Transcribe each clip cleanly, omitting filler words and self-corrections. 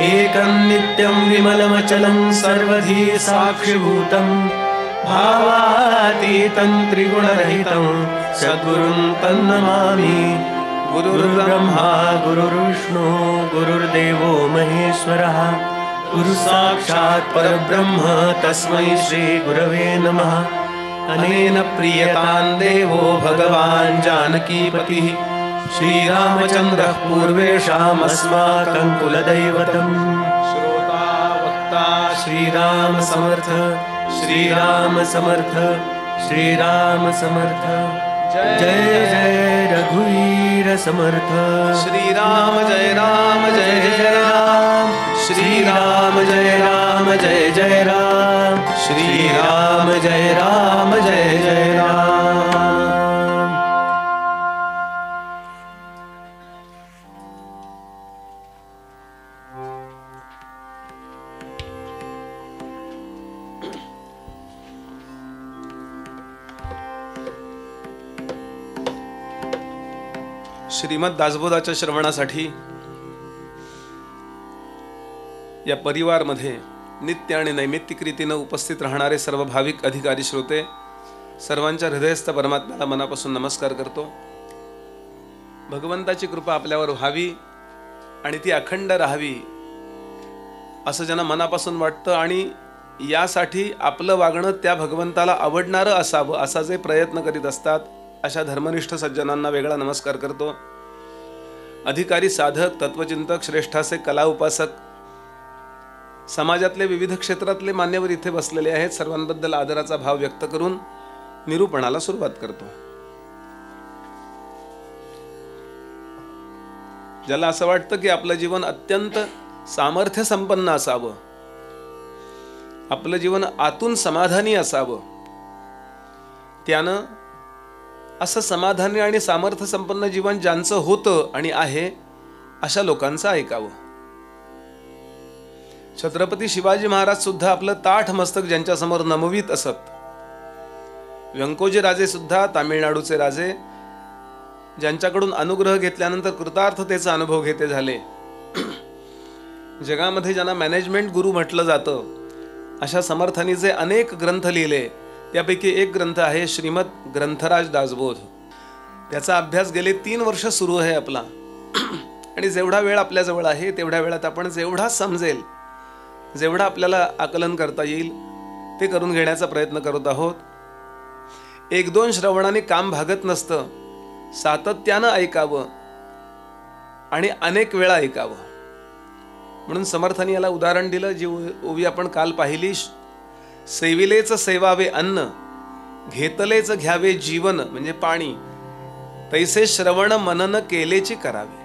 एकं नित्यं विमलमचलं सर्वधी साक्षिभूतं भावातीतं त्रिगुणरहितं सद्गुरुं तन्नमामि। गुरुर्ब्रह्मा गुरुर्विष्णु गुरुर्देवो महेश्वरः गुरुसाक्षात् परब्रह्म तस्मै श्री गुरवे नमः। अनेन प्रीयतां देवो भगवान् जानकीपतिः श्रीरामचन्द्रः पूर्वेषामस्माकं कुलदैवतम्। श्रोता वक्ता श्रीराम समर्थ श्रीराम समर्थ श्रीराम समर्थ। जय जय रघुवीर समर्थ। श्रीराम जय राम जय जय राम। श्रीराम जय राम जय जय राम। श्रीराम जय राम जय जय राम। श्रीमद दासबोधाच्या श्रवणासाठी या परिवारमध्ये नित्य आणि नैमित्तिक रीतीने उपस्थित राहणारे सर्व भाविक अधिकारी श्रोते सर्वांच्या हृदयस्थ परमात्म्याला मनापासून नमस्कार करतो। भगवंताची कृपा आपल्यावर व्हावी आणि ती अखंड राहावी असं ज्यांना मनापासून वाटतं आणि यासाठी आपलं वागणं त्या भगवंताला आवडणारं असावं असा जे प्रयत्न करीत असतात अशा धर्मनिष्ठ सज्जनांना वेगळा नमस्कार करतो। अधिकारी, साधक, तत्वचिंतक, श्रेष्ठाचे कला उपासक, समाजातले विविध क्षेत्रातले मान्यवर इथे बसलेले आहेत। सर्वांबद्दल आदराचा भाव व्यक्त करून निरूपणाला सुरुवात करतो। ज्याला असं वाटतं की आपलं जीवन अत्यंत सामर्थ्य संपन्न असावं, आपलं जीवन आतून समाधानी असावं, त्यानं असं समाधानी आणि सामर्थ्य संपन्न जीवन ज्यांचं होतं आणि आहे अशा लोकांचं ऐकावं। छत्रपती शिवाजी महाराज सुद्धा आपलं ताठ मस्तक ज्यांच्या समोर नमवीत असत। व्यंकोजी राजे सुद्धा, तामिळनाडूचे राजे, ज्यांच्याकडून अनुग्रह घेतल्यानंतर कृतार्थतेचा अनुभव घेते झाले। जगामध्ये ज्यांना मॅनेजमेंट गुरु म्हटलं जातं अशा समर्थांनी जे अनेक ग्रंथ लिहिले त्यापैकी एक ग्रंथ आहे श्रीमद ग्रंथराज दासबोध। त्याचा अभ्यास गेले 3 वर्ष सुरू आहे आपला आणि जेवढा वेळ आपल्या जवळ आहे तेवढ्या वेळात आपण जेवढा समजेल, जेवढा आपल्याला आकलन करता येईल ते करून घेण्याचा प्रयत्न करत आहोत। 1-2 श्रवणाने काम भागत नसतं, सातत्यानं ऐकावं आणि अनेक वेळा ऐकावं। म्हणून समर्थांनी याला उदाहरण दिलं, जी ओवी आपण काल पाहिली, सेविलेच सेवावे अन्न, घेतलेच घ्यावे जीवन म्हणजे पाणी, तैसे श्रवण मनन केलेची करावे।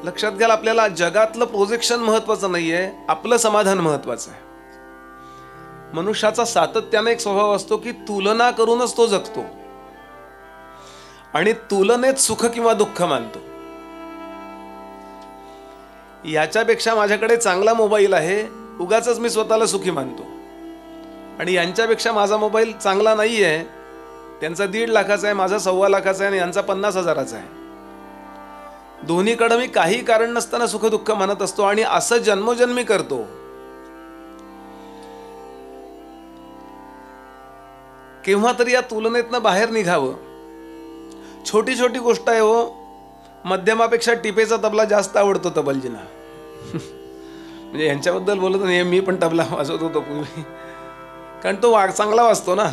लक्षात घ्याल, आपल्याला जगातलं प्रोजेक्शन महत्वाचं नाहीये, आपलं समाधान महत्वाचं आहे। मनुष्याचा सातत्याने एक स्वभाव असतो की तुलना करूनच तो जगतो आणि तुलनेत सुख किंवा दुःख मानतो। याच्यापेक्षा माझ्याकडे चांगला मोबाईल आहे, उगाचच मी स्वतःला सुखी मानतो, आणि यांच्यापेक्षा माझा मोबाईल चांगला नाहीये, त्यांचा 1.5 लाखाचा आहे, माझा 1.25 लाखाचा आहे आणि यांचा 50,000चा आहे। दोन्हीकडे मी काही कारण नसताना सुख दुःख मानत असतो आणि असं जन्मोजन्मी करतो। केव्हा तरी या तुलनेतनं बाहेर निघावं। छोटी छोटी गोष्ट आहे हो, मध्यमापेक्षा टिपेचा तबला जास्त आवडतो तबलजींना। म्हणजे यांच्याबद्दल बोलत नाही, मी पण तबला वाजवत होतो पूर्वी, कारण तो चांगला वाजतो ना।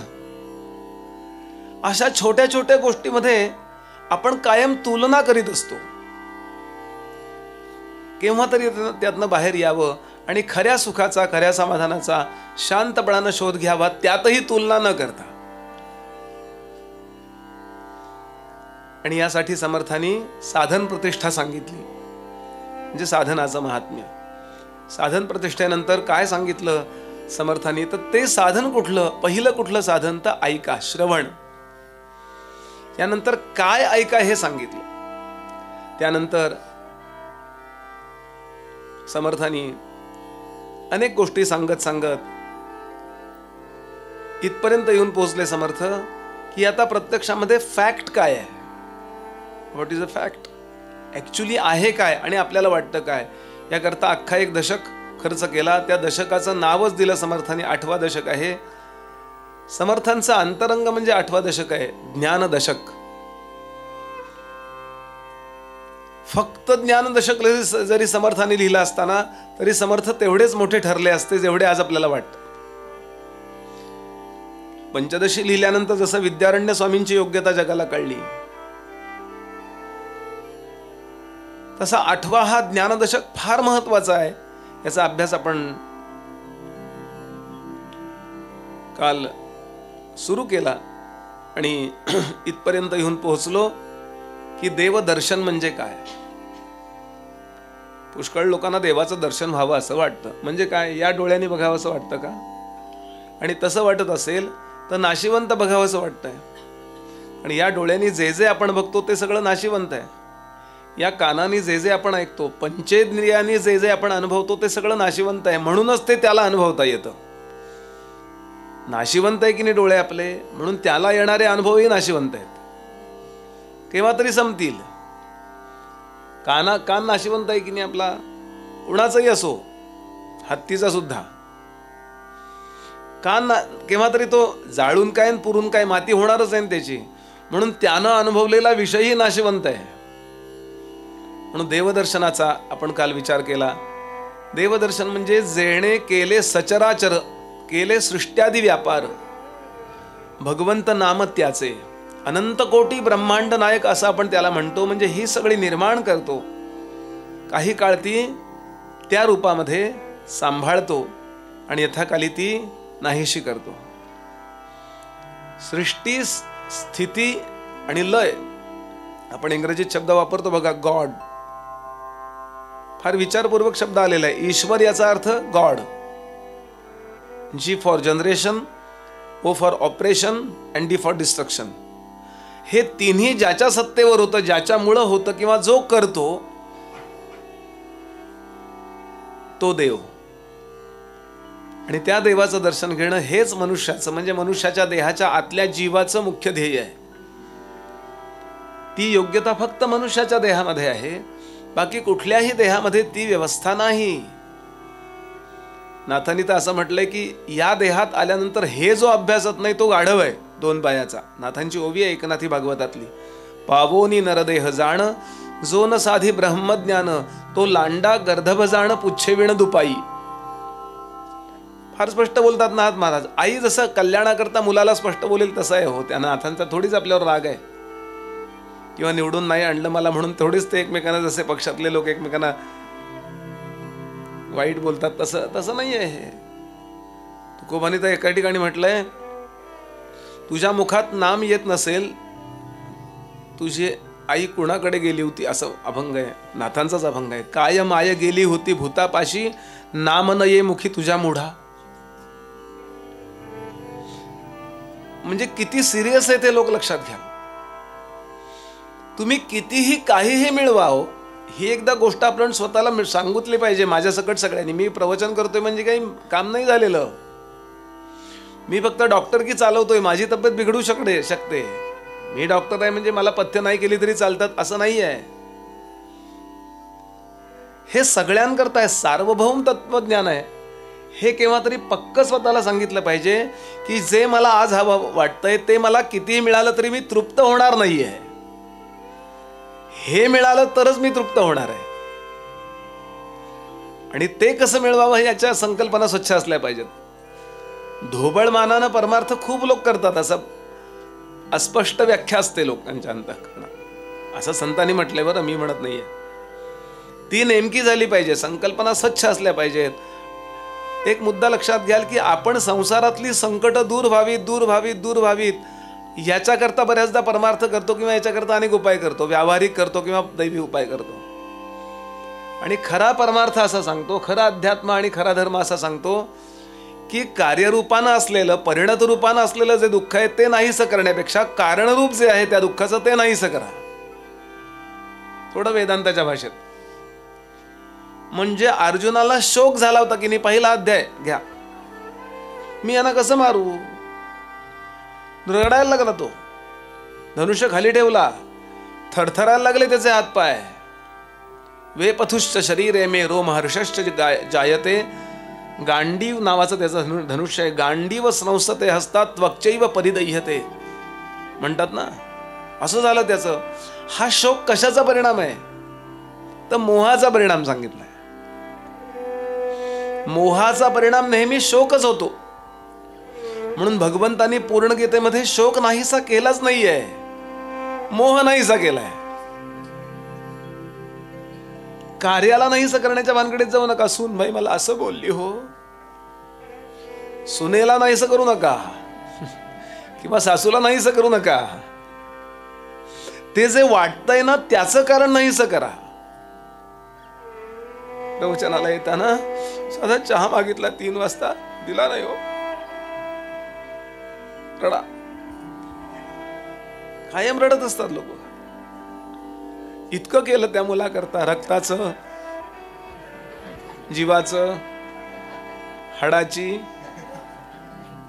अशा छोट्या छोट्या गोष्टीमध्ये आपण कायम तुलना करीत असतो। केव्हा तरी त्यातनं बाहेर यावं आणि खऱ्या सुखाचा, खऱ्या समाधानाचा शांतपणानं शोध घ्यावा, त्यातही तुलना न करता। आणि यासाठी समर्थांनी साधन प्रतिष्ठा सांगितली, म्हणजे साधनाचं महात्म्य। साधन प्रतिष्ठेनंतर काय सांगितलं समर्थांनी, तर ते साधन कुठलं, पहिलं कुठलं साधन, तर ऐका, श्रवण। यानंतर काय ऐका हे सांगितलं। त्यानंतर समर्थांनी अनेक गोष्टी सांगत सांगत इथपर्यंत येऊन पोहोचले समर्थ की आता प्रत्यक्षामध्ये फॅक्ट काय आहे, what is a fact. Actually आहे काय आणि आपल्याला वाटतं काय, याकरता अख्खा एक दशक खर्च केला. त्या दशकाचं नावच दिलं समर्थांनी, 8वा दशक आहे. समर्थांचा अंतरंग म्हणजे 8वा दशक आहे, ज्ञान दशक. फक्त ज्ञान दशक जरी समर्थांनी लिहिलं असताना तरी समर्थ तेवढेच मोठे ठरले असते जेवढे आज आपल्याला वाटतं. पंचदशी लिहिल्यानंतर जसं विद्यारण्य स्वामींची योग्यता जगाला कळली, तसा 8वा हा ज्ञानदशक फार महत्वाचा आहे. याचा अभ्यास आपण काल सुरू केला आणि इथपर्यंत येऊन पोहोचलो की देवदर्शन म्हणजे काय. पुष्कळ लोकांना देवाचं दर्शन व्हावं असं वाटतं. म्हणजे काय, या डोळ्यांनी बघावं असं वाटतं का? आणि तसं वाटत असेल तर नाशिवंत बघावं असं वाटतंय. आणि या डोळ्यांनी जे जे आपण बघतो ते सगळं नाशिवंत आहे. या कानाने जे जे आपण ऐकतो, पंचेंद्रियांनी जे जे आपण अनुभवतो ते सगळं नाशिवंत आहे. म्हणूनच ते त्याला अनुभवता येतं. नाशिवंत आहे की नाही डोळे आपले, म्हणून त्याला येणारे अनुभवही नाशिवंत आहेत. केव्हा तरी संपतील. कान नाशिवंत आहे की नाही आपला, उणाचाही असो, हत्तीचा सुद्धा कान केव्हा तरी तो जाळून काय पुरून काय माती होणारच आहे त्याची. म्हणून त्यानं अनुभवलेला विषयही नाशिवंत आहे. म्हणून देवदर्शनाचा आपण काल विचार केला. देवदर्शन म्हणजे जेणे केले सचराचर, केले सृष्ट्यादी व्यापार, भगवंत नाम त्याचे, अनंत कोटी ब्रह्मांड नायक असं आपण त्याला म्हणतो. म्हणजे ही सगळी निर्माण करतो, काही काळ ती त्या रूपामध्ये सांभाळतो आणि यथाकाली ती नाहीशी करतो. सृष्टी, स्थिती आणि लय, आपण इंग्रजीत शब्द वापरतो बघा, गॉड. फार विचारपूर्वक शब्द आलेला आहे. ईश्वर याचा अर्थ God. G for generation, O for operation and D for destruction. हे तिन्ही ज्याच्या सत्तेवर होतं, ज्याच्यामुळं होतं किंवा जो करतो तो देव. आणि त्या देवाचं दर्शन घेणं हेच मनुष्याचं, म्हणजे मनुष्याच्या देहाच्या आतल्या जीवाचं मुख्य ध्येय आहे. ती योग्यता फक्त मनुष्याच्या देहामध्ये आहे, बाकी कुठल्याही देहामध्ये ती व्यवस्था नाही. नाथांनी तर असं म्हटलंय की या देहात आल्यानंतर हे जो अभ्यासत नाही तो गाढव आहे, 2 पायाचा. नाथांची ओवी आहे एकनाथी भागवतातली. पावोनी नरदेह जाण, जो न साधी ब्रह्मज्ञान, तो लांडा गर्धभ जाण, पुच्छेविण दुपाई. फार स्पष्ट बोलतात नाथ महाराज. आई जसं कल्याणाकरता मुलाला स्पष्ट बोलेल तसं आहे हो. त्या नाथांचा थोडीच आपल्यावर राग आहे किंवा निवडून नाही आणलं मला म्हणून थोडीच ते एकमेकांना, जसे पक्षातले लोक एकमेकांना वाईट बोलतात तसं नाही आहे हे. तुकोबांनी तर एका ठिकाणी म्हटलंय, तुझ्या मुखात नाम येत नसेल, तुझी आई कुणाकडे गेली होती, असं अभंग आहे. नाथांचाच अभंग आहे. काय माय गेली होती भूतापाशी, नाम न ये मुखी तुझ्या मुढा. म्हणजे किती सिरियस आहे ते लोक लक्षात घ्या. तुम्ही कितीही काहीही मिळवा हो, ही एकदा गोष्ट आपण स्वतःला सांगितली पाहिजे. माझ्या सकट सगळ्यांनी, मी प्रवचन करतोय म्हणजे काही काम नाही झालेलं. मी फक्त डॉक्टर की चालवतोय, माझी तब्येत बिघडू शकते. मी डॉक्टर आहे म्हणजे मला पथ्य नाही केली तरी चालतात असं नाही आहे. हे सगळ्यांकरता आहे, सार्वभौम तत्वज्ञान आहे. हे केव्हा तरी पक्क स्वतःला सांगितलं पाहिजे की जे मला आज हवं वाटतंय ते मला कितीही मिळालं तरी मी तृप्त होणार नाहीये. हे मिळालं तरच मी तृप्त होणार आहे. आणि ते कसं मिळवावं याच्या संकल्पना स्वच्छ असल्या पाहिजेत. ढोबळ मानानं परमार्थ खूप लोक करतात, असं अस्पष्ट व्याख्या असते लोकांच्या अंतःकरणात. असं संतांनी म्हटलंय बरं, मी म्हणत नाहीये. ती नेमकी झाली पाहिजे, संकल्पना स्वच्छ असल्या पाहिजेत. एक मुद्दा लक्षात घ्याल की आपण संसारातली संकट दूर व्हावीत याच्याकरता बऱ्याचदा परमार्थ करतो किंवा याच्याकरता अनेक उपाय करतो, व्यावहारिक करतो किंवा दैवी उपाय करतो. आणि खरा परमार्थ असा सांगतो, खरा अध्यात्म आणि खरा धर्म असा सांगतो की कार्यरूपानं असलेलं, परिणत रूपानं असलेलं जे दुःख आहे ते नाहीसं करण्यापेक्षा कारणरूप जे आहे त्या दुःखाचं ते नाहीसं करा. थोडं वेदांताच्या भाषेत. म्हणजे अर्जुनाला शोक झाला होता की नाही, पहिला अध्याय घ्या, मी यांना कसं मारू, रडायला लागला तो. धनुष्य खाली ठेवला, थरथरायला लागले त्याचे हातपाय. वेपथुश्च शरीरे मे रोम हर्षश्च जायते. गांडीव नावाचं त्याचं धनुष्य आहे. गांडीव संस्थते हस्तात त्वक्चैव परिदह्यते म्हणतात ना, असं झालं त्याचं. हा शोक कशाचा परिणाम आहे? तर मोहाचा परिणाम सांगितलाय. मोहाचा परिणाम नेहमी शोकच होतो. म्हणून भगवंतांनी पूर्ण गीतेमध्ये शोक नाहीसा केलाच नाहीये, मोह नाहीसा केलाय. कार्याला नाहीसा करण्याच्या भानगडीत जाऊ नका. सून भाई मला असं बोलली हो, सुनेला नाहीसा करू नका किंवा सासूला नाहीसा करू नका. ते जे वाटतंय ना त्याचं कारण नाहीसा करा. प्रवचनाला येताना साधा चहा मागितला 3 वाजता, दिला नाही हो, रडा. कायम रडत असतात लोक. इतकं केलं त्या मुलाकरता, रक्ताचं, जीवाचं, हाडाची.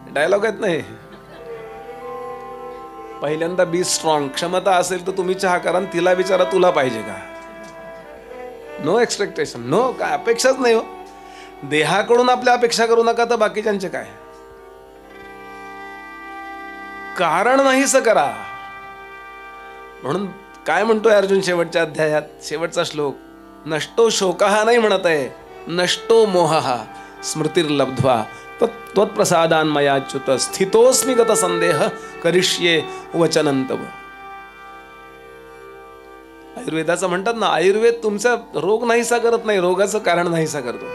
डायलॉग आहेत नाही. पहिल्यांदा बी स्ट्रॉंग. क्षमता असेल तर तुम्ही चहा करा, तिला विचारा तुला पाहिजे का. नो एक्सपेक्टेशन, नो, काय अपेक्षाच नाही हो. देहाकडून आपल्या अपेक्षा करू नका, तर बाकीच्यांचे काय. कारण नाहीस करा. म्हणून काय म्हणतोय अर्जुन शेवटच्या अध्यायात, शेवटचा श्लोक, नष्टो शोकः नाही म्हणत आहे, नष्टो मोहः स्मृतिर्लब्ध्वा त्वत्प्रसादान मयाच्युत स्थितोस्मि गत संदेह करिष्ये वचनंतव. आयुर्वेदाचं म्हणतात ना, आयुर्वेद तुमचा रोग नाहीसा करत नाही, रोगाचं कारण नाहीसा करतो.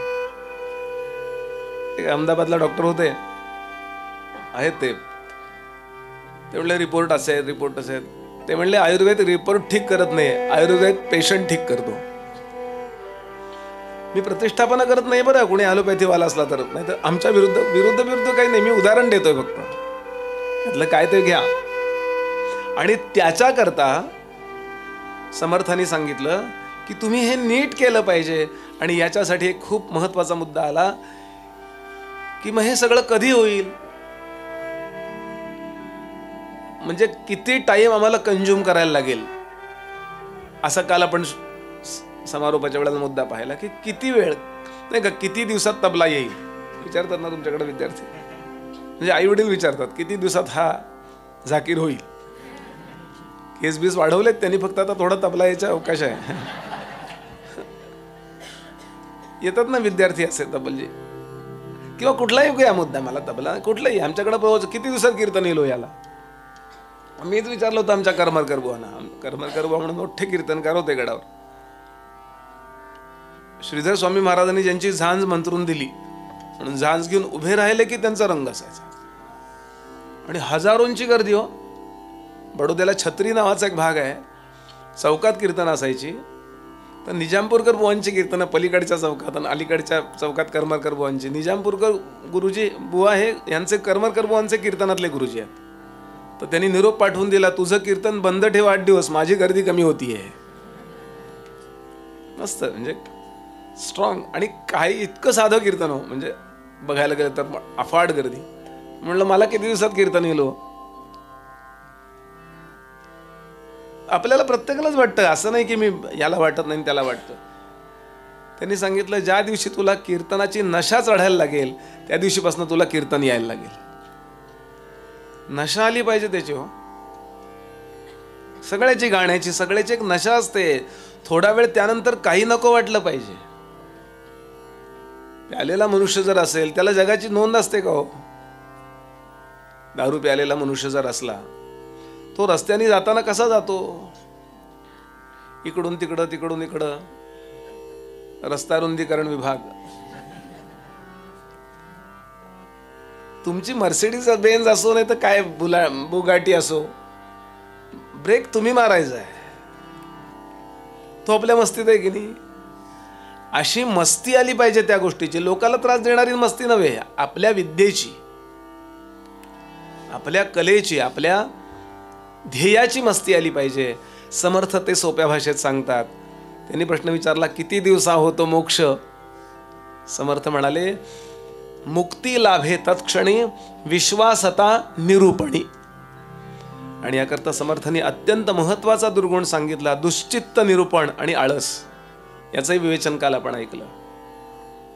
एक अहमदाबादला डॉक्टर होते, आहेत ते म्हणले रिपोर्ट असे आहेत, रिपोर्ट असे आहेत. ते म्हणले आयुर्वेद रिपोर्ट ठीक करत नाही, आयुर्वेद पेशंट ठीक करतो. मी प्रतिष्ठापना करत नाही बरं, कोणी ॲलोपॅथीवाला असला तर. नाही तर आमच्या विरुद्ध काही नाही. मी उदाहरण देतोय फक्त. त्यातलं काय ते घ्या. आणि त्याच्याकरता समर्थांनी सांगितलं की तुम्ही हे नीट केलं पाहिजे. आणि याच्यासाठी एक खूप महत्वाचा मुद्दा आला की मग हे सगळं कधी होईल, म्हणजे किती टाइम आम्हाला कंझ्युम करायला लागेल. असा काल आपण समारोपाच्या वेळेला मुद्दा पाहिला की किती वेळ नाही का, किती दिवसात तबला येईल विचारतात ना तुमच्याकडे विद्यार्थी. म्हणजे आई वडील विचारतात किती दिवसात हा झाकीर होईल. केस बीस वाढवलेत त्यांनी, फक्त आता थोडा तबला यायचा अवकाश आहे. येतात ना विद्यार्थी असे तबलजी, किंवा कुठलाही घ्या मुद्दा, मला तबला कुठलाही, आमच्याकडे किती दिवसात कीर्तन येईल याला. मीच विचारलं होतं आमच्या करमरकर बुवांना. करमरकर बुवा म्हणून मोठे कीर्तनकार होते गडावर. श्रीधर स्वामी महाराजांनी ज्यांची झांज मंत्रून दिली म्हणून झांज घेऊन उभे राहिले की त्यांचा रंग असायचा. आणि हजारोंची गर्दी हो. बडोद्याला छत्री नावाचा एक भाग आहे, चौकात कीर्तन असायची. तर निजामपूरकर बुवांची कीर्तनं पलीकडच्या चौकात आणि अलीकडच्या चौकात करमरकर बुवांची. निजामपूरकर गुरुजी बुवा हे यांचे करमरकर बुवांचे कीर्तनातले गुरुजी आहेत. तर त्यांनी निरोप पाठवून दिला, तुझं कीर्तन बंद ठेव 8 दिवस, माझी गर्दी कमी होतीये. मस्त, म्हणजे स्ट्रॉंग. आणि काही इतकं साधं कीर्तन हो, म्हणजे बघायला गेलं तर अफाट गर्दी. म्हणलं मला किती दिवसात कीर्तन येईल हो. आपल्याला प्रत्येकालाच वाटतं, असं नाही की मी याला वाटत नाही त्याला वाटतं. त्यांनी सांगितलं ज्या दिवशी तुला कीर्तनाची नशा चढायला लागेल त्या दिवशीपासून तुला कीर्तन यायला लागेल. नशा आली पाहिजे त्याची हो. सगळ्याची गाण्याची, सगळ्याची एक नशा असते. थोडा वेळ त्यानंतर काही नको वाटलं पाहिजे. प्यालेला मनुष्य जर असेल त्याला जगाची नोंद असते का हो. दारू प्यालेला मनुष्य जर असला तो रस्त्याने जाताना कसा जातो, इकडून तिकडं तिकडून इकडं. रस्ता रुंदीकरण विभाग, तुमची मर्सिडीज बेंज असो नाही तर काय बुगाटी असो, ब्रेक तुम्ही मारायचा आहे. तो आपल्या मस्तीत आहे की नाही. अशी मस्ती आली पाहिजे त्या गोष्टीची. लोकाला त्रास देणारी मस्ती नव्हे, आपल्या विद्येची, आपल्या कलेची, आपल्या ध्येयाची मस्ती आली पाहिजे. समर्थ ते सोप्या भाषेत सांगतात. त्यांनी प्रश्न विचारला किती दिवसा होतो मोक्ष. समर्थ म्हणाले मुक्ती लाभे तत्क्षणी विश्वासता निरूपणी. आणि याकरता समर्थांनी अत्यंत महत्वाचा दुर्गुण सांगितला, दुश्चित्त निरूपण आणि आळस. याचंही विवेचन काल आपण ऐकलं.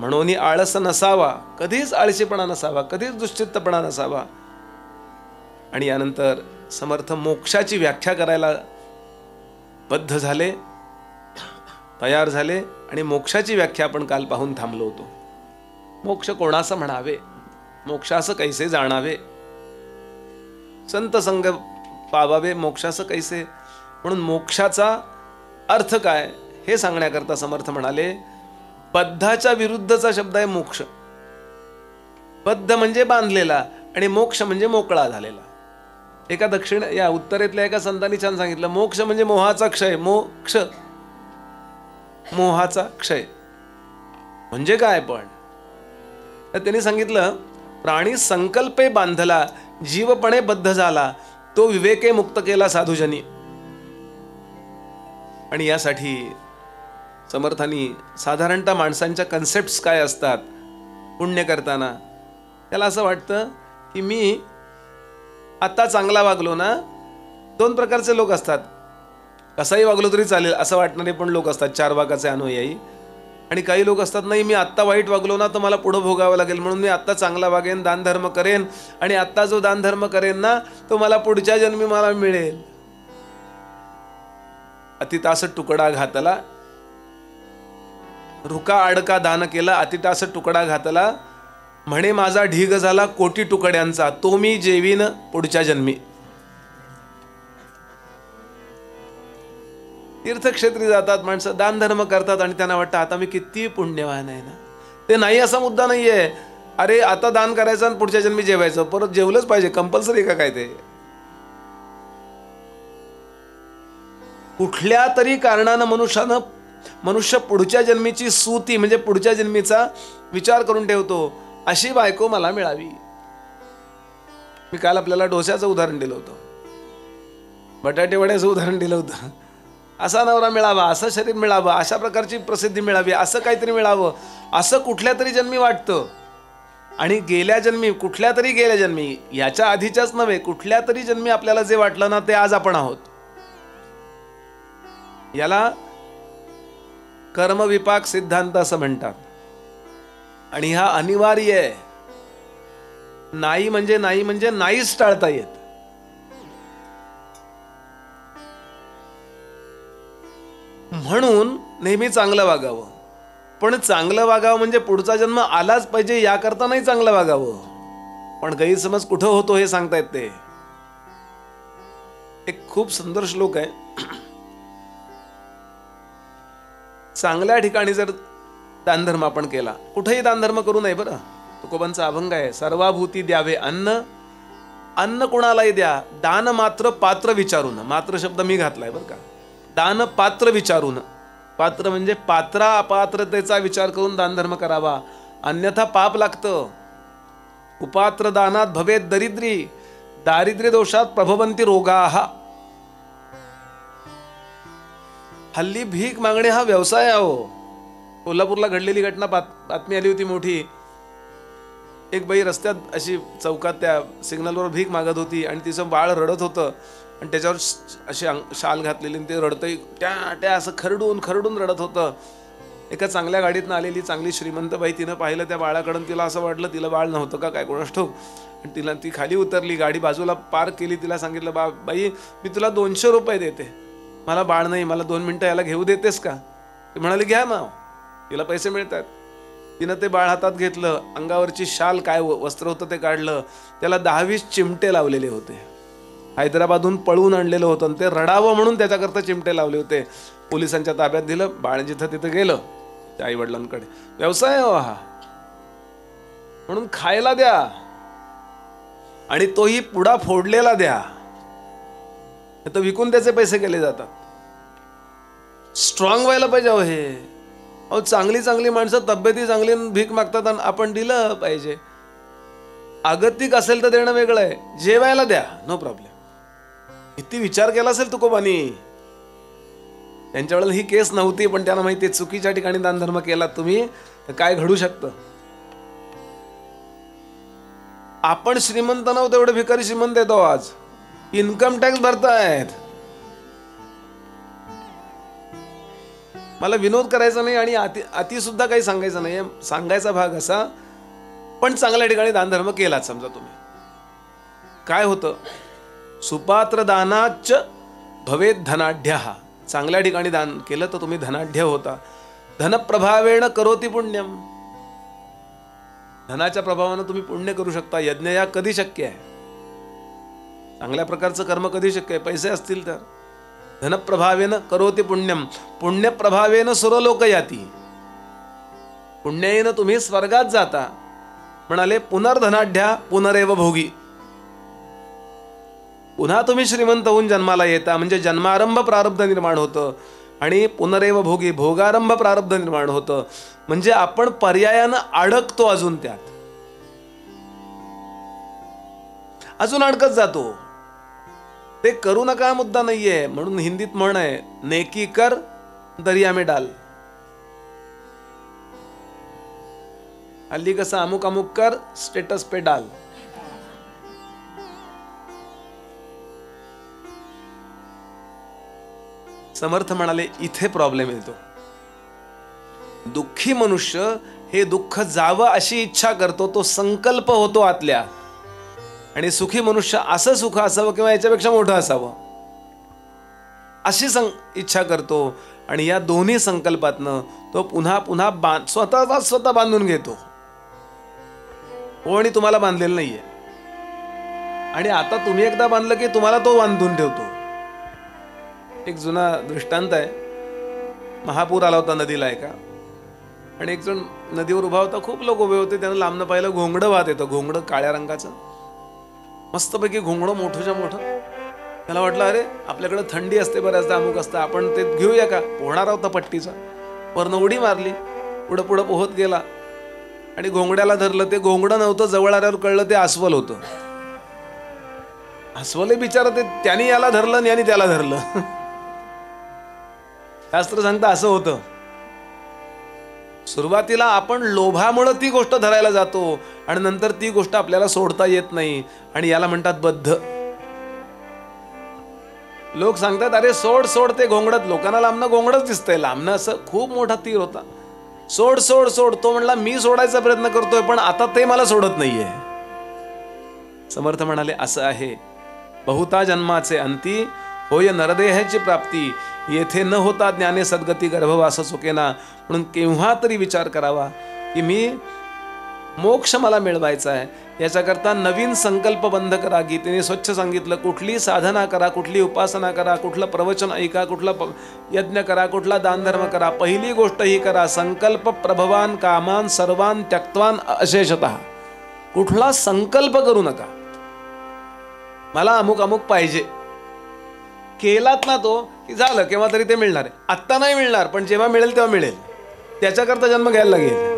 म्हणून आळस नसावा, कधीच आळशीपणा नसावा, कधीच दुश्चित्तपणा नसावा. आणि यानंतर समर्थ मोक्षाची व्याख्या करायला बद्ध झाले, तयार झाले. आणि मोक्षाची व्याख्या आपण काल पाहून थांबलो होतो. मोक्ष कोणाचं म्हणावे, मोक्षास कैसे जाणावे, संत संग पावावे मोक्षास कैसे. म्हणून मोक्षाचा अर्थ काय हे सांगण्याकरता समर्थ म्हणाले, बद्धाच्या विरुद्धचा शब्द आहे मोक्ष. बद्ध म्हणजे बांधलेला आणि मोक्ष म्हणजे मोकळा झालेला. एका या उत्तरेतल्या एका संतांनी छान सांगितलं, मोक्ष म्हणजे मोहाचा क्षय. मोक्ष मोहाचा क्षय म्हणजे काय. पण तर त्यांनी सांगितलं, प्राणी संकल्पे बांधला, जीवपणे बद्ध झाला, तो विवेके मुक्त केला साधुजनी. आणि यासाठी समर्थांनी साधारणतः माणसांच्या कन्सेप्ट्स काय असतात पुण्य करताना, त्याला असं वाटतं की मी आता चांगला वागलो ना. दोन प्रकारचे लोक असतात, कसाही वागलो तरी चालेल असं वाटणारे पण लोक असतात, चार्वाकाचे अनुयायी. आणि काही लोक असतात, नाही मी आत्ता वाईट वागलो ना तर मला पुढं भोगावं लागेल, म्हणून मी आत्ता चांगला वागेन, दानधर्म करेन, आणि आत्ता जो दानधर्म करेन ना तो मला पुढच्या जन्मी मला मिळेल. अतितास तुकडा घातला, रुका अडका दान केला, अतितास तुकडा घातला, म्हणे माझा ढीग झाला कोटी तुकड्यांचा, तो मी जेवीन पुढच्या जन्मी. तीर्थक्षेत्री जातात माणसं, दानधर्म करतात आणि त्यांना वाटतं आता मी किती पुण्यवान आहे ना. ते नाही असा मुद्दा नाहीये. अरे आता दान करायचं आणि पुढच्या जन्मी जेवायचं, परत जेवलंच पाहिजे, कंपल्सरी का काय. ते कुठल्या तरी कारणानं मनुष्य पुढच्या जन्मीची सूती म्हणजे पुढच्या जन्मीचा विचार करून ठेवतो, अशी बायको मला मिळावी. मी काल आपल्याला डोस्याचं उदाहरण दिलं होतं, बटाटे वड्याचं उदाहरण दिलं होतं. असा नवरा मिळावा, असं शरीर मिळावं, अशा प्रकारची प्रसिद्धी मिळावी, असं काहीतरी मिळावं, असं कुठल्या तरी जन्मी वाटतं. आणि गेल्या जन्मी, याच्या आधीच्याच नव्हे, कुठल्या तरी जन्मी आपल्याला जे वाटलं ना ते आज आपण आहोत. याला कर्मविपाक सिद्धांत असं म्हणतात. आणि हा अनिवार्य आहे. नाही म्हणजे नाहीच टाळता येत. म्हणून नेहमी चांगलं वागावं. पण चांगलं वागावं म्हणजे पुढचा जन्म आलाच पाहिजे याकरता नाही चांगलं वागावं. पण गैरसमज कुठं होतो हे सांगता येत ते. एक खूप सुंदर श्लोक आहे. चांगल्या ठिकाणी जर दानधर्म आपण केला, कुठेही दानधर्म करू नये बरं. तुकोबांचा अभंग आहे, सर्वाभूती द्यावे अन्न, अन्न कुणालाही द्या, दान मात्र पात्र विचारून. मात्र शब्द मी घातलाय बरं का. दान पात्र विचारून. पात्र म्हणजे पात्रा अपात्रतेचा विचार करून दानधर्म करावा, अन्यथा पाप लागतं. उपात्र दानात भवेत दरिद्री, दारिद्र्य दोषात प्रभवंती रोगाः. हल्ली भीक मागणे हा व्यवसाय आहे. कोल्हापूरला घडलेली घटना बातमी आली होती मोठी. एक बाई रस्त्यात अशी चौकात त्या सिग्नलवर भीक मागत होती आणि तिचं बाळ रडत होतं आणि त्याच्यावर अशी शाल घातलेली, ते रडतंय त्या असं खरडून रडत होतं. एका चांगल्या गाडीतनं आलेली चांगली श्रीमंत बाई, तिनं पाहिलं त्या बाळाकडून, तिला असं वाटलं तिला बाळ नव्हतं का काय कोणास ठाऊक. आणि ती खाली उतरली, गाडी बाजूला पार्क केली. तिला सांगितलं, बाई मी तुला 200 रुपये देते, मला बाळ नाही, मला 2 मिनिटं याला घेऊ देतेस का. ती म्हणाली घ्या ना, तिला पैसे मिळतात. तिनं ते बाळ हातात घेतलं, अंगावरची शाल काय वस्त्र होतं ते काढलं, त्याला 10-20 चिमटे लावलेले होते. हैदराबादहून पळवून आणलेलं होतं आणि ते रडावं म्हणून त्याच्याकरता चिमटे लावले होते. पोलिसांच्या ताब्यात दिलं. बाळ जिथं तिथं गेलं त्या आई वडिलांकडे. व्यवसाय हा, म्हणून खायला द्या आणि तोही पुडा फोडलेला द्या, तर विकून त्याचे पैसे केले जातात. स्ट्रॉंग व्हायला पाहिजे हे. चांगली माणसं तब्येती चांगली भीक मागतात आणि आपण दिलं पाहिजे. आगतिक असेल तर देणं वेगळं आहे. जेवायला द्या, नो प्रॉब्लेम. किती विचार केला असेल तुकोबांनी. त्यांच्या वेळेला ही केस नव्हती, पण त्यांना माहिती चुकीच्या ठिकाणी दानधर्म केला तुम्ही तर काय घडू शकतं. आपण श्रीमंत नव्हतो, एवढे भिकारी श्रीमंत येतो आज. इन्कम टॅक्स भरतायत. मला विनोद करायचा नाही आणि अति सुद्धा काही सांगायचं नाही. सांगायचा भाग असा, पण चांगल्या ठिकाणी दानधर्म केलाच समजा तुम्ही. काय होतं, सुपात्र दानाच भवेत धनाढ्य. चांगल्या ठिकाणी दान केलं तर तुम्ही धनाढ्य होता. धनप्रभावेण करोति पुण्यम. धनाच्या प्रभावानं तुम्ही पुण्य करू शकता. यज्ञ या कधी शक्य आहे? चांगल्या प्रकारचं कर्म कधी शक्य आहे? पैसे असतील तर. धनप्रभावेन करोति पुण्यम, पुण्यप्रभावेन सुरलोक याती. पुण्याईनं तुम्ही स्वर्गात जाता. म्हणाले पुनर्धनाढ्या पुनरेव भोगी. पुन्हा तुम्ही श्रीमंत होऊन जन्माला येता, म्हणजे जन्मारंभ प्रारब्ध निर्माण होतं. आणि पुनरेव भोगी, भोगारंभ प्रारब्ध निर्माण होतं. म्हणजे आपण पर्यायानं अडकतो, अजून त्यात अजून अडकत जातो. ते करू नका मुद्दा नाहीये. म्हणून हिंदीत म्हण आहे, नेकी कर दरिया में डाल. हल्ली कसं अमुक अमुक कर स्टेटस पे डाल. समर्थ म्हणाले इथे प्रॉब्लेम येतो. दुःखी मनुष्य हे दुःख जावं अशी इच्छा करतो, तो संकल्प होतो आतल्या. आणि सुखी मनुष्य असं सुख असावं किंवा याच्यापेक्षा मोठं असावं अशी इच्छा करतो. आणि या दोन्ही संकल्पातनं तो पुन्हा पुन्हा स्वतः बांधून घेतो. कोणी तुम्हाला बांधलेलं नाहीये. आणि आता तुम्ही एकदा बांधलं की तुम्हाला तो बांधून ठेवतो. एक जुना दृष्टांत आहे. महापूर आला होता नदीला एका, आणि एक जण नदीवर उभा होता. खूप लोक उभे होते. त्यानं लांबनं पाहिलं, घोंगडं वाहत येतं. घोंगडं काळ्या रंगाचं, मस्तपैकी घोंगडं, मोठंच्या मोठं. त्याला वाटलं अरे आपल्याकडे थंडी असते, बऱ्याचदा अमुक असतं, आपण ते घेऊया का. पोहणार होता पट्टीचा, वरनं उडी मारली, पुढं पुढं पोहत गेला आणि घोंगड्याला धरलं. ते घोंगडं नव्हतं, जवळ आल्यावर कळलं ते अस्वल होतं. अस्वल बिचारं, ते त्याने याला धरलं आणि याने त्याला धरलं. शास्त्र सांगतं असं होतं. सुरुवातीला आपण लोभामुळे ती गोष्ट धरायला जातो आणि नंतर ती गोष्ट आपल्याला सोडता येत नाही. आणि याला म्हणतात बद्ध. लोक सांगतात अरे सोड सोड ते घोंगडत. लोकांना लांबनं घोंगडच दिसतंय, लांबनं असं खूप मोठा तीर होता. सोड सोड सोड. तो म्हणला मी सोडायचा प्रयत्न करतोय, पण आता ते मला सोडत नाहीये. समर्थ म्हणाले असं आहे. बहुता जन्माचे अंती होय नरदेहाची प्राप्ती. येथे न होता ज्ञाने सद्गती गर्भवास चुकेना. म्हणून केव्हा तरी विचार करावा की मी मोक्ष मला मिळवायचा आहे. याच्याकरता नवीन संकल्प बंध करा. गीतेने स्वच्छ सांगितलं, कुठली साधना करा, कुठली उपासना करा, कुठलं प्रवचन ऐका, कुठला यज्ञ करा, कुठला दानधर्म करा. पहिली गोष्ट ही करा, संकल्प प्रभवान कामान सर्वान त्यक्त्वान अशेषतः. कुठला संकल्प करू नका मला अमुक अमुक पाहिजे. केलात ना तो की झालं, केव्हा तरी ते मिळणार आहे. आत्ता नाही मिळणार, पण जेव्हा मिळेल तेव्हा मिळेल. त्याच्याकरता जन्म घ्यायला लागेल.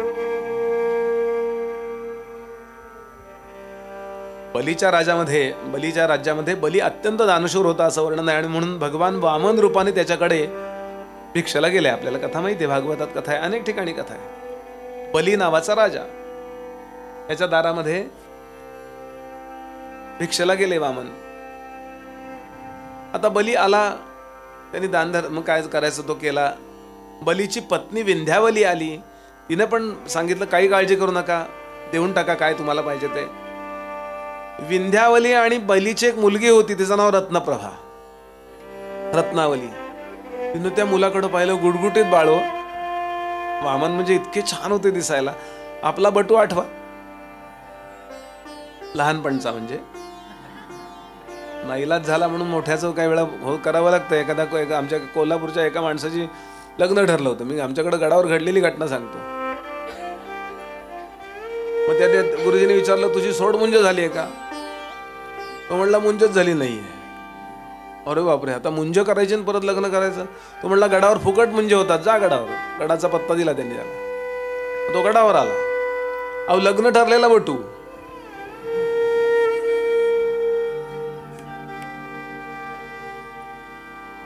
बलीच्या राज्यामध्ये बली अत्यंत दानशूर होता असं वर्णन आहे. आणि म्हणून भगवान वामन रूपाने त्याच्याकडे भिक्षेला गेले. आपल्याला कथा माहिती आहे, भागवतात कथा आहे, अनेक ठिकाणी कथा आहे. बली नावाचा राजा, त्याच्या दारामध्ये भिक्षेला गेले वामन. आता बली आला, त्यांनी दानधर्म काय करायचं तो केला. बलीची पत्नी विंध्यावली आली. तिने पण सांगितलं काही काळजी करू नका, देऊन टाका काय तुम्हाला पाहिजे ते. विंध्यावली आणि बलीची एक मुलगी होती, तिचं नाव रत्नप्रभा, रत्नावली. तिनं त्या मुलाकडे पाहिलं, गुडगुटीत बाळो. वामन म्हणजे इतके छान होते दिसायला. आपला बटू आठवा, लहानपणचा, म्हणजे नाईलाज झाला म्हणून मोठ्याचं काही वेळा करावं लागतं. एखादा आमच्या कोल्हापूरच्या एका माणसाची लग्न ठरलं होतं. मी आमच्याकडे गडावर घडलेली घटना सांगतो. मग त्या गुरुजीने विचारलं तुझी सोड मुंज झाली आहे का. तो म्हणला मुंजच झाली नाहीये. अरे बापरे, आता मुंज करायची आणि परत लग्न करायचं. तो म्हणला गडावर फुकट मुंजे होतात, जा गडावर. गडाचा पत्ता दिला त्यांनी त्याला. तो गडावर आला. अहो लग्न ठरलेला बटू.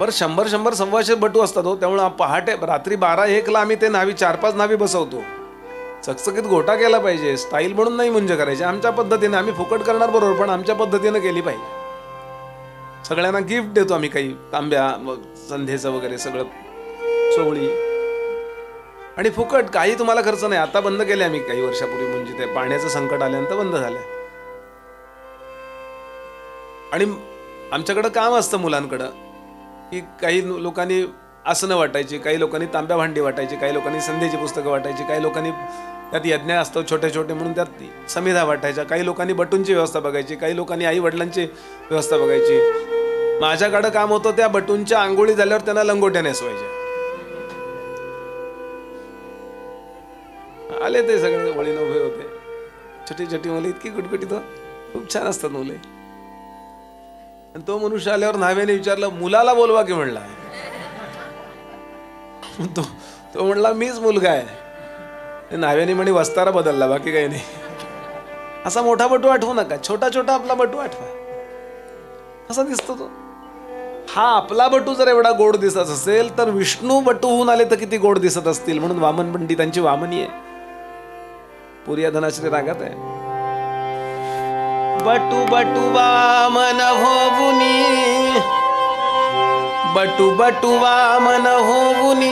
बरं 100 सव्वाशे बटू असतात हो. त्यामुळे पहाटे रात्री 12-1ला आम्ही ते नावी 4-5 नावी बसवतो. चकचकीत गोटा केला पाहिजे. स्टाईल म्हणून नाही मुंज करायची. आमच्या पद्धतीने आम्ही फुकट करणार बरोबर, पण आमच्या पद्धतीने केली पाहिजे. सगळ्यांना गिफ्ट देतो आम्ही, काही तांब्या, संध्येचं वगैरे सगळं, चोळी. आणि फुकट, काही तुम्हाला खर्च नाही. आता बंद केले आम्ही काही वर्षापूर्वी, म्हणजे ते पाण्याचं संकट आल्यानंतर बंद झालं. आणि आमच्याकडं काम असतं मुलांकडं, की काही लोकांनी आसनं वाटायची, काही लोकांनी तांब्या भांडी वाटायची, काही लोकांनी संध्याची पुस्तकं वाटायची, काही लोकांनी त्यात यज्ञ असतो छोटे छोटे म्हणून त्यात समिधा वाटायच्या, काही लोकांनी बटूंची व्यवस्था बघायची, काही लोकांनी आई वडिलांची व्यवस्था बघायची. माझ्याकडं काम होतं त्या बटूंच्या आंघोळी झाल्यावर त्यांना लंगोट्या नेसवायच्या. आले ते सगळे वळीनं उभे होते, छोटी छोटी मुलं, इतकी गुटगुटीत, खूप छान असतात मुले. आणि तो मनुष्य आल्यावर न्हाव्याने विचारलं, मुलाला बोलवा की म्हणला. तो म्हणला मीच मुलगा आहे. न्हाव्याने म्हणे वस्तारा बदलला, बाकी काही नाही. असा मोठा बटू आठवू नका, छोटा छोटा आपला बटू आठवा. कसा दिसतो तो? हा आपला बटू जर एवढा गोड दिसत असेल तर विष्णू बटू होऊन आले तर किती गोड दिसत असतील. म्हणून वामन पंडितांची वामनी आहे, पुरिया धनाश्री रागात आहे. बटू बटू वामन होऊनी, बटू बटू वामन होऊनी,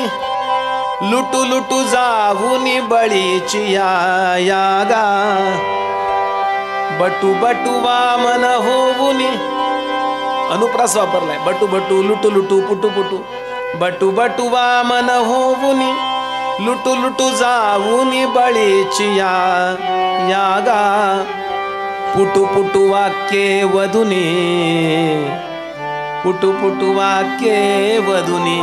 लुटू लुटू जाऊनी बळीची यागा. बटू बटू वामन होऊनी, अनुप्रास वापरलाय. बटू बटू लुटू लुटू पुटू पुटू, बटू बटू वामन होऊनी, लुटू लुटू जाऊनी बळीची यागा. पुटू पुटू वाक्ये वधुनी, पुटू पुटू वाक्ये वधुनी,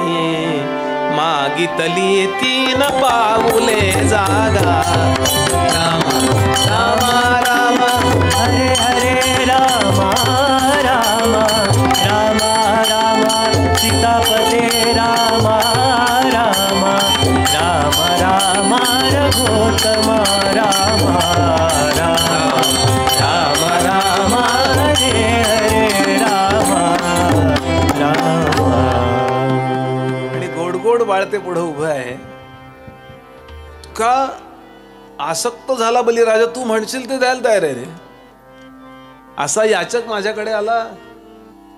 मागितली तीन पाऊले जागा. राम राम राम हरे हरे राम राम राम राम सीतापते राम राम राम राम रघुत्तम राम राम राम राम हरे हरे राम राम. आणि गोड गोड बाळते पुढे उभं आहे. का आसक्त झाला बलिराजा, तू म्हणशील ते द्यायला तयार आहे रे. असा याचक माझ्याकडे आला,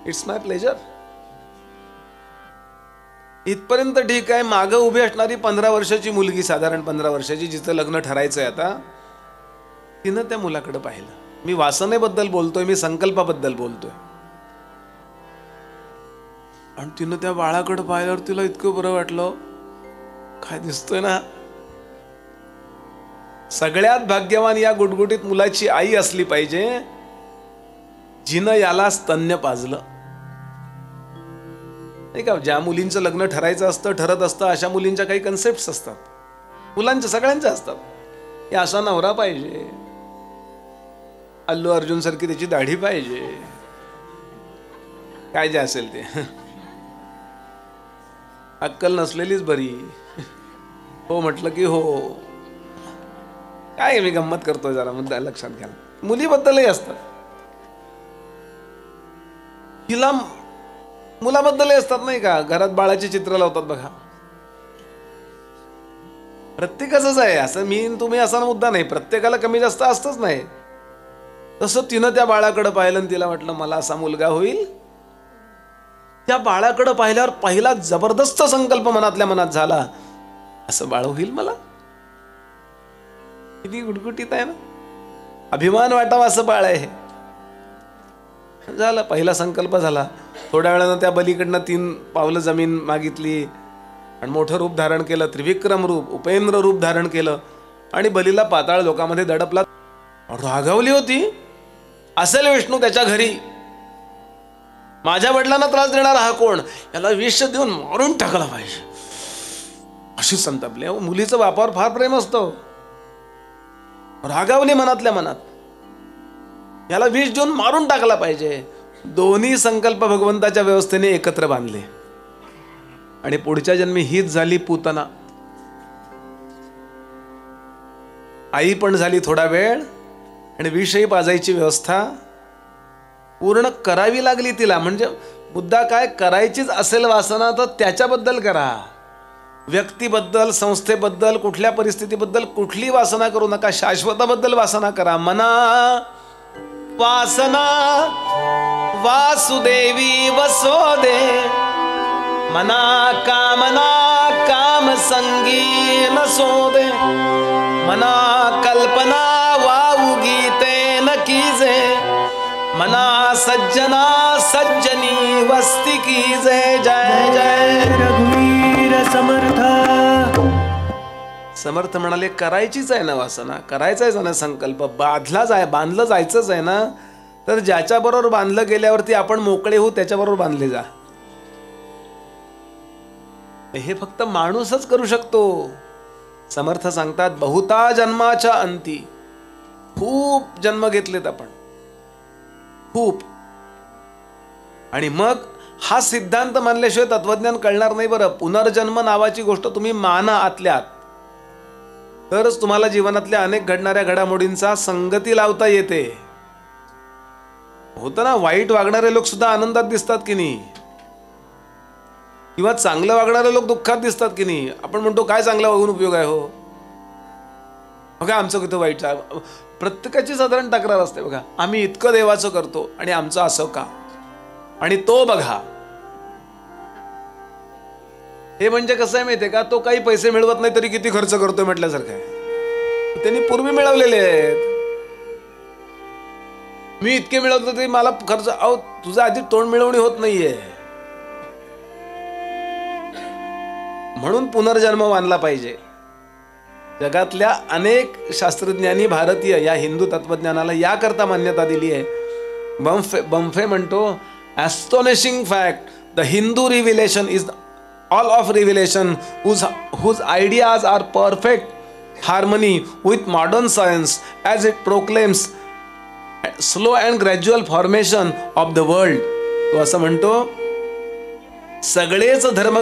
इट्स माय प्लेजर. इथपर्यंत ठीक आहे. मागं उभी असणारी 15 वर्षाची मुलगी, साधारण 15 वर्षाची, जिचं लग्न ठरायचंय आता, तिनं त्या मुलाकडे पाहिलं. मी वासनेबद्दल बोलतोय, मी संकल्पाबद्दल बोलतोय. आणि तिनं त्या बाळाकडे पाहिल्यावर तिला इतकं बरं वाटलं. काय दिसतोय ना, सगळ्यात भाग्यवान या गुटगुटीत मुलाची आई असली पाहिजे, जिनं याला स्तन्य पाजलं. नाही का? ज्या मुलींचं लग्न ठरायचं असतं, ठरत असतं, अशा मुलींच्या काही कन्सेप्ट असतात, मुलांच्या सगळ्यांच्या असतात. की असा नवरा पाहिजे, अल्लू अर्जुन सारखी त्याची दाढी पाहिजे, काय जे असेल ते. अक्कल नसलेलीच बरी. हो म्हटलं की हो. काय मी गंमत करतोय जरा, मुद्दा लक्षात घ्या. मुलीबद्दलही असतात, तिला मुलाबद्दलही असतात, नाही का? घरात बाळाची चित्र लावतात बघा. प्रत्येकाचंच आहे असं, मी तुम्ही असा मुद्दा नाही, प्रत्येकाला कमी जास्त असतच नाही. तसं तिनं त्या बाळाकडे पाहिलं आणि तिला वाटलं मला असा मुलगा होईल. त्या बाळाकडे पाहिल्यावर पहिला जबरदस्त संकल्प मनातल्या मनात झाला, असं बाळ होईल मला. किती गुटगुटीत आहे ना. अभिमान वाटावा असं बाळ आहे. झालं, पहिला संकल्प झाला. थोड्या वेळानं त्या बलीकडनं 3 पावलं जमीन मागितली आणि मोठं रूप धारण केलं, त्रिविक्रम रूप, उपेंद्र रूप धारण केलं. आणि बलीला पाताळ लोकांमध्ये दडपला. रागावली होती. असेल विष्णू त्याच्या घरी, माझ्या वडिलांना त्रास देणारा हा कोण, याला विष देऊन मारून टाकला पाहिजे, अशी संतापली. मुलीचं बापावर फार प्रेम असतं. रागावली मनातल्या मनात, याला विष देऊन मारून टाकला पाहिजे. दोन्ही संकल्प भगवंताच्या व्यवस्थेने एकत्र बांधले. आणि पुढच्या जन्मी हीच झाली पूतना. आई पण झाली थोडा वेळ, आणि विषही पाजायची व्यवस्था पूर्ण करावी लागली तिला. म्हणजे मुद्दा काय, करायचीच असेल वासना तर त्याच्याबद्दल करा. व्यक्तीबद्दल, संस्थेबद्दल, कुठल्या परिस्थितीबद्दल कुठली वासना करू नका. शाश्वताबद्दल वासना करा. मना वासना वासुदेवी वसोदे, मना कामना काम संगी न सोदे, मना कल्पना वाऊ गीते न कीजे, मना सज्जना सज्जनी वस्ती कीजे. जय जय रघुवीर समर्थ. समर्थ म्हणाले करायचीच आहे ना वासना, करायचाच आहे ना संकल्प, बांधलं जायचंच आहे ना, तर ज्याच्याबरोबर बांधलं गेल्यावरती आपण मोकळे होऊ त्याच्याबरोबर बांधले जा. हे फक्त माणूसच करू शकतो. समर्थ सांगतात बहुता जन्माच्या अंती, खूप जन्म घेतलेत आपण, खूप. आणि मग हा सिद्धांत मानल्याशिवाय तत्वज्ञान कळणार नाही. बरं, पुनर्जन्म नावाची गोष्ट तुम्ही माना आतल्यात, तरच तुम्हाला जीवनातल्या अनेक घडणाऱ्या घडामोडींचा संगती लावता येते. होतं ना, वाईट वागणारे लोक सुद्धा आनंदात दिसतात की नाही, किंवा चांगलं वागणारे लोक दुःखात दिसतात की नाही. आपण म्हणतो काय चांगलं वागून उपयोग आहे हो, बघा आमचं किती वाईट. प्रत्येकाची साधारण तक्रार असते, बघा आम्ही इतकं देवाचं करतो आणि आमचं असं का, आणि तो बघा. हे म्हणजे कसं आहे माहितीये का, तो काही पैसे मिळवत नाही तरी किती खर्च करतोय म्हटल्यासारखं आहे. त्यांनी पूर्वी मिळवलेले आहेत. मी इतके मिळवतो तरी मला खर्च. अहो तुझं आधी तोंड मिळवणी होत नाहीये. म्हणून पुनर्जन्म मानला पाहिजे. जगातल्या अनेक शास्त्रज्ञांनी भारतीय या हिंदू तत्वज्ञानाला याकरता मान्यता दिली आहे. बंफे म्हणतो, astonishing fact, the Hindu revelation is all of revelation whose ideas are perfect harmony with modern science as it proclaims slow and gradual formation of the world. तो असं म्हणतो, सगळेच धर्म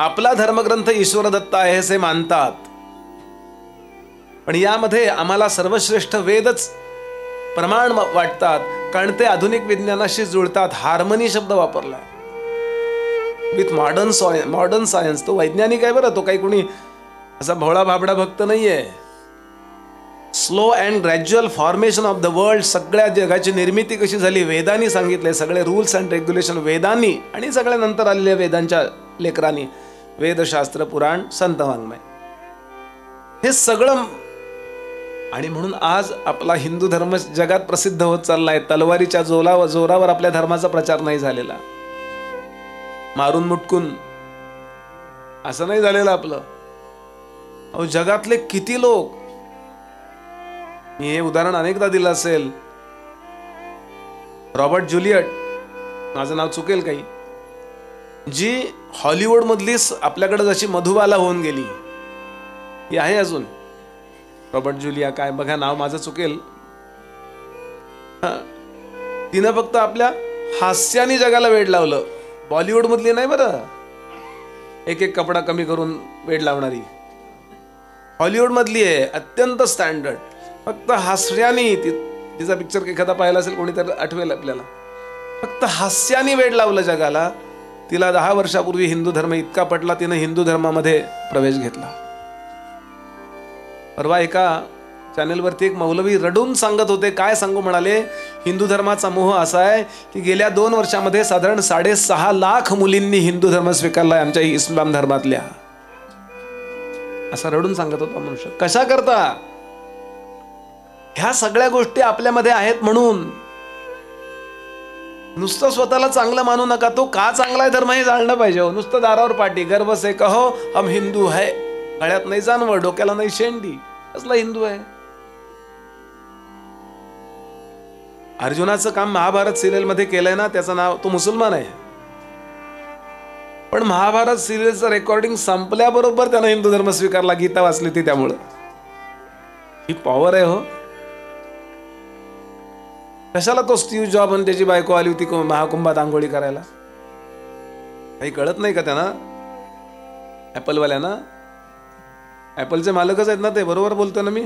आपला धर्मग्रंथ ईश्वर दत्त आहे असे मानतात, पण यामध्ये आम्हाला सर्वश्रेष्ठ वेदच प्रमाण वाटतात, कारण ते आधुनिक विज्ञानाशी जुळतात. हार्मनी शब्द वापरला विथ मॉडर्न सायन्स. तो वैज्ञानिक आहे बरं, तो काही कोणी असा भोळा भाबडा भक्त नाहीये. Slow and gradual formation of the world, सगळ्या जगाची निर्मिती कशी झाली वेदांनी सांगितले. सगळे रूल्स अँड रेग्युलेशन वेदांनी आणि सगळ्या नंतर आलेल्या वेदांच्या लेकरांनी, वेदशास्त्र, पुराण, संत वाङ्मय, हे सगळं. आणि म्हणून आज आपला हिंदू धर्म जगात प्रसिद्ध होत चाललाय. तलवारीच्या जोरावर आपल्या धर्माचा प्रचार नाही झालेला, मारून मुटकून असं नाही झालेलं आपलं. अहो जगातले किती लोक, मी हे उदाहरण अनेकदा दिलं असेल, रॉबर्ट ज्युलियट, माझं नाव चुकेल काही, जी हॉलिवूड मधली आपल्याकडे जशी मधुबाला होऊन गेली, ही आहे अजून. रॉबर्ट जुलिया काय बघा, नाव माझं चुकेल. तिनं फक्त आपल्या हास्याने जगाला वेड लावलं. बॉलिवूड मधली नाही बरं, एक कपडा कमी करून वेड लावणारी. हॉलिवूड मधली आहे, अत्यंत स्टँडर्ड. फक्त हास्याने, तिचा पिक्चर एखादा पाहिला असेल कोणीतरी, आठवेल आपल्याला. फक्त हास्याने वेड लावलं जगाला. तिला 10 वर्षापूर्वी हिंदू धर्म इतका पटला, तिनं हिंदू धर्मामध्ये प्रवेश घेतला. परवा एका चॅनेलवरती एक मौलवी रडून सांगत होते. काय सांगू म्हणाले, हिंदू धर्माचा मोह असा आहे की गेल्या 2 वर्षामध्ये साधारण 6.5 लाख मुलींनी हिंदू धर्म स्वीकारलाय आमच्या इस्लाम धर्मातल्या. असं रडून सांगत होता मनुष्य. कशा करता? ह्या सगळ्या गोष्टी आपल्यामध्ये आहेत म्हणून. नुसतं स्वतःला चांगलं मानू नका, तो का चांगला आहे धर्म हे जाणलं पाहिजे. नुसतं दारावर पाठी, गर्व से कहो हम हिंदू है, गळ्यात नाही जानवर, डोक्याला नाही शेंडी, असला हिंदू आहे. अर्जुनाचं काम महाभारत सिरियल मध्ये केलंय ना, त्याचं नाव, तो मुसलमान आहे, पण महाभारत सिरियलचं रेकॉर्डिंग संपल्याबरोबर त्यानं हिंदू धर्म स्वीकारला. गीता वाचली ती, त्यामुळं ही पॉवर आहे हो. कशाला तो स्टीव्ह जॉब आणि त्याची बायको आली होती महाकुंभात आंघोळी करायला? काही कळत नाही का त्यांना? ऍपलवाल्यांना, ऍपलचे मालकच आहेत ना ते, बरोबर बोलतो ना मी.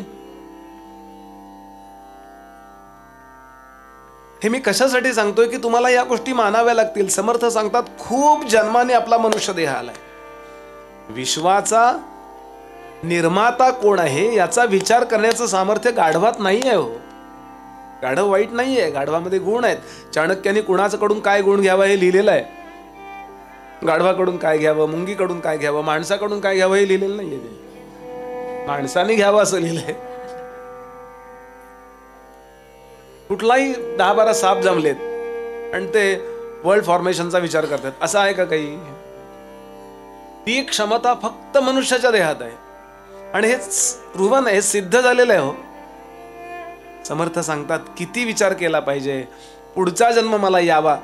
हे मी कशासाठी सांगतोय की तुम्हाला या गोष्टी मानाव्या लागतील. समर्थ सांगतात खूप जन्माने आपला मनुष्य देह आलाय. विश्वाचा निर्माता कोण आहे याचा विचार करण्याचं सामर्थ्य गाढवात नाही आहे हो. गाढव वाईट नाहीये, गाढवामध्ये गुण आहेत. चाणक्याने कुणाकडून काय गुण घ्यावा हे लिहिलेलं आहे. गाढवाकडून काय घ्यावं, मुंगीकडून काय घ्यावं, माणसाकडून काय घ्यावं हे लिहिलेलं नाहीये ते. माणसाने घ्यावं असं लिहिलंय. कुठलाही 10-12 साप जमलेत आणि ते वर्ल्ड फॉर्मेशनचा विचार करतात, असं आहे का काही? ती क्षमता फक्त मनुष्याच्या देहात आहे आणि हे प्रूव्हन आहे, हे सिद्ध झालेलं आहे. हो, समर्थ सांगतात किती विचार केला पाहिजे, पुढचा जन्म मला यावा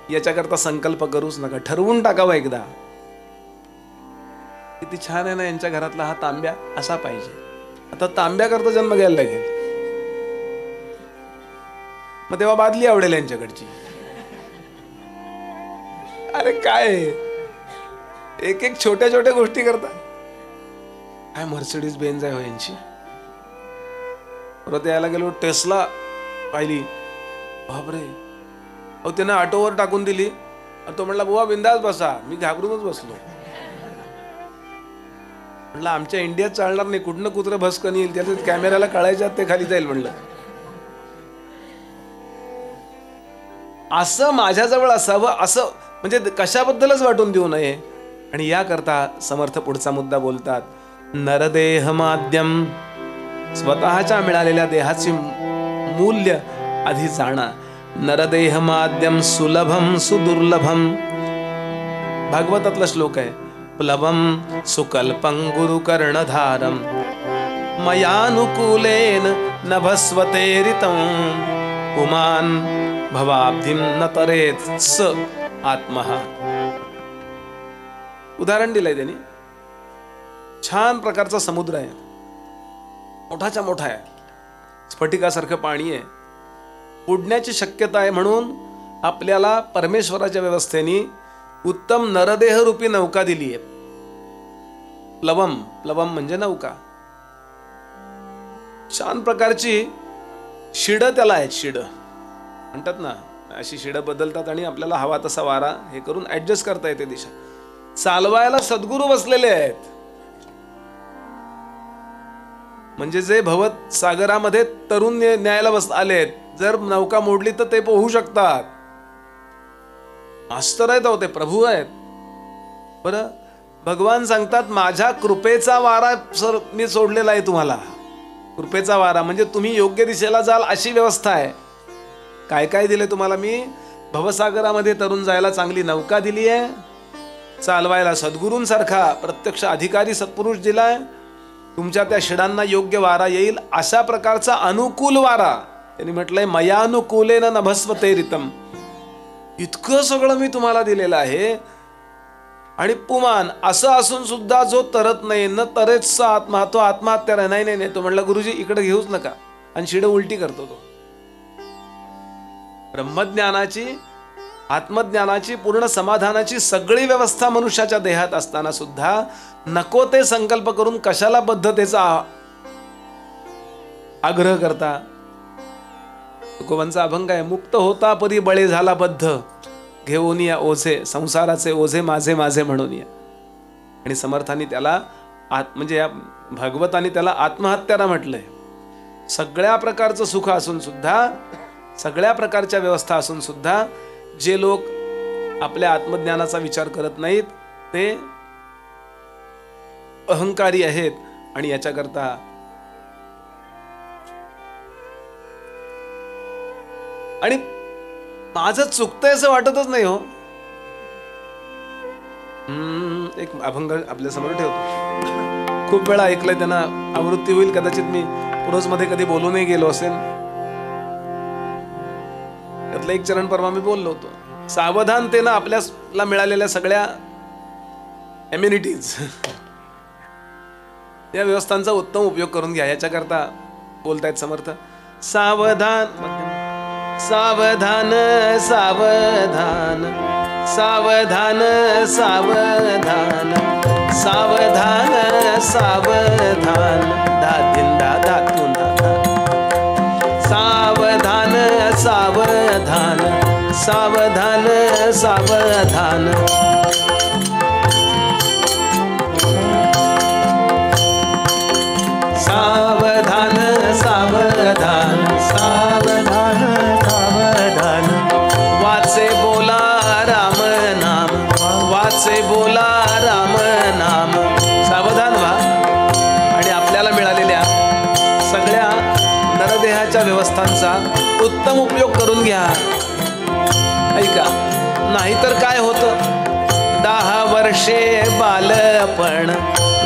याच्याकरता संकल्प करूच नका, ठरवून टाकावा एकदा. किती छान आहे ना यांच्या घरातला हा तांब्या असा पाहिजे. आता तांब्या करता जन्म घ्यायला लागेल, मग तेव्हा बादली आवडेल यांच्याकडची. अरे काय एक एक छोट्या छोट्या गोष्टी करता. काय मर्सिडीज बेंज आहे हो यांची. परत यायला गेलो टेस्ला पाहिली, बापरे. अहो त्यानं ऑटोवर टाकून दिली, तो म्हणला बुवा बिंदास बसा. मी घाबरूनच बसलो. म्हणलं आमच्या इंडियात चालणार नाही, कुठनं कुत्रं भस्कन येईल, त्याच्यात कॅमेऱ्याला कळायच्यात ते खाली जाईल. म्हणलं असं माझ्याजवळ असावं, असं म्हणजे कशाबद्दलच वाटून देऊ नये. आणि याकरता समर्थ पुढचा मुद्दा बोलतात, नरदेह माध्यम. स्वतःच्या मिळालेल्या देहाचे मूल्य आधी जाणा. नरदेह माध्यम सुलभम सुदुर्लभम. भागवतातला श्लोक आहे, प्लवम सुकल्पं गुरु कर्णधारम मयानुकूलेन नभस्वतेरितं पुमान भवाब्धिम न तरेत स आत्मः. उदाहरण दिलंय त्यांनी. छान प्रकारचा समुद्र आहे, मोठाच्या मोठा आहे, स्फटिकासारखं पाणी आहे, बुडण्याची शक्यता आहे. म्हणून आपल्याला परमेश्वराच्या व्यवस्थेने उत्तम नरदेह रूपी नौका दिली आहे. प्लवम, प्लवम म्हणजे नौका. छान प्रकारची शिड त्याला आहेत. शिड म्हणतात ना, अशी शिड बदलतात आणि आपल्याला हवा तसा वारा हे करून ऍडजस्ट करता येते दिशा. चालवायला सद्गुरू बसलेले आहेत. म्हणजे जे भवत सागरामध्ये तरुण न्यायला आलेत, जर नौका मोडली तर ते पोहू शकतात. मास्टर आहेत, ते प्रभू आहेत. बरं, भगवान सांगतात माझ्या कृपेचा वारा सर मी सोडलेला आहे तुम्हाला. कृपेचा वारा म्हणजे तुम्ही योग्य दिशेला जाल अशी व्यवस्था आहे. काय काय दिले तुम्हाला मी? भवसागरामध्ये तरुण जायला चांगली नौका दिली आहे, चालवायला सद्गुरूंसारखा प्रत्यक्ष अधिकारी सत्पुरुष दिलाय, तुमच्या त्या शिडांना योग्य वारा येईल अशा प्रकारचा अनुकूल वारा. त्यांनी म्हटलंय मयानुकूलेन नभस्वतेरितम. इतकं सगळं मी तुम्हाला दिलेलं आहे. आणि पुमान असं असून सुद्धा जो तरत नाही, न तरेच आत्मा, तो आत्महत्या. नाही नाही नाही, तो म्हणला गुरुजी इकडे घेऊच नका, आणि शिड उलटी करतो तो. ब्रह्मज्ञानाची, आत्मज्ञानाची, पूर्ण समाधानाची सगळी व्यवस्था मनुष्याच्या देहात असताना सुद्धा नको ते संकल्प करून कशाला बद्धतेचा आग्रह करता. तुकोबांचा अभंग आहे, मुक्त होता परी बळे झाला बद्ध, घेऊन या ओझे संसाराचे ओझे माझे माझे म्हणून या. आणि समर्थांनी त्याला म्हणजे या भागवतांनी त्याला आत्महत्याला म्हटलंय. सगळ्या प्रकारचं सुख असून सुद्धा, सगळ्या प्रकारच्या व्यवस्था असून सुद्धा जे लोक आपल्या आत्मज्ञानाचा विचार करत नाहीत ते अहंकारी आहेत. आणि याच्याकरता आणि माझं चुकतंय असं वाटतच नाही. हो, एक अभंग आपल्या समोर ठेवतो. खूप वेळा ऐकलंय, त्यांना आवृत्ती होईल कदाचित. मी पुरोज मध्ये कधी बोलूनही गेलो असेल. त्यातलं एक चरण परवा मी बोललो होतो. सावधानतेनं आपल्याला मिळालेल्या सगळ्या एम्युनिटीज, या व्यवस्थांचा उत्तम उपयोग करून घ्या. याच्याकरता बोलतायत समर्थ. सावधान सावधान सावधान सावधान सावधान सावधान सावधान धातिंदा धातुंदा सावधान सावधान सावधान सावधान सावधान सावधान सावधान सावधान वाचे बोला राम नाम देवाच्या व्यवस्थांचा उत्तम उपयोग करून घ्या. ऐका, नाहीतर काय होतं, 10 वर्षे बालपण,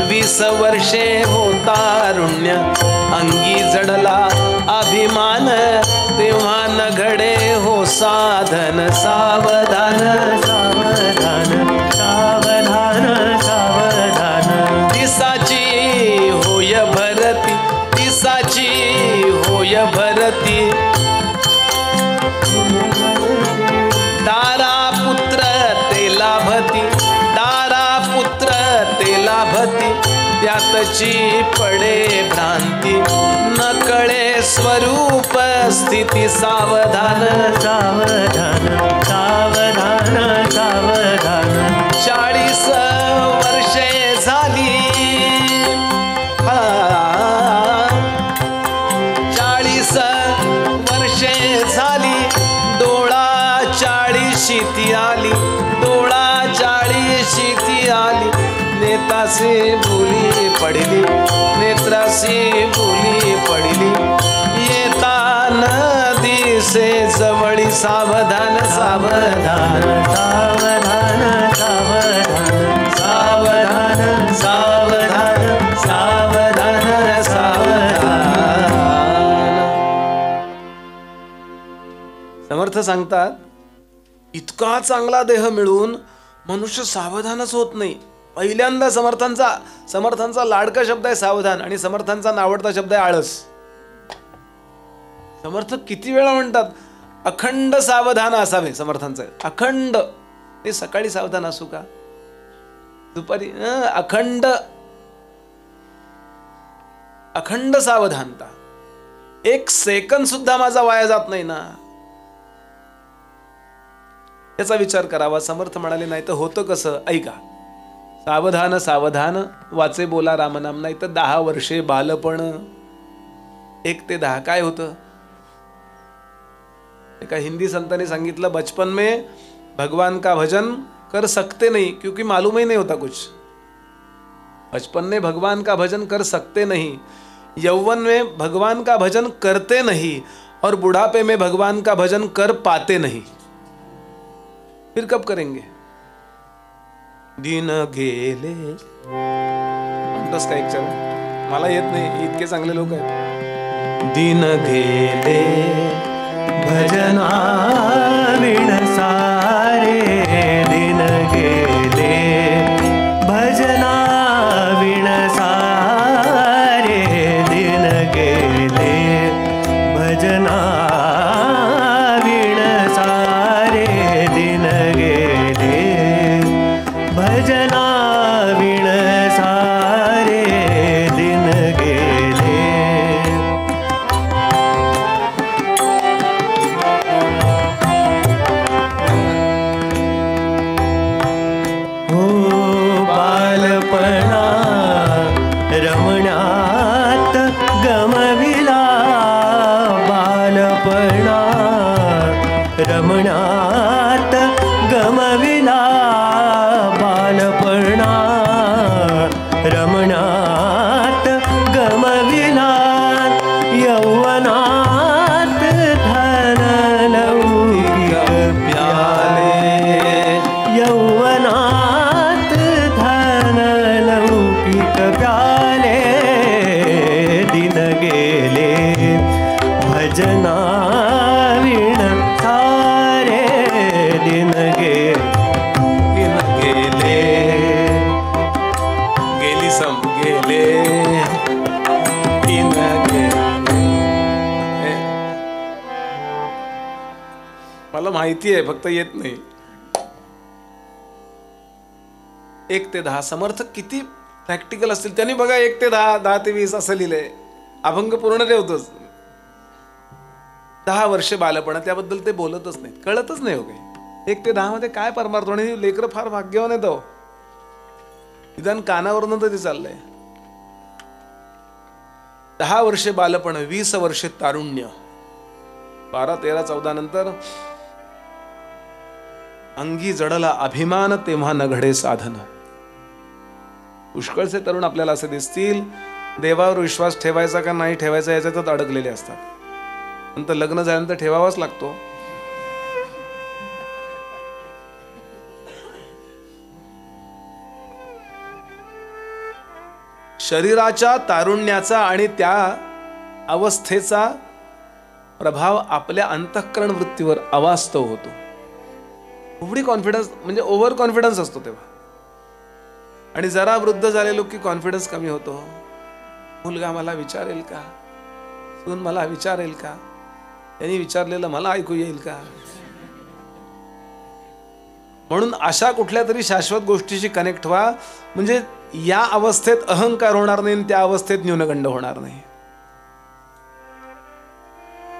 20 वर्षे होतारुण्य, अंगी जडला अभिमान, तेव्हा न घडे हो साधन. सावधान सावधान सावधान सावधान. दिसाची होय भरती, दिसाची होय भरती, दारा पुत्र ते लाभती, दारा पुत्र ते लाभती, त्यातची पडे भ्रांती, न कळे स्वरूप स्थिती. सावधान सावधान सावधान सावधान. 40 वर्षे झाली, 40 वर्षे झाली, डोळा 40शी ती आली, डोळा 40शी ती आली, नेतासी भुली पडली, नेत्रासी भुली पडली, येता न दिसे जवळी. सावधान सावधान सावधान सावधान सावधान सावधान सावधान सावधान. समर्थ सांगतात, इतका चांगला देह मिळून मनुष्य सावधानच होत नाही. पहिल्यांदा समर्थांचा लाडका शब्द आहे सावधान, आणि समर्थांचा नावडता शब्द आहे आळस. समर्थ किती वेळा म्हणतात, अखंड सावधान असावे. समर्थांचं अखंड, ते सकाळी सावधान असू का, दुपारी अखंड, अखंड सावधानता. 1 सेकंद सुद्धा माझा वाया जात नाही ना, याचा विचार करावा. समर्थ म्हणाले, नाही तर होतं कसं, ऐका. सावधान सावधान वाचे बोला रामनाम, नाही तर 10 वर्षे बालपण. 1 ते 10 काय होतं. एका हिंदी संतांनी सांगितलं, बचपन में भगवान का भजन कर सकते नहीं क्योंकि मालूम ही नहीं होता कुछ. बचपन में भगवान का भजन कर सकते नहीं, यौवन में भगवान का भजन करते नहीं, और बुढ़ापे में भगवान का भजन कर पाते नहीं. फिर कब करेंगे. दिन गेले म्हणतोस का एक चरण, मला येत नाही, इतके चांगले लोक आहेत. दिन गेले भजना विण सारे, दिन गेले भजना विण सारे, दिन गेले भजना विण सारे, दिन गेले भजना विण सारे, दिन गेले. हो बालपणा रमण्यात गमविला, बालपणा रमण्यात गमविला, बालपणा रमण्यात गमविला, यौवनात धन लौकिक प्याले, यौवनात धन लौकिक प्याले, दिन गेले भजना विण सारे, दिन गेले, गेली सम गेले, दिन गेले. मला माहिती आहे, फक्त येत नाही. 1 ते 10 समर्थ किती प्रॅक्टिकल असतील. त्यांनी बघा 1 ते 10, 10 ते 20 असं लिहिलंय. अभंग पूर्ण ठेवतोच. 10 वर्षे बालपणा, त्याबद्दल ते बोलतच नाहीत, कळतच नाही हो काही. 1 ते 10 मध्ये काय परमार्थ. आणि लेकरं फार भाग्यवान आहेत. निदान कानावरून तर ते चाललंय. 10 वर्षे बालपण, 20 वर्षे तारुण्य, 12, 13, 14 नंतर अंगी जडला अभिमान, तेव्हा न घडे साधन. पुष्कळचे तरुण आपल्याला असे दिसतील, देवावर विश्वास ठेवायचा का नाही ठेवायचा याच्यातच अडकलेले असतात. नंतर लग्न झाल्यानंतर ठेवावाच लागतो. शरीराच्या तारुण्याचा आणि त्या अवस्थेचा प्रभाव आपल्या अंतःकरण वृत्तीवर अवास्तव होतो. एवढी कॉन्फिडन्स म्हणजे ओव्हर कॉन्फिडन्स असतो तेव्हा. आणि जरा वृद्ध झालेलो की कॉन्फिडन्स कमी होतो. मुलगा मला विचारेल का, सून मला विचारेल का, त्यांनी विचारलेलं मला ऐकू येईल का. म्हणून अशा कुठल्या तरी शाश्वत गोष्टीशी कनेक्ट व्हा, म्हणजे या अवस्थेत अहंकार होणार नाही, त्या अवस्थेत न्यूनगंड होणार नाही.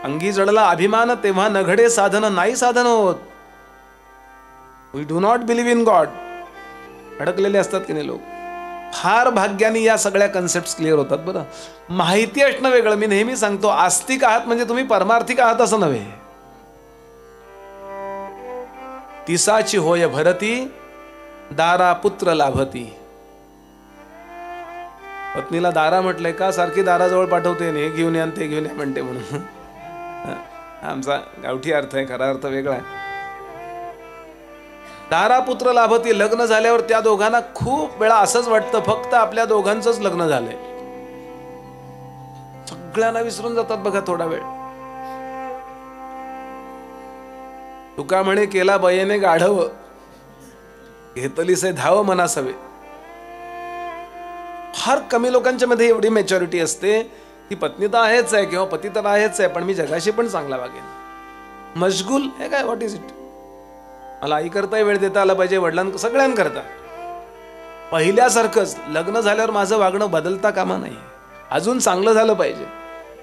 अंगी जडला अभिमान तेव्हा नघडे साधन नाही साधन होत. We do not believe in God. अडकलेले असतात की नाही लोक. फार भाग्याने या सगळ्या कन्सेप्ट क्लिअर होतात. बरं, माहिती असणं वेगळं. मी नेहमी सांगतो, आस्तिक आहात म्हणजे तुम्ही परमार्थिक आहात असं नव्हे. तिसाची होय भरती दारा पुत्र लाभती. पत्नीला दारा म्हटलंय का, सारखी दाराजवळ पाठवते, हे घेऊन या ते घेऊन या म्हणते म्हणून. आमचा गावठी अर्थ आहे, खरा अर्थ वेगळा आहे. दारा पुत्र लाभती. लग्न झाल्यावर त्या दोघांना खूप वेळा असंच वाटतं फक्त आपल्या दोघांचंच लग्न झालंय. सगळ्यांना विसरून जातात बघा थोडा वेळ. तुका म्हणे केला बयेने गाढव, घेतलीसे धाव मनासवे. फार कमी लोकांच्या मध्ये एवढी मॅच्युरिटी असते की पत्नी तर आहेच आहे किंवा पती तर आहेच आहे, पण मी जगाशी पण चांगला वागेन. मशगूल हे काय, व्हॉट इज इट. मला आई करता वेळ देता आला पाहिजे, वडिलांना सगळ्यांकरता. पहिल्यासारखंच लग्न झाल्यावर माझं वागणं बदलता कामा नाही, अजून चांगलं झालं पाहिजे.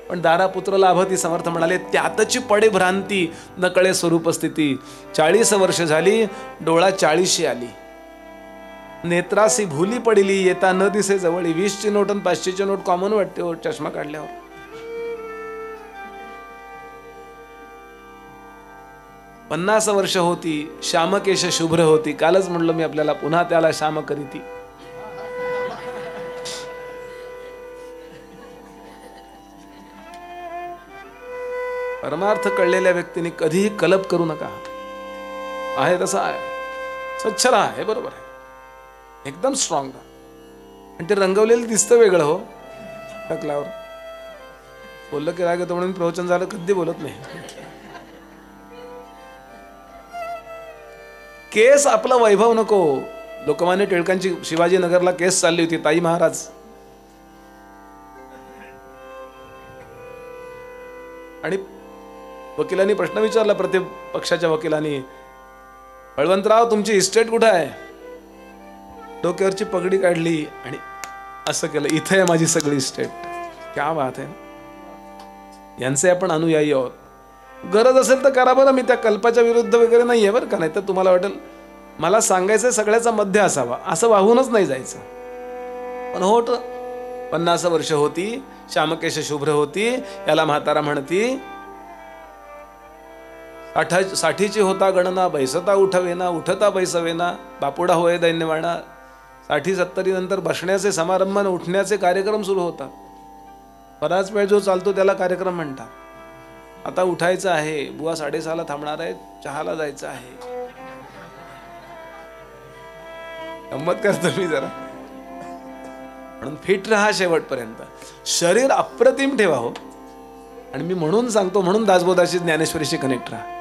पण दारा पुत्र लाभती समर्थ म्हणाले, त्यातची पडे भ्रांती नकळे स्वरूप स्थिती. 40 वर्ष झाली, डोळा 40 आली, नेत्रासी भुली पडली, येता न दिसे जवळी. 20ची नोट आणि 500ची नोट कॉमन वाटते हो चष्मा काढल्यावर. पन्नास वर्ष होती, श्यामकेश शुभ्र होती. कालच म्हणलं मी आपल्याला, पुन्हा त्याला श्याम करीती. परमार्थ कळलेल्या व्यक्तीने कधीही कलप करू नका. आहे तसं आहे, स्वच्छ राहा, हे बरोबर आहे, एकदम स्ट्रॉंग. आणि ते रंगवलेलं दिसतं वेगळं हो टकल्यावर. बोललं की राग येतो म्हणून प्रवचन झालं कधी बोलत नाही. केस आपला वैभव नको. लोकमान्य टिळकांची शिवाजीनगरला केस चालली होती, ताई महाराज. आणि वकिलांनी प्रश्न विचारला, प्रतिपक्षाच्या वकिलांनी, बळवंतराव तुमची इस्टेट कुठं आहे. डोक्यावरची पगडी काढली आणि असं केलं, इथे आहे माझी सगळी इस्टेट. क्या बात आहे. यांचे आपण अनुयायी आहोत. गरज असेल तर करा बरं, मी त्या कल्पाच्या विरुद्ध वगैरे नाहीये बरं का. नाही तर तुम्हाला वाटेल मला सांगायचं सगळ्याचा मध्य असावा, असं वाहूनच नाही जायचं. पण होत 50 वर्ष होती, श्यामकेश शुभ्र होती. याला म्हातारा म्हणती, 60ची होता गणना, बैसता उठवेना, उठता बैसवेना, बापुडा होय दैन्यवाणा. 60-70 नंतर बसण्याचे समारंभ, उठण्याचे कार्यक्रम सुरू होतात. बराच वेळ जो चालतो त्याला कार्यक्रम म्हणतात. आता उठायचं आहे, बुवा 6:30ला थांबणार आहे, चहाला जायचं आहे. गंमत करतो मी जरा. म्हणून फिट राहा शेवटपर्यंत. शरीर अप्रतिम ठेवा हो. आणि मी म्हणून सांगतो, म्हणून दासबोधाशी ज्ञानेश्वरीशी कनेक्ट राहा.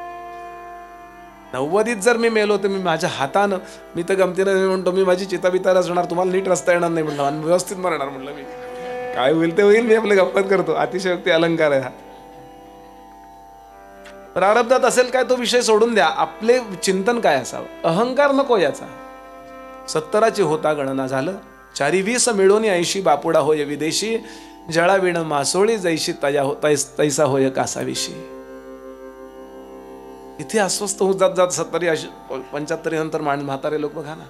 90 जर मी मेलो तर मी माझ्या हातानं, मी तर गमतीनं म्हणतो, मी माझी चिताबिता रचणार, तुम्हाला नीट रस्ता येणार नाही म्हणलं, आणि व्यवस्थित मरणार म्हणलं. मी काय होईल ते होईल, मी आपलं गप्पत करतो. अतिशयोक्ती अलंकार आहे हा. प्रारब्धात असेल काय तो विषय सोडून द्या. आपले चिंतन काय असावं, अहंकार नको याचा. 70ची होता गणना, झालं 4-20 मिळून 80 बापुडा होय विदेशी. जळा विण मासोळी जैशी तैसा होय कासाविशी. इथे अस्वस्थ होत जात जात 70-75 नंतर म्हातारे लोक बघा ना.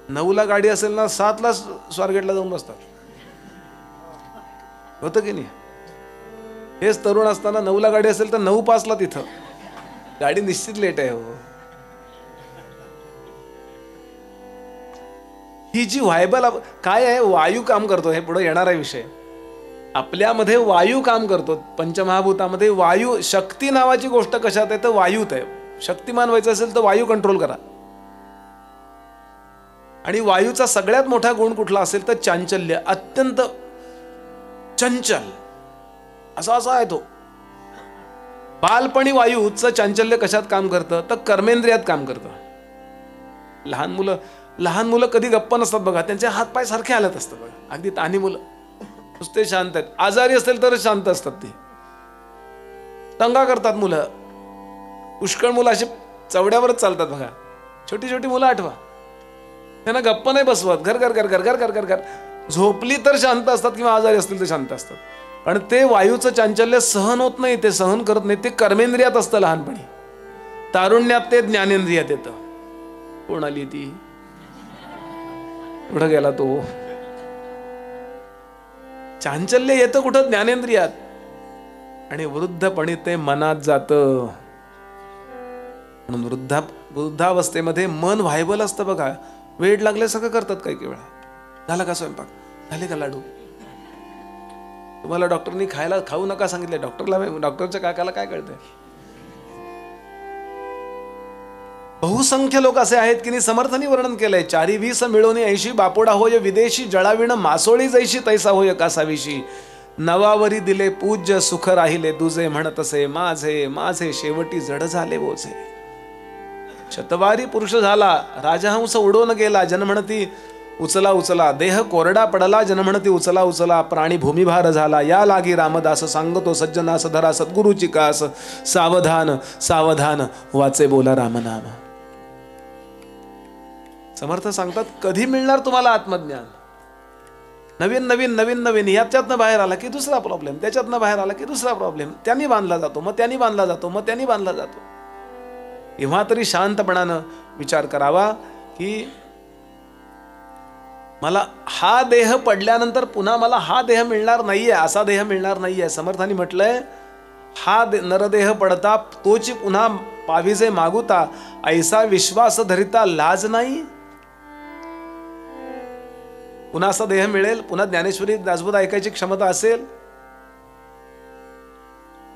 9ला गाडी असेल ना, 7ला स्वारगेटला जाऊन बसतात. होतं की नाही. हेच तरुण असताना 9ला गाडी असेल तर 9:05ला तिथं. गाडी निश्चित लेट आहे हो. ही जी व्हायबल काय आहे, वायू काम करतो, हे पुढे येणार आहे विषय. आपल्यामध्ये वायू काम करतो. पंचमहाभूतामध्ये वायू, शक्ती नावाची गोष्ट कशात आहे तर वायूत आहे. शक्तिमान व्हायचं असेल तर वायू कंट्रोल करा. आणि वायूचा सगळ्यात मोठा गुण कुठला असेल तर चांचल्य. अत्यंत चंचल असा आहे तो. बालपणी वायूचं चांचल्य कशात काम करतं तर कर्मेंद्रियात काम करतं. लहान मुलं कधी गप्प नसतात बघा. त्यांचे हातपाय सारखे हालत असतात बघा. अगदी तान्ही मुलं नुसते शांत आहेत. आजारी असेल तर शांत असतात. ती दंगा करतात मुलं. पुष्कळ मुलं अशी चवड्यावरच चालतात बघा. छोटी छोटी मुलं आठवा, त्यांना गप्प नाही बसवत. घर घर घर घर घर घर घर घर झोपली तर शांत असतात किंवा आजारी असतील तर शांत असतात. पण ते वायूचं चांचल्य सहन होत नाही, ते सहन करत नाही. ते कर्मेंद्रियात असतं लहानपणी. तारुण्यात ते ज्ञानेंद्रियात येतं. कोण आली ती? कुठं गेला तो? चांचल्य येतं कुठं? ज्ञानेंद्रियात. आणि वृद्धपणी ते मनात जातं. म्हणून वृद्धावस्थेमध्ये मन व्हायबल असतं बघा. वेळ लागले सगळं करतात काही वेळा. झाला का स्वयंपाक? झाले का लाडू? तुम्हाला डॉक्टरनी खाऊ नका सांगितले. डॉक्टरच्या काकाला काय कळतंय? बहुसंख्य लोक असे आहेत की समर्थांनी वर्णन केलंय. 420 मिळवणी 80 बापोडा होय विदेशी. जळाविण मासोळी जैशी तैसा होय कासाविशी. नवावरी दिले पूज्य सुख राहिले दुजे. म्हणत असे माझे माझे शेवटी जड झाले बोझे. शतवारी पुरुष झाला राजहंस उडवून गेला. जन म्हणती उचला उचला. देह कोरडा पडला जन म्हणती उचला उचला. प्राणी भूमिभार झाला या लागी रामदास. सांगतो सज्जनास धरा सद्गुरूची कास. सावधान सावधान वाचे बोला रामनाम. समर्थ सांगतात कधी मिळणार तुम्हाला आत्मज्ञान? नवीन नवीन नवीन नवीन. याच्यातनं बाहेर आला की दुसरा प्रॉब्लेम, त्याच्यातनं बाहेर आला की दुसरा प्रॉब्लेम. त्यांनी बांधला जातो, मग त्यांनी बांधला जातो, मग त्यांनी बांधला जातो. तेव्हा तरी शांतपणानं विचार करावा की मला हा देह पडल्यानंतर पुन्हा मला हा देह मिळणार नाहीये, असा देह मिळणार नाहीये. समर्थांनी म्हटलंय हा नरदेह पडता तोची पुन्हा पाविजे मागुता. ऐसा विश्वास धरिता लाज नाही. पुन्हा असा देह मिळेल, पुन्हा ज्ञानेश्वरी दासबोध ऐकायची क्षमता असेल.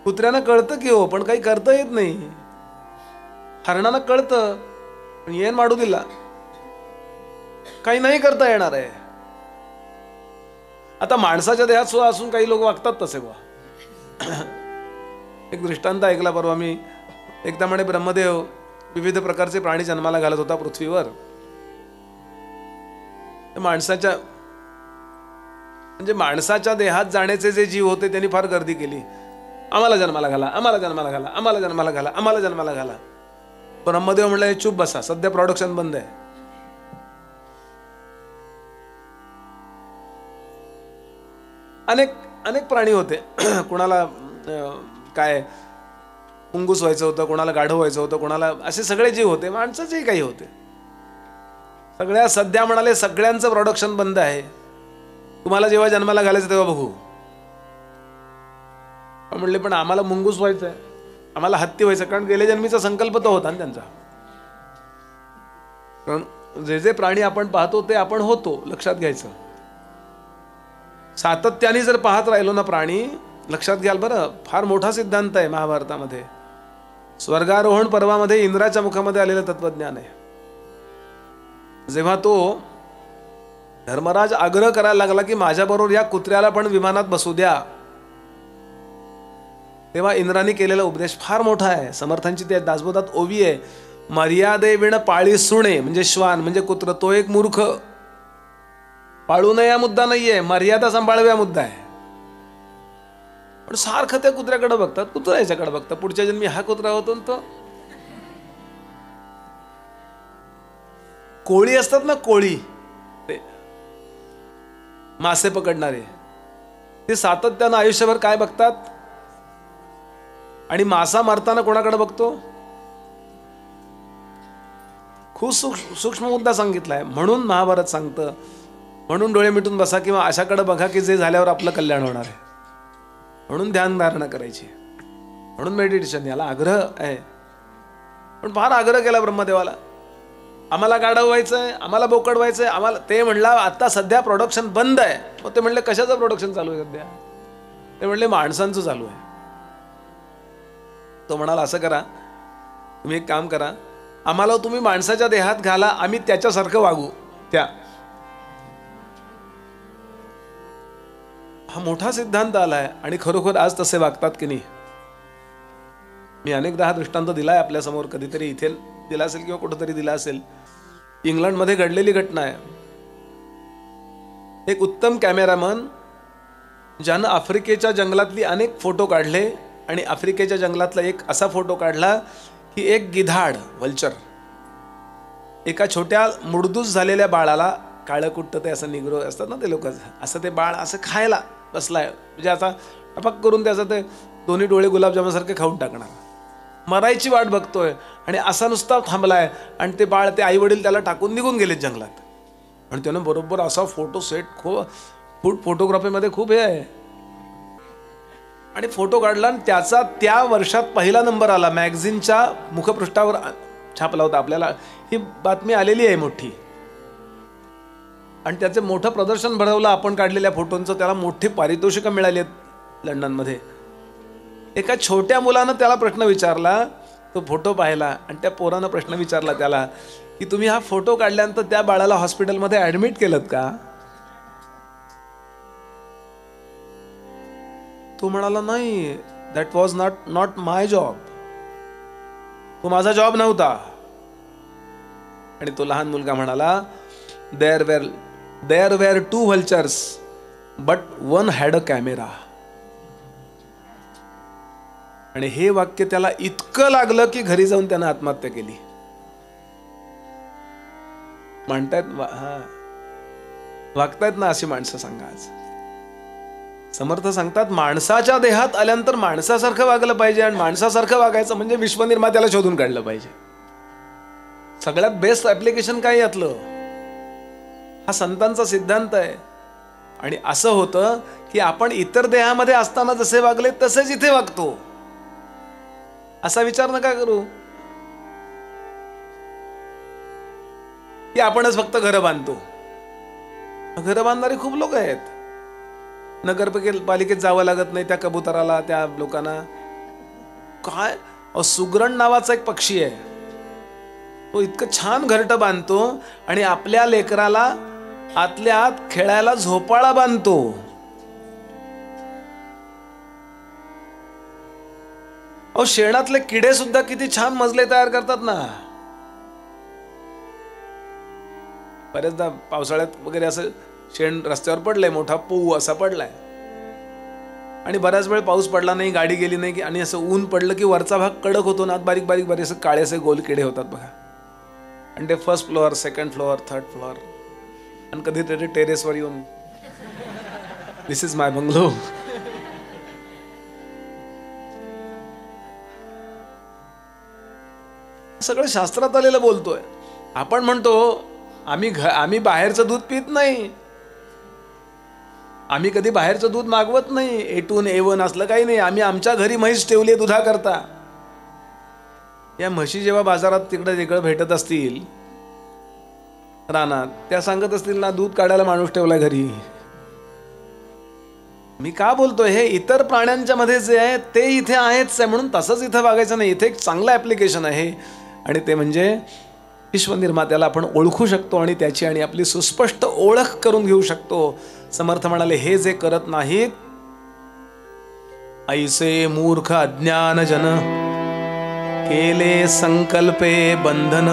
कुत्र्यानं कळतं की हो, पण काही करता येत नाही. हरणानं कळतं पण येण माडू दिला काही नाही करता येणार आहे. आता माणसाच्या देहात सुद्धा असून काही लोक वागतात तसे बा. एक दृष्टांत ऐकला परवा मी. एकदा म्हणे ब्रह्मदेव विविध प्रकारचे प्राणी जन्माला घालत होता पृथ्वीवर. माणसाच्या म्हणजे माणसाच्या देहात जाण्याचे जे जीव होते त्यांनी फार गर्दी केली. आम्हाला जन्माला घाला, आम्हाला जन्माला घाला, आम्हाला जन्माला घाला, आम्हाला जन्माला घाला. ब्रह्मदेव म्हणले चुप बसा, सध्या प्रोडक्शन बंद आहे. अनेक अनेक प्राणी होते. कोणाला काय मुंगूस व्हायचं होतं, कोणाला गाढव व्हायचं होतं, कोणाला असे सगळे जीव होते. माणसाचेही काही होते. सगळ्या सध्या म्हणाले सगळ्यांचं प्रोडक्शन बंद आहे. तुम्हाला जेव्हा जन्माला घालायचं तेव्हा बघू. म्हणले पण आम्हाला मुंगूस व्हायचं आहे, आम्हाला हत्ती व्हायचं. कारण गेल्या जन्मीचा संकल्प तो होता ना त्यांचा. कारण जे जे प्राणी आपण पाहतो ते आपण होतो, लक्षात घ्यायचं. सातत्याने जर पाहत राहिलो ना प्राणी, लक्षात घ्याल बरं. फार मोठा सिद्धांत आहे महाभारतामध्ये. स्वर्गारोहण पर्वामध्ये इंद्राच्या मुखामध्ये आलेलं तत्वज्ञान आहे. जेव्हा तो धर्मराज आग्रह करायला लागला की माझ्याबरोबर या कुत्र्याला पण विमानात बसू द्या, तेव्हा इंद्राने केलेला उपदेश फार मोठा आहे. समर्थांची त्या दासबोधात ओवी आहे. मर्यादे विण पाळी सुणे, म्हणजे श्वान म्हणजे कुत्र, तो एक मूर्ख. पाळू नये हा मुद्दा नाहीये, मर्यादा सांभाळव्या मुद्दा आहे. पण सारखं त्या कुत्र्याकडे बघतात, कुत्रा याच्याकडे बघतात. पुढच्या जन्मी हा कुत्रा होतो ना तो. कोळी असतात ना, कोळी ते मासे पकडणारे, ते सातत्यानं आयुष्यभर काय बघतात? आणि मासा मारताना कोणाकडे बघतो? खूप सूक्ष्म मुद्दा सांगितलाय. म्हणून महाभारत सांगतं, म्हणून डोळे मिटून बसा किंवा अशाकडे बघा की जे झाल्यावर आपलं कल्याण होणार आहे. म्हणून ध्यान धारणा करायची, म्हणून मेडिटेशन. याला आग्रह आहे. पण फार आग्रह केला ब्रह्मदेवाला. आम्हाला गाढव व्हायचंय, आम्हाला बोकड व्हायचंय, आम्हाला. ते म्हणला आता सध्या प्रोडक्शन बंद आहे. मग ते म्हणले कशाचं प्रोडक्शन चालू आहे सध्या? ते म्हणले माणसांचं चालू आहे. तो म्हणाला असं करा, तुम्ही एक काम करा, आम्हाला तुम्ही माणसाच्या देहात घाला, आम्ही त्याच्यासारखं वागू. हा मोठा सिद्धांत आलाय आणि खरोखर आज तसे वागतात की नाही. मी अनेकदा हा दृष्टांत दिलाय आपल्या समोर, कधीतरी इथे दिला असेल किंवा कुठेतरी दिला असेल. इंग्लंडमध्ये घडलेली घटना आहे. एक उत्तम कॅमेरामन ज्यानं आफ्रिकेच्या जंगलातली अनेक फोटो काढले आणि आफ्रिकेच्या जंगलातला एक असा फोटो काढला की एक गिधाड, व्हल्चर, एका छोट्या मुडदूस झालेल्या बाळाला, काळं कुट्ट ते असं निग्रो असतात ना ते लोक, असं ते बाळ असं खायला बसलाय, म्हणजे आता टपक करून त्याचं ते दोन्ही डोळे गुलाबजामासारखे खाऊन टाकणार, मरायची वाट बघतोय आणि असा नुसता थांबलाय. आणि ते बाळ, ते आई वडील त्याला टाकून निघून गेलेत जंगलात. आणि त्यानं बरोबर असा फोटो सेट, फोटोग्राफीमध्ये खूप हे आहे, आणि फोटो काढला आणि त्याचा त्या वर्षात पहिला नंबर आला, मॅगझिनच्या मुखपृष्ठावर छापला होता. आपल्याला ही बातमी आलेली आहे मोठी. आणि त्याचे मोठं प्रदर्शन भरवलं आपण काढलेल्या फोटोंचं, त्याला मोठी पारितोषिकं मिळाली आहेत लंडनमध्ये. एका छोट्या मुलानं त्याला प्रश्न विचारला, तो फोटो पाहिला आणि त्या पोरानं प्रश्न विचारला त्याला की तुम्ही हा फोटो काढल्यानंतर त्या बाळाला हॉस्पिटलमध्ये ऍडमिट केलं का? तो म्हणाला नाही, that was not my job, तो माझा जॉब नव्हता. आणि तो लहान मुलगा म्हणाला, there were 2 vultures but 1 had a camera. आणि हे वाक्य त्याला इतकं लागलं की घरी जाऊन त्यानं आत्महत्या केली. म्हणतायत वागतायत ना अशी माणसं, सांगा आज. समर्थ सांगतात माणसाच्या देहात आल्यानंतर माणसासारखं वागलं पाहिजे, आणि माणसासारखं वागायचं म्हणजे विश्वनिर्मात्याला शोधून काढलं पाहिजे. सगळ्यात बेस्ट ऍप्लिकेशन काय यातलं? हा संतांचा सिद्धांत आहे. आणि असं होतं की आपण इतर देहामध्ये असताना जसे वागले तसेच इथे वागतो, असा विचार नका करू की आपणच फक्त घरं बांधतो. घरं बांधणारे खूप लोक आहेत. नगरपालिकेत जावं लागत नाही त्या कबुतराला, त्या लोकांना. काय सुगरण नावाचा एक पक्षी आहे, तो इतकं छान घरटं बांधतो आणि आपल्या लेकराला आतल्या आत खेळायला झोपाळा बांधतो. शेणातले किडे सुद्धा किती छान मजले तयार करतात ना. बरेचदा पावसाळ्यात वगैरे असं शेण रस्त्यावर पडलंय, मोठा पू असा पडलाय, आणि बऱ्याच वेळ पाऊस पडला नाही, गाडी गेली नाही की, आणि असं ऊन पडलं की वरचा भाग कडक होतो ना, बारीक बारीक बारीक असं काळे असे गोल किडे होतात बघा. आणि ते 1st floor, 2nd floor, 3rd floor, आणि कधीतरी टेरेसवर येऊन दिस इज माय बंगलो. सगळं शास्त्रात आलेलं बोलतोय. आपण म्हणतो आम्ही बाहेरचं दूध पित नाही, आम्ही कधी बाहेरचं दूध मागवत नाही, A2 A1 असलं काही नाही. आम्ही आमच्या घरी म्हैस ठेवली दुधा करता. या म्हशी जेव्हा बाजारात तिकडे वेगळं भेटत असतील रानात, त्या सांगत असतील ना दूध काढायला माणूस ठेवलाय घरी. मी का बोलतोय, हे इतर प्राण्यांच्या मध्ये जे आहे ते इथे आहेच आहे, म्हणून तसंच इथं वागायचं नाही. इथे एक चांगलं ऍप्लिकेशन आहे, आणि ते म्हणजे विश्वनिर्मात्याला आपण ओळखू शकतो आणि त्याची आणि आपली सुस्पष्ट ओळख करून घेऊ शकतो. समर्थ म्हणाले, हे जे करत नाहीत ऐसे मूर्ख अज्ञान जन, केले संकल्पे बंधन.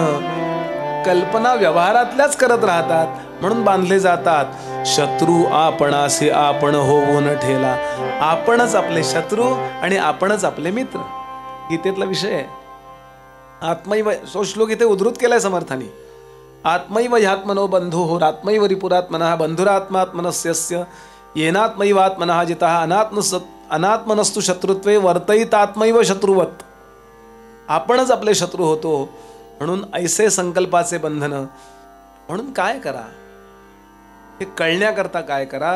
कल्पना व्यवहारातल्याच करत राहतात म्हणून बांधले जातात. शत्रू आपणासे आपण होऊन ठेला. आपणच आपले शत्रू आणि आपणच आपले मित्र. गीतेतला विषय आहे. आत्मैव, तो श्लोक इथे उद्धृत केलाय समर्थाने. आत्मैव ह्यात्मनो बंधुः आत्मैव रिपुरात्मनः बंधुरात्मात्मनस्य येनात्मैवात्मनः जितः अनात्मनस्तु शत्रुत्वे वर्तयितात्मैव शत्रुवत. आपणच आपले शत्रू होतो. म्हणून ऐसे संकल्पाचे बंधन. म्हणून काय करा, हे कळण्याकरता काय करा,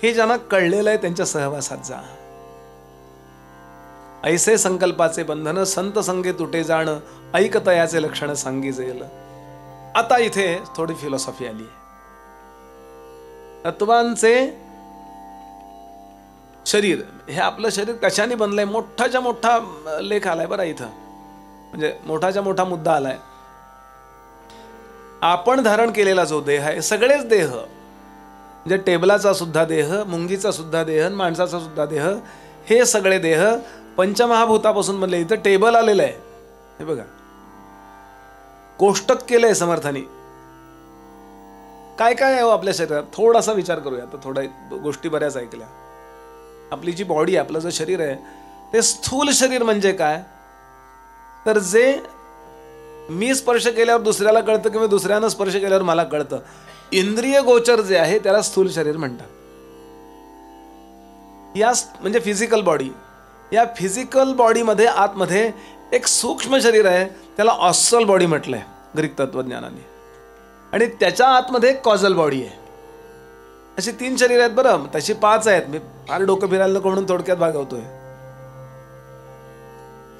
हे ज्यांना कळलेलं आहे त्यांच्या सहवासात जा. ऐसे संकल्पाचे बंधन संत संगे तुटे जाण, ऐकतयाचे लक्षण सांगी जेल. आता इथे थोडी फिलॉसॉफी आली. तत्वांचे शरीर, हे आपलं शरीर कशाने बनलंय? मोठाच्या मोठा लेख आलाय बरं इथं, म्हणजे मोठाच्या मोठा मुद्दा आलाय. आपण धारण केलेला जो देह आहे, सगळेच देह, म्हणजे टेबलाचा सुद्धा देह, मुंगीचा सुद्धा देह, माणसाचा सुद्धा देह, हे सगळे देह पंचमहाभूतापासून बनले. इथं टेबल आलेलं आहे, हे बघा, कोष्टक केलंय समर्थानी. काय काय आहे हो आपल्या शरीरात? थोडासा विचार करूया आता. थोड्या गोष्टी बऱ्याच ऐकल्या. आपली जी बॉडी आहे, आपलं जे शरीर आहे, ते स्थूल शरीर म्हणजे काय? तर जे मी स्पर्श केल्यावर दुसऱ्याला कळतं किंवा दुसऱ्यानं स्पर्श केल्यावर मला कळतं, इंद्रिय गोचर जे आहे त्याला स्थूल शरीर म्हणतात. या म्हणजे फिजिकल बॉडी. या फिजिकल बॉडीमध्ये आतमध्ये एक सूक्ष्म शरीर आहे, त्याला ऑस्टल बॉडी म्हटलंय ग्रीक तत्वज्ञानाने, आणि त्याच्या आतमध्ये एक कॉझल बॉडी आहे. अशी 3 शरीर आहेत बरं, तशी 5 आहेत. मी फार डोकं फिरायला नको म्हणून थोडक्यात भागवतोय.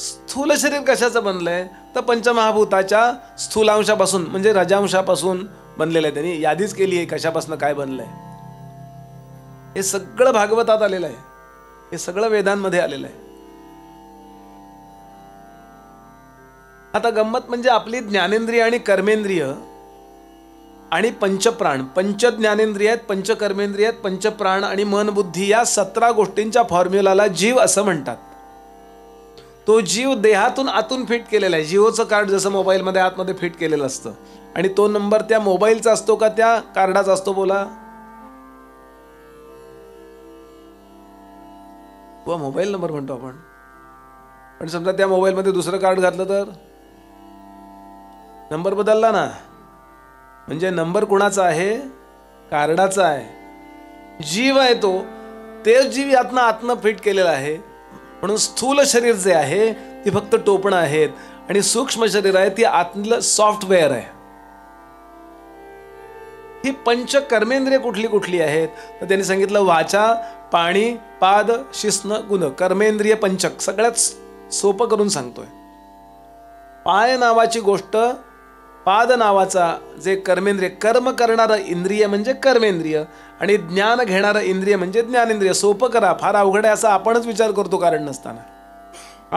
स्थूल शरीर कशाचं बनलंय? तर पंचमहाभूताच्या स्थूलांशापासून म्हणजे रजांशापासून बनलेलं आहे. त्यांनी यादीच केली आहे कशापासून काय बनलंय. हे सगळं भागवतात आलेलं आहे, हे सगळं वेदांमध्ये आलेलं आहे. आता गंमत म्हणजे आपली ज्ञानेंद्रिय आणि कर्मेंद्रिय आणि पंचप्राण, पंच ज्ञानेंद्रिय आहेत, पंच कर्मेंद्रिय आहेत, पंचप्राण आणि मन बुद्धी, या 17 गोष्टींच्या फॉर्म्युलाला जीव असं म्हणतात. तो जीव देहातून आतून फिट केलेला आहे. जिओचं कार्ड जसं मोबाईलमध्ये आतमध्ये फिट केलेलं असतं, आणि तो नंबर त्या मोबाईलचा असतो का त्या कार्डाचा असतो? बोला. मोबाईल नंबर म्हणतो आपण, पण समजा त्या मोबाईलमध्ये दुसरं कार्ड घातलं तर नंबर बदलला ना. म्हणजे नंबर कुणाचा आहे? कार्डाचा आहे. जीव आहे तो, ते जीव यातनं आतनं फिट केलेला आहे. म्हणून स्थूल शरीर जे आहे ती फक्त टोपणं आहेत, आणि सूक्ष्म शरीर आहे ती आतलं सॉफ्टवेअर आहे. ही पंच कर्मेंद्रिय कुठली कुठली आहेत? तर त्यांनी सांगितलं वाचा, पाणी, पाद, शिस्न, गुण, कर्मेंद्रिय पंचक. सगळ्यात सोपं करून सांगतोय. पाय नावाची गोष्ट, पाद नावाचा जे कर्मेंद्रिय, कर्म करणारं इंद्रिय म्हणजे कर्मेंद्रिय, आणि ज्ञान घेणारं इंद्रिय म्हणजे ज्ञानेंद्रिय. सोपं करा, फार अवघड आहे असं आपणच विचार करतो कारण नसताना.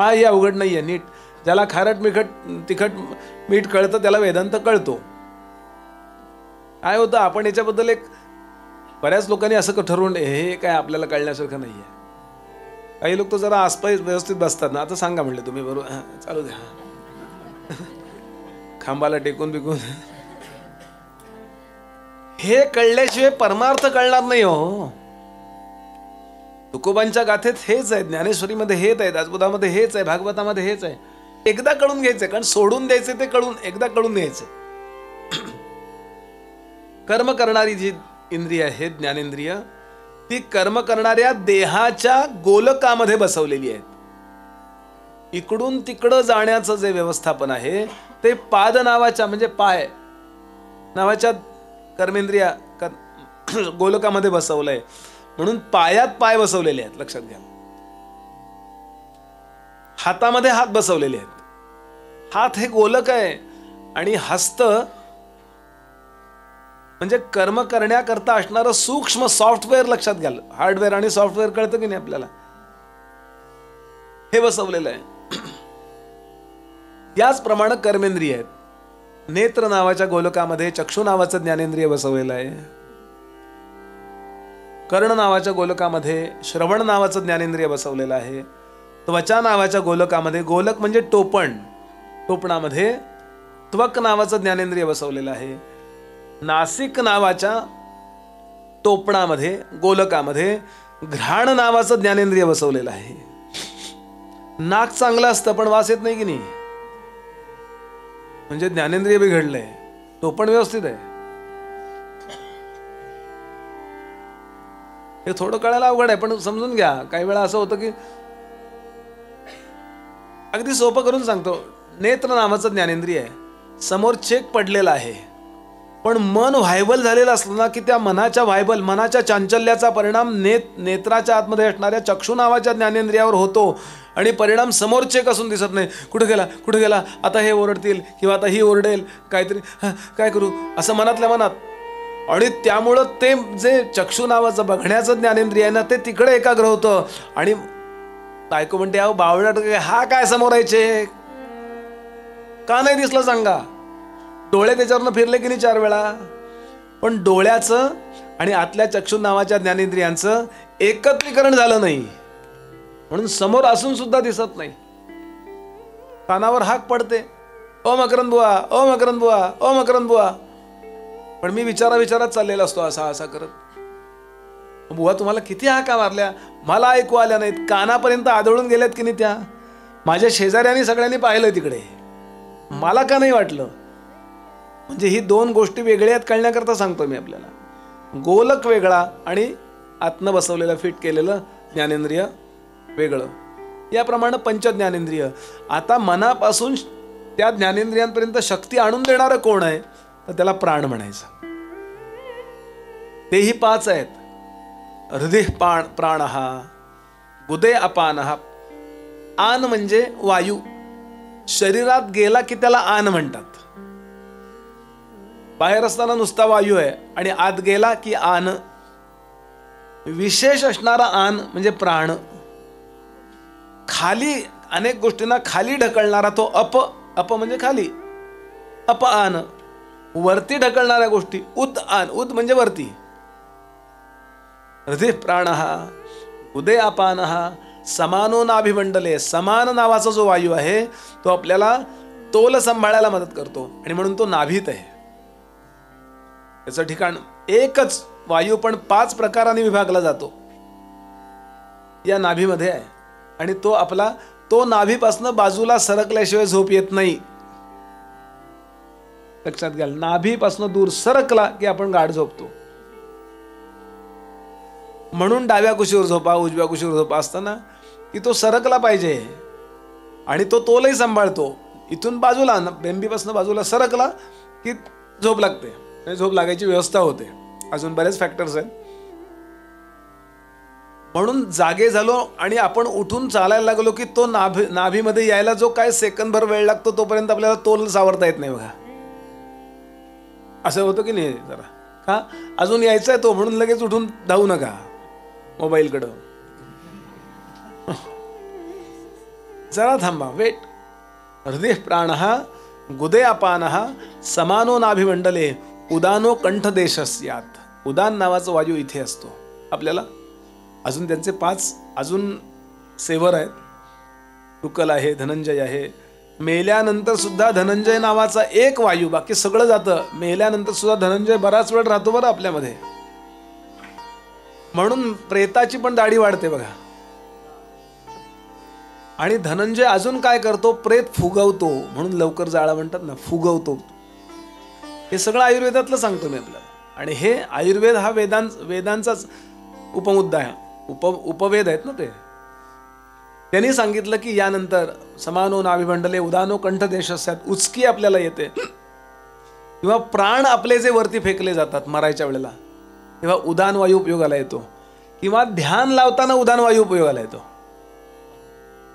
हे अवघड नाही आहे. नीट ज्याला खारट तिखट मीठ कळतं त्याला वेदांत कळतो. काय होतं, आपण याच्याबद्दल एक बऱ्याच लोकांनी असं ठरवून हे काय आपल्याला कळण्यासारखं नाही आहे. काही लोक तर जरा आसपास व्यवस्थित बसतात ना. आता सांगा म्हणले तुम्ही, बरोबर, चालू द्या, खांबाला टेकून बिकून. हे कळल्याशिवाय परमार्थ कळणार नाही हो. तुकोबांच्या गाथेत हेच आहे, ज्ञानेश्वरीमध्ये हेच आहे, दासबोधामध्ये हेच आहे, भागवतामध्ये हेच आहे. एकदा कळून घ्यायचंय, कारण सोडून द्यायचे ते कळून, एकदा कळून घ्यायचं. कर्म करणारी जी इंद्रिय आहे, ज्ञानेंद्रिय, ती कर्म करणाऱ्या देहाच्या गोलकामध्ये बसवलेली आहेत. इकडून तिकडं जाण्याचं जे व्यवस्थापन आहे ते पाद नावाच्या म्हणजे पाय नावाच्या कर्मेंद्रिया गोलकामध्ये बसवलंय. म्हणून पायात पाय बसवलेले आहेत, लक्षात घ्या. हातामध्ये हात बसवलेले आहेत. हात हे गोलक आहे, आणि हस्त म्हणजे कर्म करण्याकरता असणारं सूक्ष्म सॉफ्टवेअर. लक्षात घ्या, हार्डवेअर आणि सॉफ्टवेअर कळतं की नाही आपल्याला, हे बसवलेलं आहे. याचप्रमाणे कर्मेंद्रिय आहेत. नेत्र नावाच्या गोलकामध्ये चक्षु नावाचं ज्ञानेंद्रिय बसवलेलं आहे. कर्ण नावाच्या गोलकामध्ये श्रवण नावाचं ज्ञानेंद्रिय बसवलेलं आहे. त्वचा नावाच्या गोलकामध्ये, गोलक म्हणजे टोपण, टोपणामध्ये त्वक नावाचं ज्ञानेंद्रिय बसवलेलं आहे. नासिक नावाच्या टोपणामध्ये गोलकामध्ये घ्राण नावाचं ज्ञानेंद्रिय बसवलेलं आहे. नाक चांगलं असतं पण वास येत नाही की नाही, म्हणजे ज्ञानेंद्रिय बिघडलंय. टोपण व्यवस्थित आहे. हे थोडं कळायला अवघड आहे, पण समजून घ्या. काही वेळा असं होतं की अगदी सोपं करून सांगतो. नेत्र नावाचं ज्ञानेंद्रिय आहे, समोर चेक पडलेला आहे, पण मन व्हायबल झालेलं असलं ना की त्या मनाच्या चांचल्याचा परिणाम नेत्राच्या आतमध्ये असणाऱ्या चक्षु नावाच्या ज्ञानेंद्रियावर होतो, आणि परिणाम समोर चेक असून दिसत नाही. कुठे गेला, आता हे ओरडतील किंवा आता ही ओरडेल, काहीतरी काय करू असं मनातल्या मनात. आणि त्यामुळं ते जे चक्षु नावाचं बघण्याचं ज्ञानेंद्रिय आहे ना, ते तिकडे एकाग्र होतं. आणि बायको म्हणते, अहो बावळट, हा काय समोर यायचे, का नाही दिसलं सांगा. डोळे त्याच्यावरनं फिरले की नाही 4 वेळा. पण डोळ्याचं आणि आतल्या चक्षु नावाच्या ज्ञानेंद्रियांचं एकत्रीकरण झालं नाही, म्हणून समोर असून सुद्धा दिसत नाही. कानावर हाक पडते, ओ मकरंद बुवा, ओ मकरंद बुवा, ओ मकरंद बुवा. पण मी विचारात चाललेला असतो असा करत. बुवा तुम्हाला किती हाका मारल्या, मला ऐकू आल्या नाहीत, कानापर्यंत आदळून गेल्यात की नाही त्या. माझ्या शेजाऱ्यांनी सगळ्यांनी पाहिलं तिकडे, मला का नाही वाटलं. म्हणजे ही 2 गोष्टी वेगळ्या आहेत कळण्याकरता सांगतो मी आपल्याला. गोलक वेगळा आणि आत्म बसवलेलं फिट केलेलं ज्ञानेंद्रिय वेगळं. याप्रमाणे पंचज्ञानेंद्रिय. आता मनापासून त्या ज्ञानेंद्रियांपर्यंत शक्ती आणून देणारं कोण आहे, तर त्याला प्राण म्हणायचं. तेही 5 आहेत. हृदय प्राण, गुदे अपान. आन म्हणजे वायू, शरीरात गेला की त्याला आन म्हणतात. बाहेर असताना नुसता वायू आहे आणि आत गेला की आन. विशेष असणारा आन म्हणजे प्राण. खाली अनेक गोष्टींना खाली ढकलणारा तो अप म्हणजे खाली, अप आन. वरती ढकलणाऱ्या गोष्टी उद आन. उद म्हणजे वरती. हृदय प्राण, उदय अपान, समानो नाभिमंडले. समान नावाचा जो वायू आहे तो आपल्याला तोल सांभाळायला मदत करतो आणि म्हणून तो नाभीत आहे. त्याचं ठिकाण एकच वायू पण 5 प्रकारांनी विभागला जातो या नाभीमध्ये आहे. आणि तो आपला तो नाभीपासून बाजूला सरकल्याशिवाय झोप येत नाही. लक्षात घ्या, नाभीपासून दूर सरकला की आपण गाढ झोपतो. म्हणून डाव्या कुशीवर झोपा, उजव्या कुशीवर झोपा असताना की तो सरकला पाहिजे आणि तो तोलही सांभाळतो. इथून बाजूला बेंबीपासून बाजूला सरकला की झोप लागते, झोप लागायची व्यवस्था होते. अजून बरेच फॅक्टर्स आहेत. म्हणून जागे झालो आणि आपण उठून चालायला लागलो की तो नाभीमध्ये यायला जो काय सेकंदभर वेळ लागतो तोपर्यंत आपल्याला तोल सावरता येत नाही बघा. असं होतं की नाही जरा, का अजून यायचा आहे तो म्हणून लगेच उठून धावू नका मोबाईलकडं. जरा थांबा, वेट. हृदय प्राण, गुदे अपान, समानो नाभिमंडले, उदानो कंठदेशस्यात्. उदान नावाचा वायू इथे असतो आपल्याला. अजून त्यांचे 5 अजून सेवर आहेत. टुकल आहे, धनंजय आहे. मेल्यानंतर सुद्धा धनंजय नावाचा एक वायू, बाकी सगळं जातं. मेल्यानंतर सुद्धा धनंजय बराच वेळ राहतो बरं आपल्यामध्ये. म्हणून प्रेताची पण दाढी वाढते बघा. आणि धनंजय अजून काय करतो, प्रेत फुगवतो. म्हणून लवकर जाळा म्हणतात ना, फुगवतो. हे सगळं आयुर्वेदातलं सांगतो मी आपल्याला. आणि हे आयुर्वेद हा वेदांचाच उपमुद्दा आहे. उपवेद आहेत ना ते. त्यांनी सांगितलं की यानंतर समानो नाभिमंडले, उदानो कंठदेशस्यात्. उचकी आपल्याला येते किंवा प्राण आपले जे वरती फेकले जातात मरायच्या वेळेला, तेव्हा उदान वायू उपयोगाला येतो. किंवा ध्यान लावताना उदान वायू उपयोगाला येतो.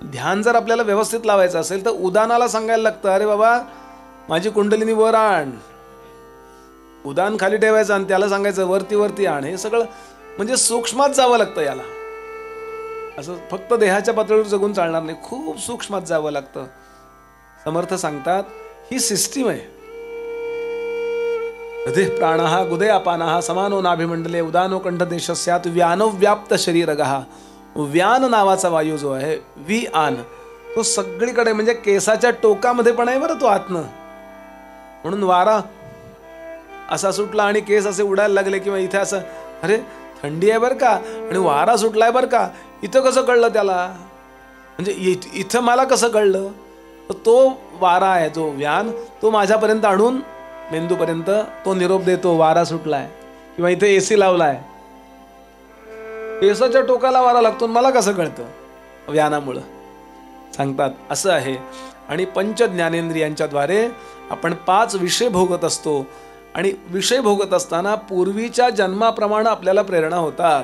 ध्यान जर आपल्याला व्यवस्थित लावायचं असेल तर उदानाला सांगायला लागतं, अरे बाबा माझी कुंडलिनी वर आण. उदान खाली ठेवायचं आणि त्याला सांगायचं वरती वरती आण. हे सगळं म्हणजे सूक्ष्मात जावं लागतं याला. असं फक्त देहाच्या पातळीवर जगून चालणार नाही, खूप सूक्ष्मात जावं लागतं. समर्थ सांगतात ही सिस्टीम आहे. हृदय प्राण, गुदे अपान, समानो नाभिमंडले, उदानो कंठदेशस्यात्, व्यानो व्याप्त शरीरगः. व्यान नावाचा वायू जो आहे, वी आन, तो सगळीकडे म्हणजे केसाच्या टोकामध्ये पण आहे बरं तो आतनं. म्हणून वारा असा सुटला आणि केस असे उडायला लागले किंवा इथे असं, अरे थंडी आहे बरं का आणि वारा सुटलाय बरं का, इथं कसं कळलं त्याला, म्हणजे इथं मला कसं कळलं, तर तो वारा आहे जो व्यान, तो माझ्यापर्यंत आणून मेंदूपर्यंत तो निरोप देतो, वारा सुटलाय किंवा इथे एसी लावलाय. केसाच्या टोकाला वारा लागतो, मला कसं कळतं, व्यानामुळं. सांगतात असं आहे. आणि पंच ज्ञानेंद्रियांच्या द्वारे आपण 5 विषय भोगत असतो. आणि विषय भोगत असताना पूर्वीच्या जन्माप्रमाणे आपल्याला प्रेरणा होतात.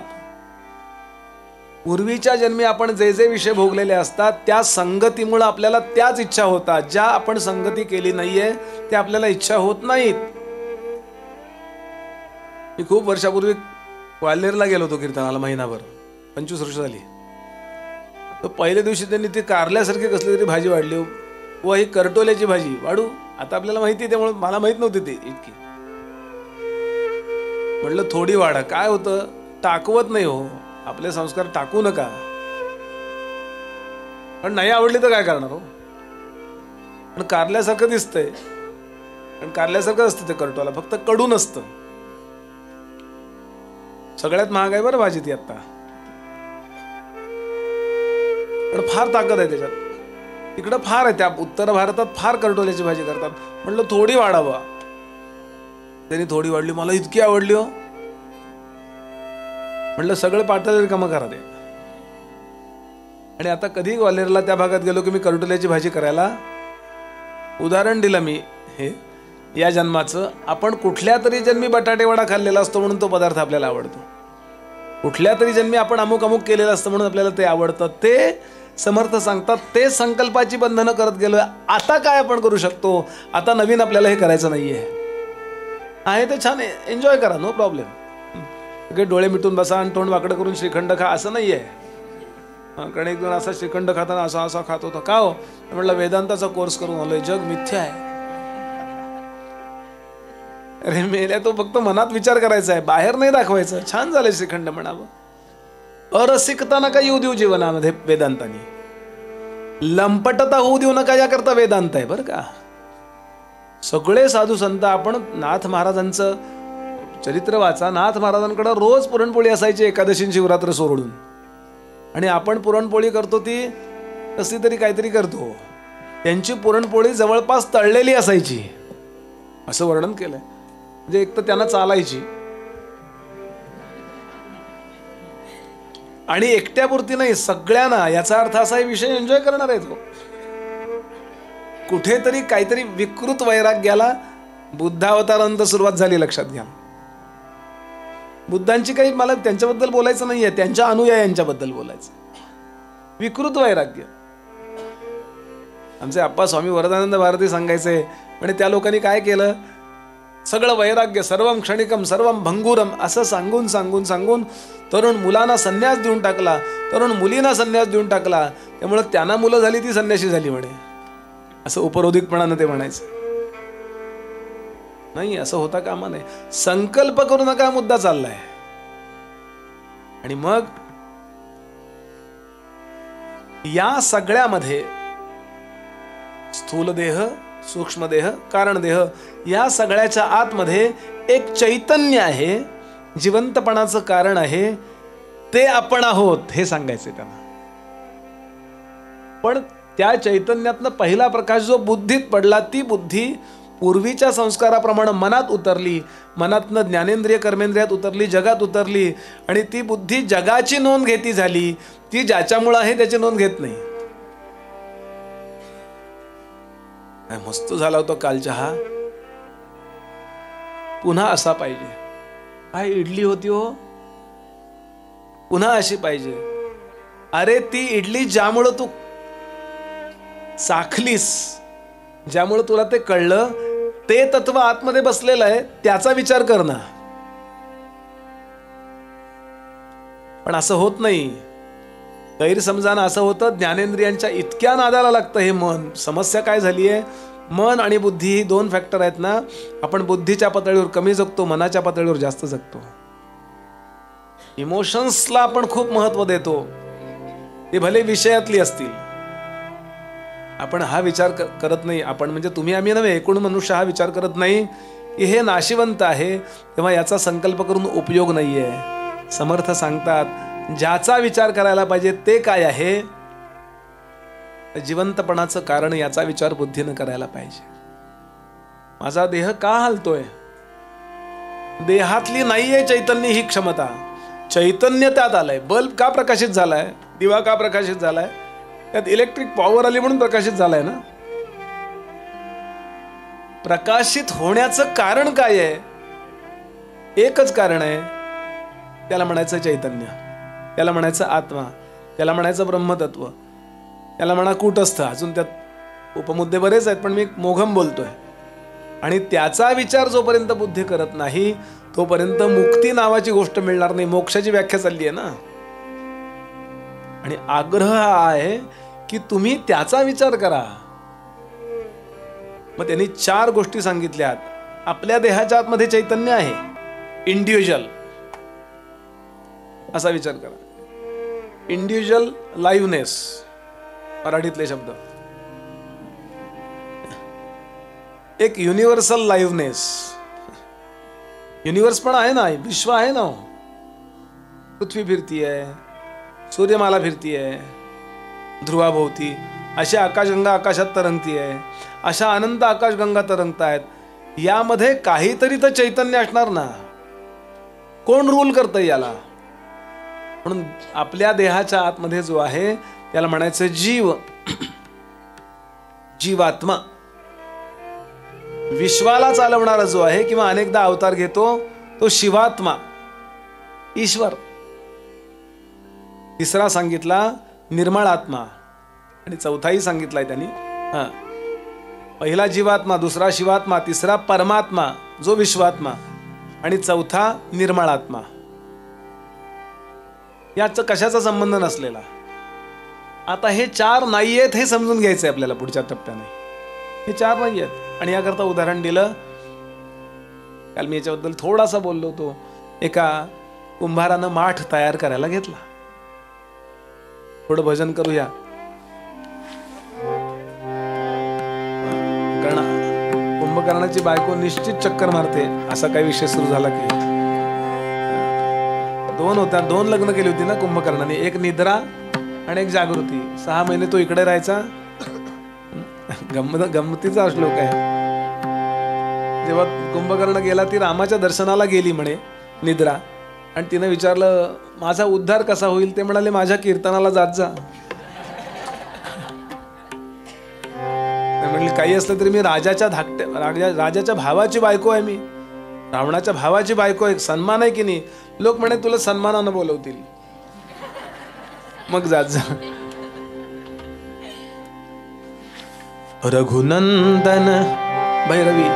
पूर्वीच्या जन्मी आपण जे जे विषय भोगलेले असतात त्या संगतीमुळे आपल्याला त्याच इच्छा होतात. ज्या आपण संगती केली नाहीये त्या आपल्याला इच्छा होत नाहीत. मी खूप वर्षापूर्वी ग्वाल्हेरला गेलो होतो कीर्तनाला महिनाभर, 25 वर्ष झाली. तर पहिल्या दिवशी त्यांनी ती कारल्यासारखी कसली तरी भाजी वाढली, व ही करटोल्याची भाजी वाढू. आता आपल्याला माहिती आहे, त्यामुळे मला माहित नव्हती ती इतकी. म्हटलं थोडी वाढा. काय होतं, टाकवत नाही हो, आपले संस्कार टाकू नका. पण नाही आवडली तर काय करणार हो. पण कारल्यासारखं दिसतंय, पण कारल्यासारखं असतं ते करटोला, फक्त कडू नसतं. सगळ्यात महाग आहे बरं भाजी ती आता, पण फार ताकद आहे त्याच्यात. इकडं फार आहे, त्या उत्तर भारतात फार करटोल्याची भाजी करतात. म्हटलं थोडी वाढावा. त्यांनी थोडी वाढली, मला इतकी आवडली हो. म्हटलं सगळं पातळ रिकामं करा ते. आणि आता कधी ग्वाल्हेरला त्या भागात गेलो की मी करटोल्याची भाजी करायला उदाहरण दिलं मी हे या जन्माचं. आपण कुठल्या तरी जन्मी बटाटे वडा खाल्लेला असतो म्हणून तो पदार्थ आपल्याला आवडतो. कुठल्या तरी जन्मी आपण अमुक अमुक केलेलं असतं म्हणून आपल्याला ते आवडतं. ते समर्थ सांगतात, ते संकल्पाची बंधनं करत गेलोय. आता काय आपण करू शकतो? आता नवीन आपल्याला हे करायचं नाहीये. आहे ते छान एन्जॉय करा, नो प्रॉब्लेम. डोळे मिटून बसा आणि तोंड वाकडं करून श्रीखंड खा असं नाहीये. कारण एक दोन असा श्रीखंड खाताना असा असा खात होता. का हो? म्हटलं वेदांताचा कोर्स करून आलोय, जग मिथ्या आहे. अरे मेल्या, तो फक्त मनात विचार करायचा आहे, बाहेर नाही दाखवायचं. छान झालंय श्रीखंड म्हणावं. अरसिकता नका येऊ देऊ जीवनामध्ये वेदांतानी. लंपटता होऊ देऊ नका याकरता वेदांत आहे बरं का. सगळे साधू संत, आपण नाथ महाराजांचं चरित्र वाचा. नाथ महाराजांकडे रोज पुरणपोळी असायची एकादशी शिवरात्र सोडून. आणि आपण पुरणपोळी करतो ती कसली तरी काहीतरी करतो. त्यांची पुरणपोळी जवळपास तळलेली असायची असं वर्णन केलंय. म्हणजे एक तर त्यांना चालायची, आणि एकट्यापुरती नाही सगळ्यांना. याचा अर्थ असा आहे, विषय एन्जॉय करणार आहे तो. कुठेतरी काहीतरी विकृत वैराग्याला बुद्धावतारानंतर सुरुवात झाली, लक्षात घ्या. बुद्धांची काही, मला त्यांच्याबद्दल बोलायचं नाहीये, त्यांच्या अनुयायांच्याबद्दल बोलायचं. विकृत वैराग्य. आमचे आप्पा स्वामी वरदानंद भारती सांगायचे, म्हणजे त्या लोकांनी काय केलं, सगळं वैराग्य, सर्वम क्षणिकम सर्वम भंगुरम असं सांगून सांगून सांगून तरुण मुलांना संन्यास देऊन टाकला, तरुण मुलींना संन्यास देऊन टाकला. त्यामुळे त्यांना मुलं झाली, ती संन्यासी झाली म्हणे. असं उपरोधिकपणानं ते म्हणायचं. नाही, असं होता कामा नये. संकल्प करू नका, मुद्दा चाललाय. आणि मग या सगळ्यामध्ये स्थूल देह, सूक्ष्म देह, कारण देह, या सगळ्याच्या आतमध्ये एक चैतन्य आहे, जिवंतपणाचं कारण आहे. ते आपण आहोत हे सांगायचे त्यांना. पण त्या चैतन्यातनं पहिला प्रकाश जो बुद्धीत पडला, ती बुद्धी पूर्वीच्या संस्काराप्रमाणे मनात उतरली, मनातनं ज्ञानेंद्रिय कर्मेंद्रियात उतरली, जगात उतरली. आणि ती बुद्धी जगाची नोंद घेती झाली. ती ज्याच्यामुळे आहे त्याची नोंद घेत नाही. मस्त झाला होता काल चहा, पुन्हा असा पाहिजे. काय इडली होती हो, पुन्हा अशी पाहिजे. अरे ती इडली ज्यामुळं तू चाखलीस, ज्यामुळे तुला ते कळलं, ते तत्व आतमध्ये बसलेलं आहे, त्याचा विचार कर ना. पण असं होत नाही. गैरसमजानं असं होतं, ज्ञानेंद्रियांच्या इतक्या नादाला लागतं हे मन. समस्या काय झाली आहे, मन आणि बुद्धी ही दोन फॅक्टर आहेत ना. आपण बुद्धीच्या पातळीवर कमी जगतो, मनाच्या पातळीवर जास्त जगतो. इमोशन्सला आपण खूप महत्व देतो, ते भले विषयातली असतील. आपण हा विचार करत नाही. आपण म्हणजे तुम्ही आम्ही नव्हे, एकूण मनुष्य हा विचार करत नाही की हे नाशिवंत आहे, तेव्हा याचा संकल्प करून उपयोग नाहीये. समर्थ सांगतात, ज्याचा विचार करायला पाहिजे ते काय आहे, जिवंतपणाचं कारण, याचा विचार बुद्धीनं करायला पाहिजे. माझा देह का हलतोय, देहातली नाहीये चैतन्य ही क्षमता. चैतन्य त्यात आलंय. बल्ब का प्रकाशित झालाय, दिवा का प्रकाशित झालाय, त्यात इलेक्ट्रिक पॉवर आली म्हणून प्रकाशित झालाय ना. प्रकाशित होण्याचं कारण काय आहे, एकच कारण आहे. त्याला म्हणायचं चैतन्य, त्याला म्हणायचं आत्मा, त्याला म्हणायचं ब्रह्मतत्व, त्याला म्हणा कूटस्थ. अजून त्यात उपमुद्दे बरेच आहेत, पण मी मोघम बोलतोय. आणि त्याचा विचार जोपर्यंत बुद्धी करत नाही, तोपर्यंत मुक्ती नावाची गोष्ट मिळणार नाही. मोक्षाची व्याख्या चालली आहे ना. आणि आग्रह हा आहे की तुम्ही त्याचा विचार करा. मग त्यांनी 4 गोष्टी सांगितल्यात. आपल्या देहाच्या आतमध्ये चैतन्य आहे, इंडिव्हिज्युअल असा विचार करा. इंडिव्हिज्युअल लाईव्हनेस, मराठीतले शब्द. एक युनिव्हर्सल लाईव्हनेस. युनिव्हर्स पण आहे ना, विश्व आहे ना. पृथ्वी फिरतीये, सूर्यमाला फिरतीये ध्रुवाभोवती, अशी आकाशगंगा आकाशात तरंगतीये, अशा अनंत आकाशगंगा तरंगतायत. यामध्ये काहीतरी तर चैतन्य असणार ना. कोण रूल करतंय याला? म्हणून आपल्या देहाच्या आतमध्ये जो आहे त्याला म्हणायचं जीव, जीवात्मा. विश्वाला चालवणारा जो आहे किंवा अनेकदा अवतार घेतो तो शिवात्मा, ईश्वर. तिसरा सांगितला निर्मळ आत्मा, आणि चौथाही सांगितलाय त्यांनी. पहिला जीवात्मा, दुसरा शिवात्मा, तिसरा परमात्मा जो विश्वात्मा, आणि चौथा निर्मळ आत्मा. याचा कशाचा संबंध नसलेला. आता हे 4 नाहीयेत हे समजून घ्यायचंय आपल्याला पुढच्या टप्प्याने. हे 4 नाहीयेत. आणि याकरता उदाहरण दिलं. काल मी याच्याबद्दल थोडासा बोललो होतो. एका कुंभारानं माठ तयार करायला घेतला. थोडं भजन करूया. कारण कुंभकर्णाची बायको निश्चित चक्कर मारते असा काही विषय सुरू झाला की 2 होत्या. 2 लग्न केली होती ना कुंभकर्णाने. एक निद्रा आणि एक जागृती. 6 महिने तो इकडे राहायचा. गमतीचा श्लोक आहे. जेव्हा कुंभकर्ण गेला, ती रामाच्या दर्शनाला गेली म्हणे निद्रा, आणि तिने विचारलं माझा उद्धार कसा होईल? ते म्हणाले माझ्या कीर्तनाला जात जा. म्हणजे काही असलं तरी मी राजाच्या भावाची बायको आहे. मी रावणाच्या भावाची बायको आहे. सन्मान आहे की नाही? लोक म्हणे तुला सन्मानानं बोलवतील, मग जात जा. रघुनंदन भैरवी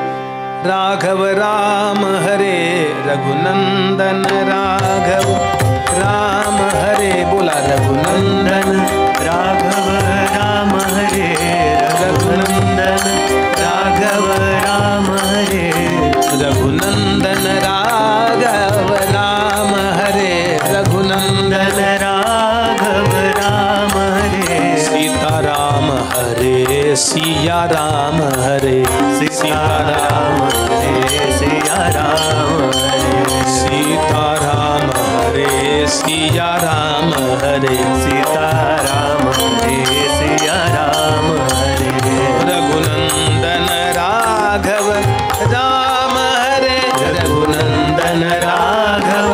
राघव राम हरे, रघुनंदन राघव राम हरे. बोला रघुनंदन राघव राम हरे, रघुनंदन राघव राम हरे, रघुनंदन राघव राम हरे, रघुनंदन राघव राम हरे. सीताराम हरे सिया राम हरे, सीताराम हरे सिया राम हरे, सीताराम हरे सिया राम हरे, सीताराम हरे सिया राम हरे. रघुनंदन राघव राम हरे, रघुनंदन राघव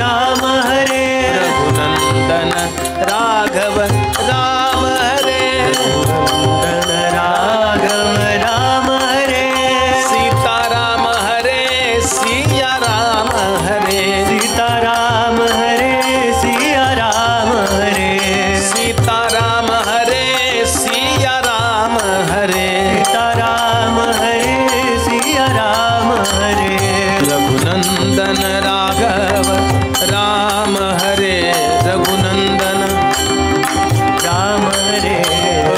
राम हरे, रघुनंदन राघव राम हरे, रघुनंदन राघव राम हरे. सीताराम हरे सिया राम हरे, सीताराम हरे सिया राम हरे, सीताराम हरे सिया राम हरे, सीताराम हरे सिया राम हरे. रघुनंदन राघव राम हरे, रघुनंदन राम हरे,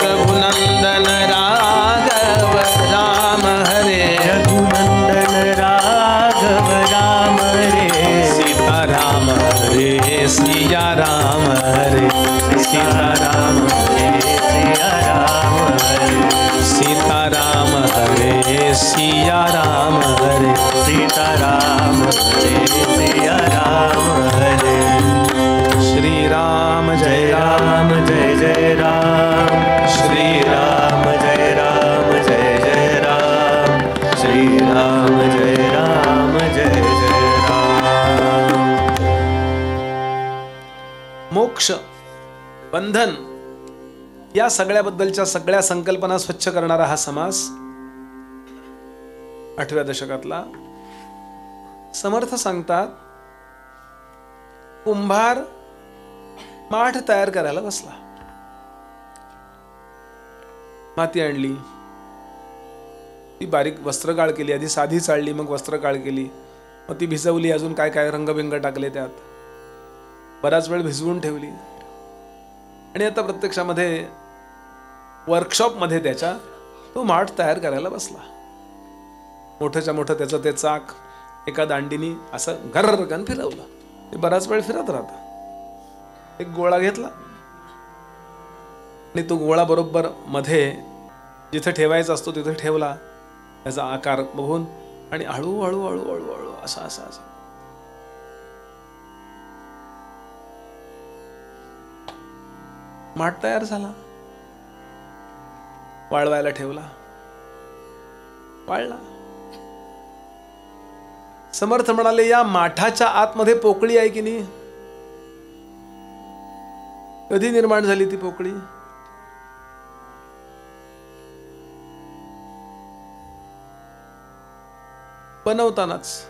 रघुनंदन राघव राम हरे, रघुनंदन राघव राम हरे. सीताराम हरे सिया राम हरे, सीताराम हरे सिया राम हरे, सीताराम हरे सिया राम हरे, सीताराम हरे सिया राम हरे. श्री राम जय राम, जय जय राम, श्री राम जय राम जय जय राम, श्री राम जय राम जय जय राम. मोक्ष, बंधन या सगळ्याबद्दलच्या सगळ्या संकल्पना स्वच्छ करणारा हा समास 8व्या दशकातला. समर्थ सांगतात कुंभार माठ तयार करायला बसला. माती आणली, ती बारीक वस्त्रगाळ केली. आधी साधी चाळली, मग वस्त्रगाळ केली. मग ती भिजवली, अजून काय काय रंगबिंग टाकले त्यात, बराच वेळ भिजवून ठेवली आणि आता प्रत्यक्षामध्ये वर्कशॉपमध्ये त्याच्या तो माठ तयार करायला बसला. मोठ्याच्या मोठं त्याचं ते चाक एका दांडीनी असं घर्रकन फिरवलं. ते बराच वेळ फिरत राहतं. एक गोळा घेतला आणि तो गोळा बरोबर मध्ये जिथे ठेवायचा असतो तिथे ठेवला, त्याचा आकार बघून, आणि हळूहळू हळूहळू हळू असा असा असा माठ तयार झाला. वाळवायला ठेवला, वाळला. समर्थ म्हणाले, या माठाच्या आतमध्ये पोकळी आहे की नाही? कधी निर्माण झाली ती पोकळी? बनवतानाच.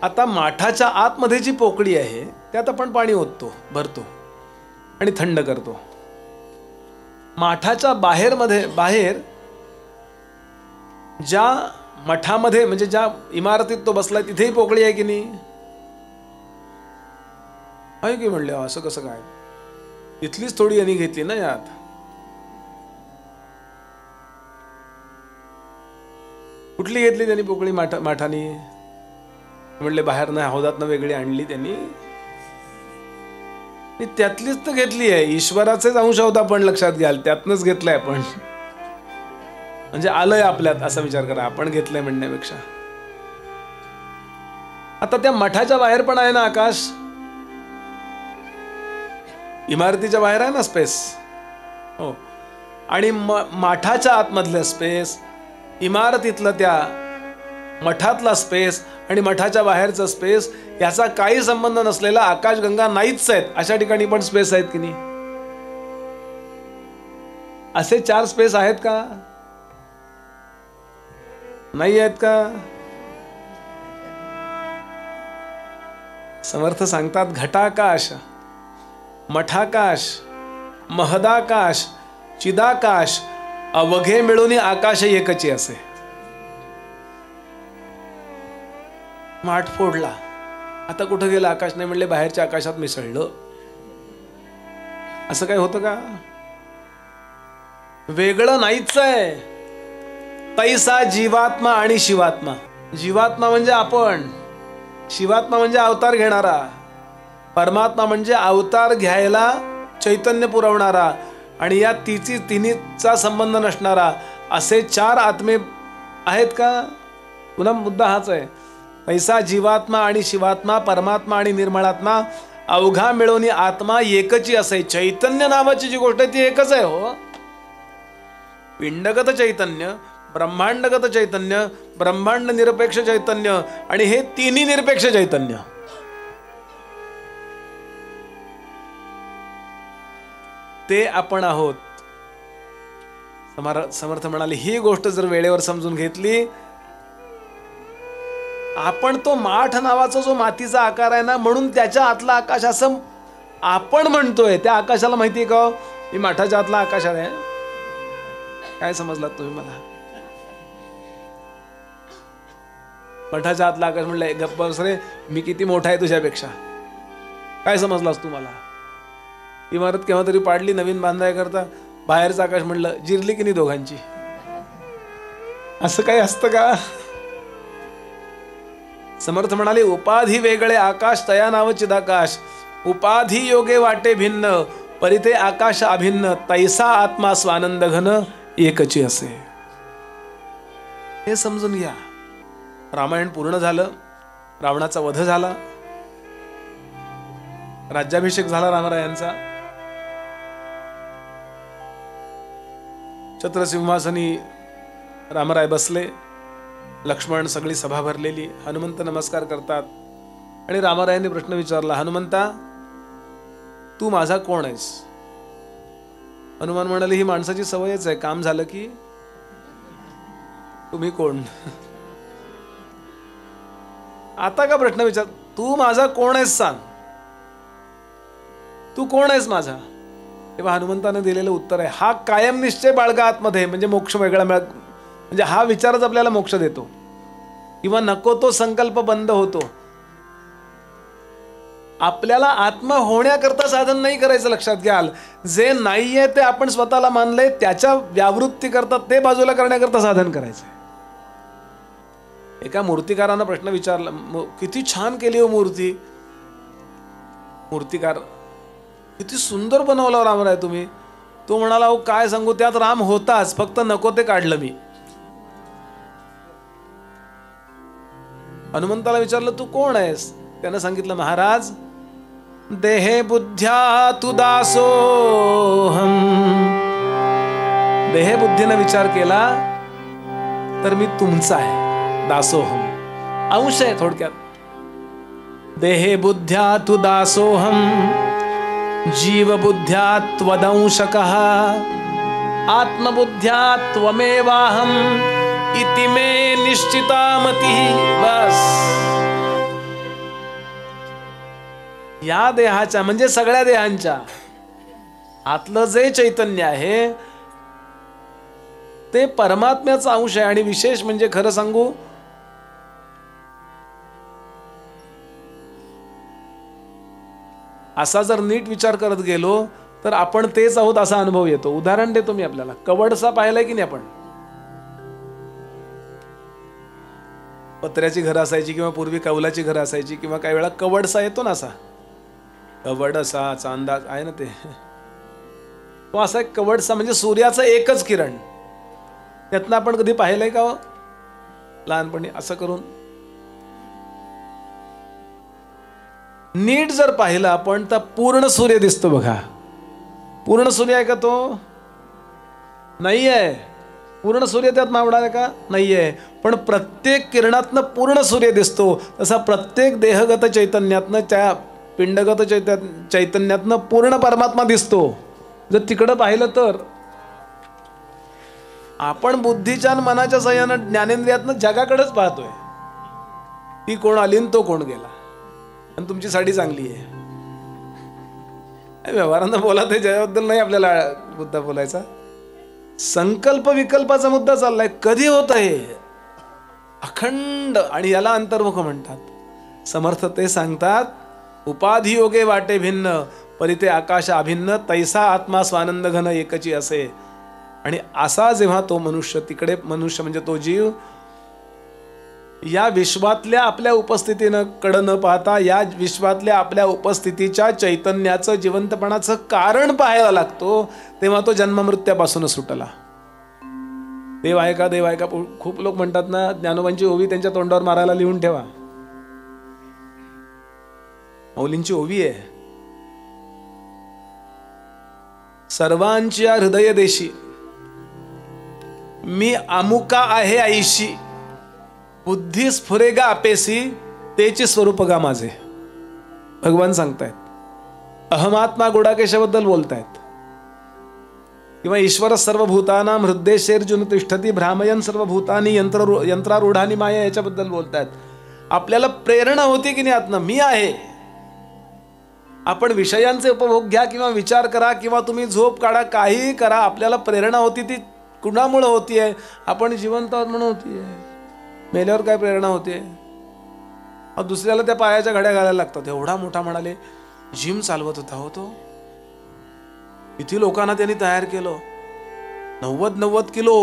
आता माठाच्या आतमध्ये जी पोकळी आहे त्यात आपण पाणी ओततो, भरतो आणि थंड करतो. माठाच्या बाहेर ज्या मठामध्ये म्हणजे ज्या इमारतीत तो बसलाय तिथेही पोकळी आहे की नाही? आहे की म्हणले, असं कसं काय? इथलीच थोडी यांनी घेतली ना यात. कुठली घेतली त्यांनी पोकळी माठानी? म्हणले बाहेर नाही, हौदातनं वेगळी आणली त्यांनी. त्यातलीच तर घेतली आहे. ईश्वराचेच अंश होता, आपण लक्षात घ्याल, त्यातनच घेतलंय आपण. म्हणजे आलंय आपल्यात असा विचार करा, आपण घेतलंय म्हणण्यापेक्षा. आता त्या मठाच्या बाहेर पण आहे ना आकाश, इमारतीच्या बाहेर आहे ना स्पेस. हो. आणि माठाच्या आतमधलं स्पेस, इमारतीतलं त्या मठातला स्पेस आणि मठाच्या बाहेरचा स्पेस याचा काही संबंध नसलेला आकाशगंगा नाहीच आहेत. अशा ठिकाणी पण स्पेस आहेत की नाही? असे 4 स्पेस आहेत का? नाही आहेत का? समर्थ सांगतात, घटाकाश, मठाकाश, महदाकाश, चिदाकाश अवघे मिळून आकाश एकची असे. माठ फोडला, आता कुठं गेलं आकाश? नाही म्हणले, बाहेरच्या आकाशात मिसळलं. असं काय होतं का? वेगळं नाहीच आहे. तैसा जीवात्मा आणि शिवात्मा. जीवात्मा म्हणजे आपण, शिवात्मा म्हणजे अवतार घेणारा, परमात्मा म्हणजे अवतार घ्यायला चैतन्य पुरवणारा आणि या तिन्हीचा संबंध नसणारा. असे 4 आत्मे आहेत का? पुन्हा मुद्दा हाच आहे. तैसा जीवात्मा आणि शिवात्मा, परमात्मा आणि निर्मळात्मा अवघा मिळवणी आत्मा एकची असे. चैतन्य नावाची जी गोष्ट आहे ती एकच आहे. हो, पिंडगत चैतन्य, ब्रह्मांडगत चैतन्य, ब्रह्मांड निरपेक्ष चैतन्य आणि हे तिन्ही निरपेक्ष चैतन्य. ते आपण आहोत. समर्थ म्हणाले, ही गोष्ट जर वेळेवर समजून घेतली, आपण तो माठ नावाचा जो मातीचा आकार आहे ना, म्हणून त्याच्या आतला आकाश असं आपण म्हणतोय. त्या आकाशाला माहितीये का? मी माठाच्या आतला आकाश आहे. काय समजलात तुम्ही मला? मठाच्या आतला आकाश म्हणलं, गप्प बस रे, मी किती मोठा आहे तुझ्यापेक्षा. काय समजलास तू मला? इमारत केव्हा तरी पाडली नवीन बांधाय करता, बाहेरचं आकाश म्हणलं, जिरली की नाही दोघांची? असं काही असतं का? समर्थ म्हणाले, उपाधी वेगळे आकाश तया नाव चिदाकाश. उपाधी योगे वाटे भिन्न, परिते आकाश अभिन्न. तैसा आत्मा स्वानंद घन एकची असे. हे समजून घ्या. रामायण पूर्ण झालं, रावणाचा वध झाला, राज्याभिषेक झाला रामरायांचा. छत्रसिंहासनी रामराय बसले, लक्ष्मण, सगळी सभा भरलेली. हनुमंत नमस्कार करतात आणि रामरायांनी प्रश्न विचारला, हनुमंता, तू माझा कोण आहेस? हनुमान म्हणाले, ही माणसाची सवयच आहे, काम झालं की तुम्ही कोण? आता का प्रश्न विचार? तू माझा कोण आहेस सांग, तू कोण आहेस माझा? तेव्हा हनुमंताने दिलेलं उत्तर आहे, हा कायम निश्चय बाळगा आतमध्ये, म्हणजे मोक्ष वेगळा मिळत, म्हणजे हा विचारच आपल्याला मोक्ष देतो. किंवा नको तो संकल्प बंद होतो. आपल्याला आत्मा होण्याकरता साधन नाही करायचं, लक्षात घ्याल. जे नाहीये ते आपण स्वतःला मानलंय, त्याच्या व्यावृत्ती करता ते बाजूला करण्याकरता साधन करायचंय. एका मूर्तिकारानं प्रश्न विचारला, किती छान केली हो मूर्ती. मूर्तिकार, किती सुंदर बनवलं रामराय तुम्ही. तो म्हणाला, अहो काय सांगू, त्यात राम होताच, फक्त नको ते काढलं मी. हनुमंताला विचारलं, तू कोण आहेस. त्यानं सांगितलं, महाराज देहे बुद्ध्या तु दासोहम. देहे बुद्धीने विचार केला तर मी तुमचा आहे. दासोहम अंश आहे थोडक्यात. देहे बुद्ध्या तु दासोहम जीव बुद्ध्या त्वदंशकः आत्मबुद्ध्या त्वमेवाहम इति मे निश्चिता मतिः. बस या देहाच्या म्हणजे सगळ्या देहांच्या आतलं जे चैतन्य आहे ते परमात्म्याचा अंश आहे. आणि विशेष म्हणजे खरं सांगू, असा जर नीट विचार करत गेलो तर आपण तेच आहोत असा अनुभव येतो. उदाहरण देतो मी आपल्याला. कवडसा पाहिलाय की नाही आपण. पत्र्याची घरं असायची किंवा पूर्वी कौलाची घरं असायची किंवा काही वेळा कवडसा येतो ना, असा कवडसा चांदा आहे ना, ते तो असा एक कवडसा म्हणजे सूर्याचं एकच किरण. त्यातनं आपण कधी पाहिलंय का हो लहानपणी. असं करून नीट जर पाहिलं आपण तर पूर्ण सूर्य दिसतो बघा. पूर्ण सूर्य आहे का तो? नाही आहे. पूर्ण सूर्य त्यात मावणार आहे का? नाही आहे. पण प्रत्येक किरणातनं पूर्ण सूर्य दिसतो. तसा प्रत्येक देहगत चैतन्यातनं, त्या पिंडगत चैतन्यातनं पूर्ण परमात्मा दिसतो. जर तिकडं पाहिलं तर आपण बुद्धीच्या आणि मनाच्या सहाय्यानं ज्ञानेंद्रियातनं जगाकडेच पाहतोय. ती कोण आली आणि तो कोण गेला, आणि तुमची साडी चांगली आहे. व्यवहारांना बोला, ते जगाबद्दल नाही आपल्याला मुद्दा बोलायचा. संकल्प विकल्पाचा मुद्दा चाललाय. कधी होत आहे अखंड, आणि याला अंतर्मुख म्हणतात. समर्थ ते सांगतात, उपाधी योगे वाटे भिन्न परिते आकाश अभिन्न तैसा आत्मा स्वानंद घन एकची असे. आणि असा जेव्हा तो मनुष्य, तिकडे मनुष्य म्हणजे तो जीव, या विश्वातल्या आपल्या उपस्थितीनं कडं न पाहता या विश्वातल्या आपल्या उपस्थितीच्या चैतन्याचं जिवंतपणाचं कारण पाहायला लागतो, तेव्हा तो जन्ममृत्यूपासून सुटला. देव आहे का, देव आहे का. खूप लोक म्हणतात ना, ज्ञानोबांची ओवी त्यांच्या तोंडावर मारायला लिहून ठेवा. मौलींची ओवी आहे, सर्वांच्या हृदय देशी मी अमुका आहे आईशी, बुद्धी स्फुरेगा अपेसी तेचे स्वरूप गा माझे. भगवान सांगतायत. अहमात्मा गुडाकेशाबद्दल बोलतायत. किंवा ईश्वर सर्वभूतानां हृदयेर्जुन तिष्ठती भ्रामयन सर्वभूतानी यंत्रारूढानी माया, याच्याबद्दल बोलतायत. आपल्याला प्रेरणा होती की नाही आत्मा मी आहे. आपण विषयांचे उपभोग घ्या किंवा विचार करा किंवा तुम्ही झोप काढा, काही करा, आपल्याला प्रेरणा होती. ती कुणामुळे होतीये? आपण जिवंत आहोत म्हणून होतीये. मेल्यावर काय प्रेरणा होते? दुसऱ्याला त्या पायाच्या घड्या घालायला लागतात. एवढा मोठा म्हणाले जिम चालवत होता हो तो. किती लोकांना त्यांनी तयार केलं. 90 किलो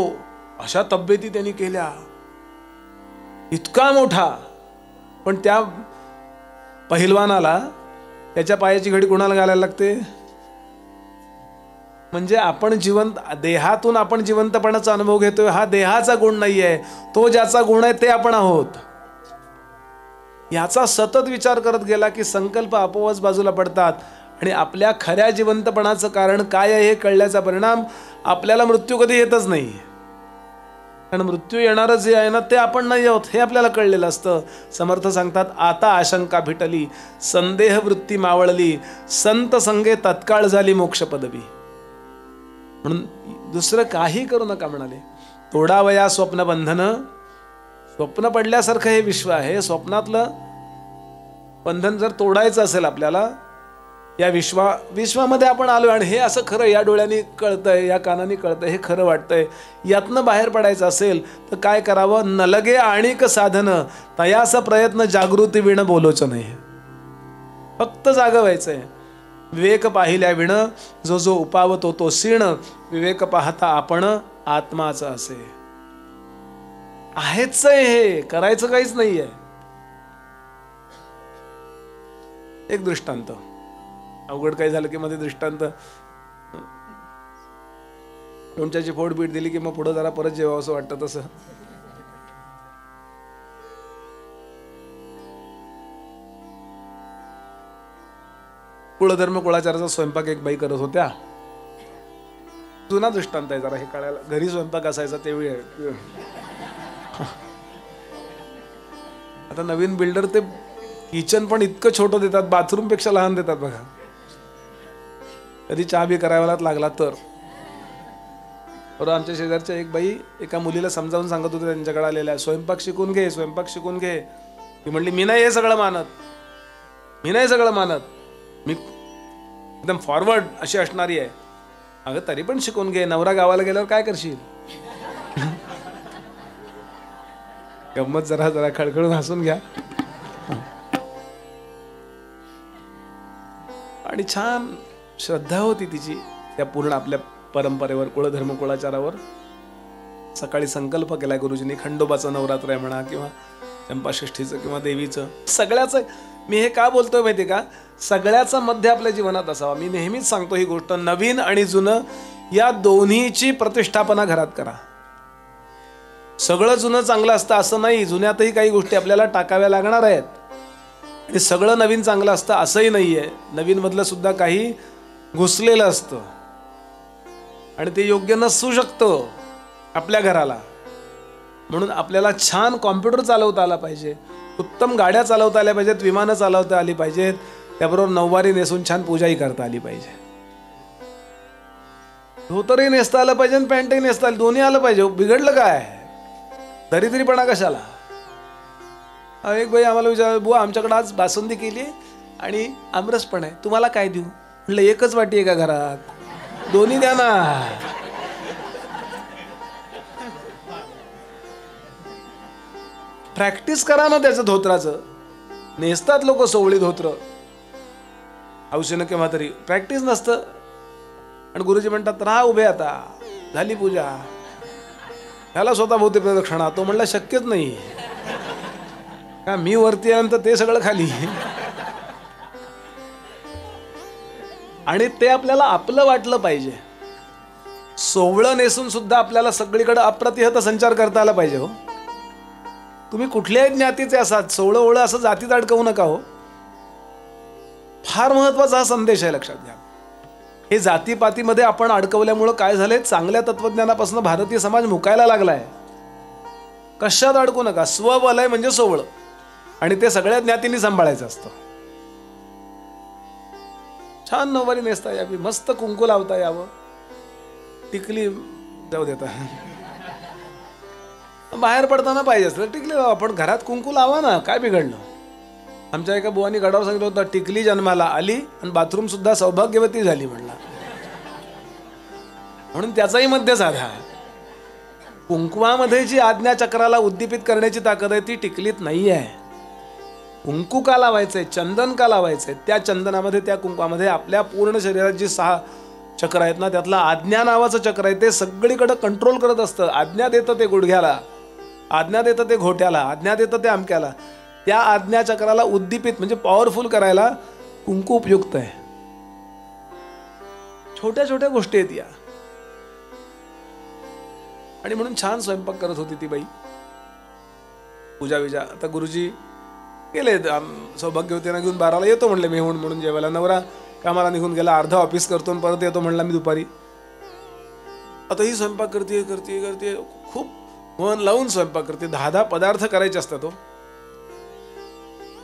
अशा तब्येती त्यांनी केल्या. इतका मोठा. पण त्या पहिलवानाला त्याच्या पायाची घडी कोणाला घालायला लागते? म्हणजे आपण जिवंत, देहातून आपण जिवंतपणाचा अनुभव घेतोय. हा देहाचा गुण नाहीये, तो ज्याचा गुण आहे ते आपण आहोत. याचा सतत विचार करत गेला की संकल्प आपोआप बाजूला पडतात आणि आपल्या खऱ्या जिवंतपणाचं कारण काय आहे हे कळल्याचा परिणाम आपल्याला मृत्यू कधी येतच नाही. कारण मृत्यू येणारं जे आहे ना ते आपण नाही आहोत हे आपल्याला कळलेलं असतं. समर्थ सांगतात, आता आशंका भिटली, संदेह वृत्ती मावळली, संत संगे तत्काळ झाली मोक्ष पदवी. म्हणून दुसरं काही करू नका म्हणाले. तोडावया स्वप्न बंधन. स्वप्न पडल्यासारखं हे विश्व आहे. स्वप्नातलं बंधन जर तोडायचं असेल आपल्याला या विश्वामध्ये आपण आलो आणि हे असं खरं या डोळ्यांनी कळतंय, या कानाने कळतंय, हे खरं वाटतंय. यातनं बाहेर पडायचं असेल तर काय करावं? नलगे आणिक साधन तयास प्रयत्न जागृती विण बोलोच नाही. फक्त जागं व्हायचंय. विवेक पाहिल्या विण जो जो उपावतो तो सीण, विवेक पाहता आपण आत्माच असे. आहेच हे, करायचं काहीच नाहीये. एक दृष्टांत, अवघड काही झालं की मध्ये दृष्टांत, लोणच्याची फोडबीट दिली की मग पुढं जरा परत जेवावं असं वाटतं. तसं कुळधर्म कुळाचाराचा स्वयंपाक एक बाई करत होत्या. जुना दृष्टांत आहे जरा हे कळायला. घरी स्वयंपाक असायचा त्यावेळी. आता नवीन बिल्डर ते किचन पण इतकं छोटं देतात, बाथरूम पेक्षा लहान देतात बघा. कधी चहा बी करायला लागला तर. बरोबर आमच्या शेजारच्या एक बाई एका मुलीला समजावून सांगत होते, त्यांच्याकडे आलेल्या, स्वयंपाक शिकून घे, स्वयंपाक शिकून घे. ती म्हणली मी नाही हे सगळं मानत, मी नाही सगळं मानत, मी एकदम फॉरवर्ड अशी असणारी आहे. अगं तरी पण शिकून घे, नवरा गावाला गेल्यावर काय करशील? गंमत जरा जरा खळखळून हसून घ्या. आणि छान श्रद्धा होती तिची त्या पूर्ण आपल्या परंपरेवर, कुळधर्म कुळाचारावर. सकाळी संकल्प केलाय गुरुजींनी, खंडोबाचं नवरात्र आहे म्हणा किंवा चंपाषष्ठीचं किंवा देवीचं, सगळ्याचं. मी हे का बोलतोय माहिती का? सगळ्याचा मध्य आपल्या जीवनात असावा. मी नेहमीच सांगतो ही गोष्ट, नवीन आणि जुनं या दोन्हीची प्रतिष्ठापना घरात करा. सगळं जुनं चांगलं असतं असं नाही, जुन्यातही काही गोष्टी आपल्याला टाकाव्या लागणार आहेत. आणि सगळं नवीन चांगलं असतं असंही नाहीये. नवीन मधलं सुद्धा काही घुसलेलं असतं आणि ते योग्य नसू शकतं आपल्या घराला. म्हणून आपल्याला छान कॉम्प्युटर चालवता आला पाहिजे, उत्तम गाड्या चालवता आल्या पाहिजेत, विमानं चालवता आली पाहिजेत, त्याबरोबर नऊवारी नेसून छान पूजाही करता आली पाहिजे. धोतरही नेसता आलं पाहिजे आणि पॅन्टही नेसता आली, दोन्ही आलं पाहिजे. बिघडलं काय? दरिद्रीपणा कशाला? एक बाई आम्हाला विचार, बुवा आमच्याकडे आज बासुंदी केली आणि आमरस पण आहे, तुम्हाला काय देऊ? म्हटलं एकच वाटी आहे का घरात? दोन्ही द्या ना. प्रॅक्टिस करा ना त्याचं धोत्राचं. नेसतात लोक सोवळी धोत्र हौसेनं केव्हा तरी, प्रॅक्टिस नसतं. आणि गुरुजी म्हणतात राहा उभे, आता झाली पूजा, त्याला स्वतः भोवती प्रदक्षिणा. तो म्हणला शक्यच नाही का, मी वरती आल्यानंतर ते सगळं खाली. आणि ते आपल्याला आपलं वाटलं पाहिजे. सोवळं नेसून सुद्धा आपल्याला सगळीकडे अप्रतिहत संचार करता आला पाहिजे. हो, तुम्ही कुठल्याही ज्ञातीचे असाल, सोवळं ओळं असं जातीत अडकवू नका. हो, फार महत्वाचा हा संदेश आहे, लक्षात घ्या. हे जातीपातीमध्ये आपण अडकवल्यामुळं काय झालंय, चांगल्या तत्वज्ञानापासून भारतीय समाज मुकायला लागलाय. कशात अडकू नका. स्ववलय म्हणजे सोवळं, आणि ते सगळ्या ज्ञातींनी सांभाळायचं असतं. छान नऊवारी नेसता यावी, मस्त कुंकू लावता यावं, टिकली जाऊ देता. बाहेर पडताना पाहिजे असतं टिकली लावा, पण घरात कुंकू लावा ना, काय बिघडलं? आमच्या एका बुवानी गडावर सांगितलं होतं, टिकली जन्माला आली आणि बाथरूम सुद्धा सौभाग्यवती झाली म्हणला. म्हणून त्याचाही मध्य साधा. कुंकवामध्ये जी आज्ञा चक्राला उद्दीपित करण्याची ताकद आहे ती टिकलीत नाही आहे. कुंकू का लावायचंय, चंदन का लावायचंय? त्या चंदनामध्ये, त्या कुंकवामध्ये आपल्या पूर्ण शरीरात जी 6 चक्र आहेत ना, त्यातलं आज्ञा नावाचं चक्र आहे, ते सगळीकडे कंट्रोल करत असतं. आज्ञा देतं ते गुडघ्याला, आज्ञा देतं ते घोट्याला, आज्ञा देतं ते आमक्याला. त्या आज्ञा चक्राला उद्दीपित म्हणजे पॉवरफुल करायला कुंकू उपयुक्त आहे. छोट्या छोट्या गोष्टी आहेत या. आणि म्हणून छान स्वयंपाक करत होती ती बाई. पूजा विजा. आता गुरुजी गेले, सौभाग्यवतीला घेऊन 12ला येतो म्हणले मी म्हणून जेवायला. नवरा कामाला निघून गेला, अर्धा ऑफिस करतो आणि परत येतो म्हणला मी दुपारी. आता ही स्वयंपाक करते करते करते, खूप मन लावून स्वयंपाक करते. 10 पदार्थ करायचे असतात. तो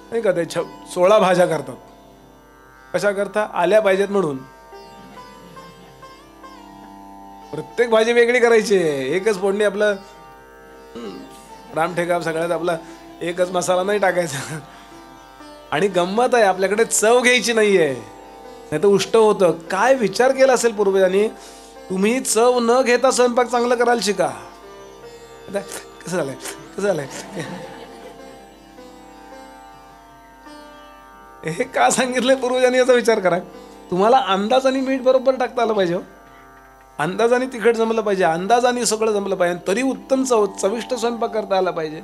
नाही का, ते 16 भाज्या करतात. कशा करता? आल्या पाहिजेत म्हणून. प्रत्येक भाजी वेगळी करायची. एकच फोडणी, आपलं रामठेका सगळ्यात आपला एकच मसाला नाही टाकायचा. आणि गंमत आहे, आपल्याकडे चव घ्यायची नाहीये, नाही तर उष्ट होतं. काय विचार केला असेल पूर्वजांनी, तुम्ही चव न घेता स्वयंपाक चांगलं कराल शिका. कसं झालंय, कसं झालंय, हे का सांगितलंय पूर्वजांनी याचा विचार करा. तुम्हाला अंदाजाने मीठ बरोबर टाकता आलं पाहिजे, अंदाजाने तिखट जमलं पाहिजे, अंदाजाने सगळं जमलं पाहिजे, तरी उत्तम चविष्ट स्वयंपाक करता आला पाहिजे.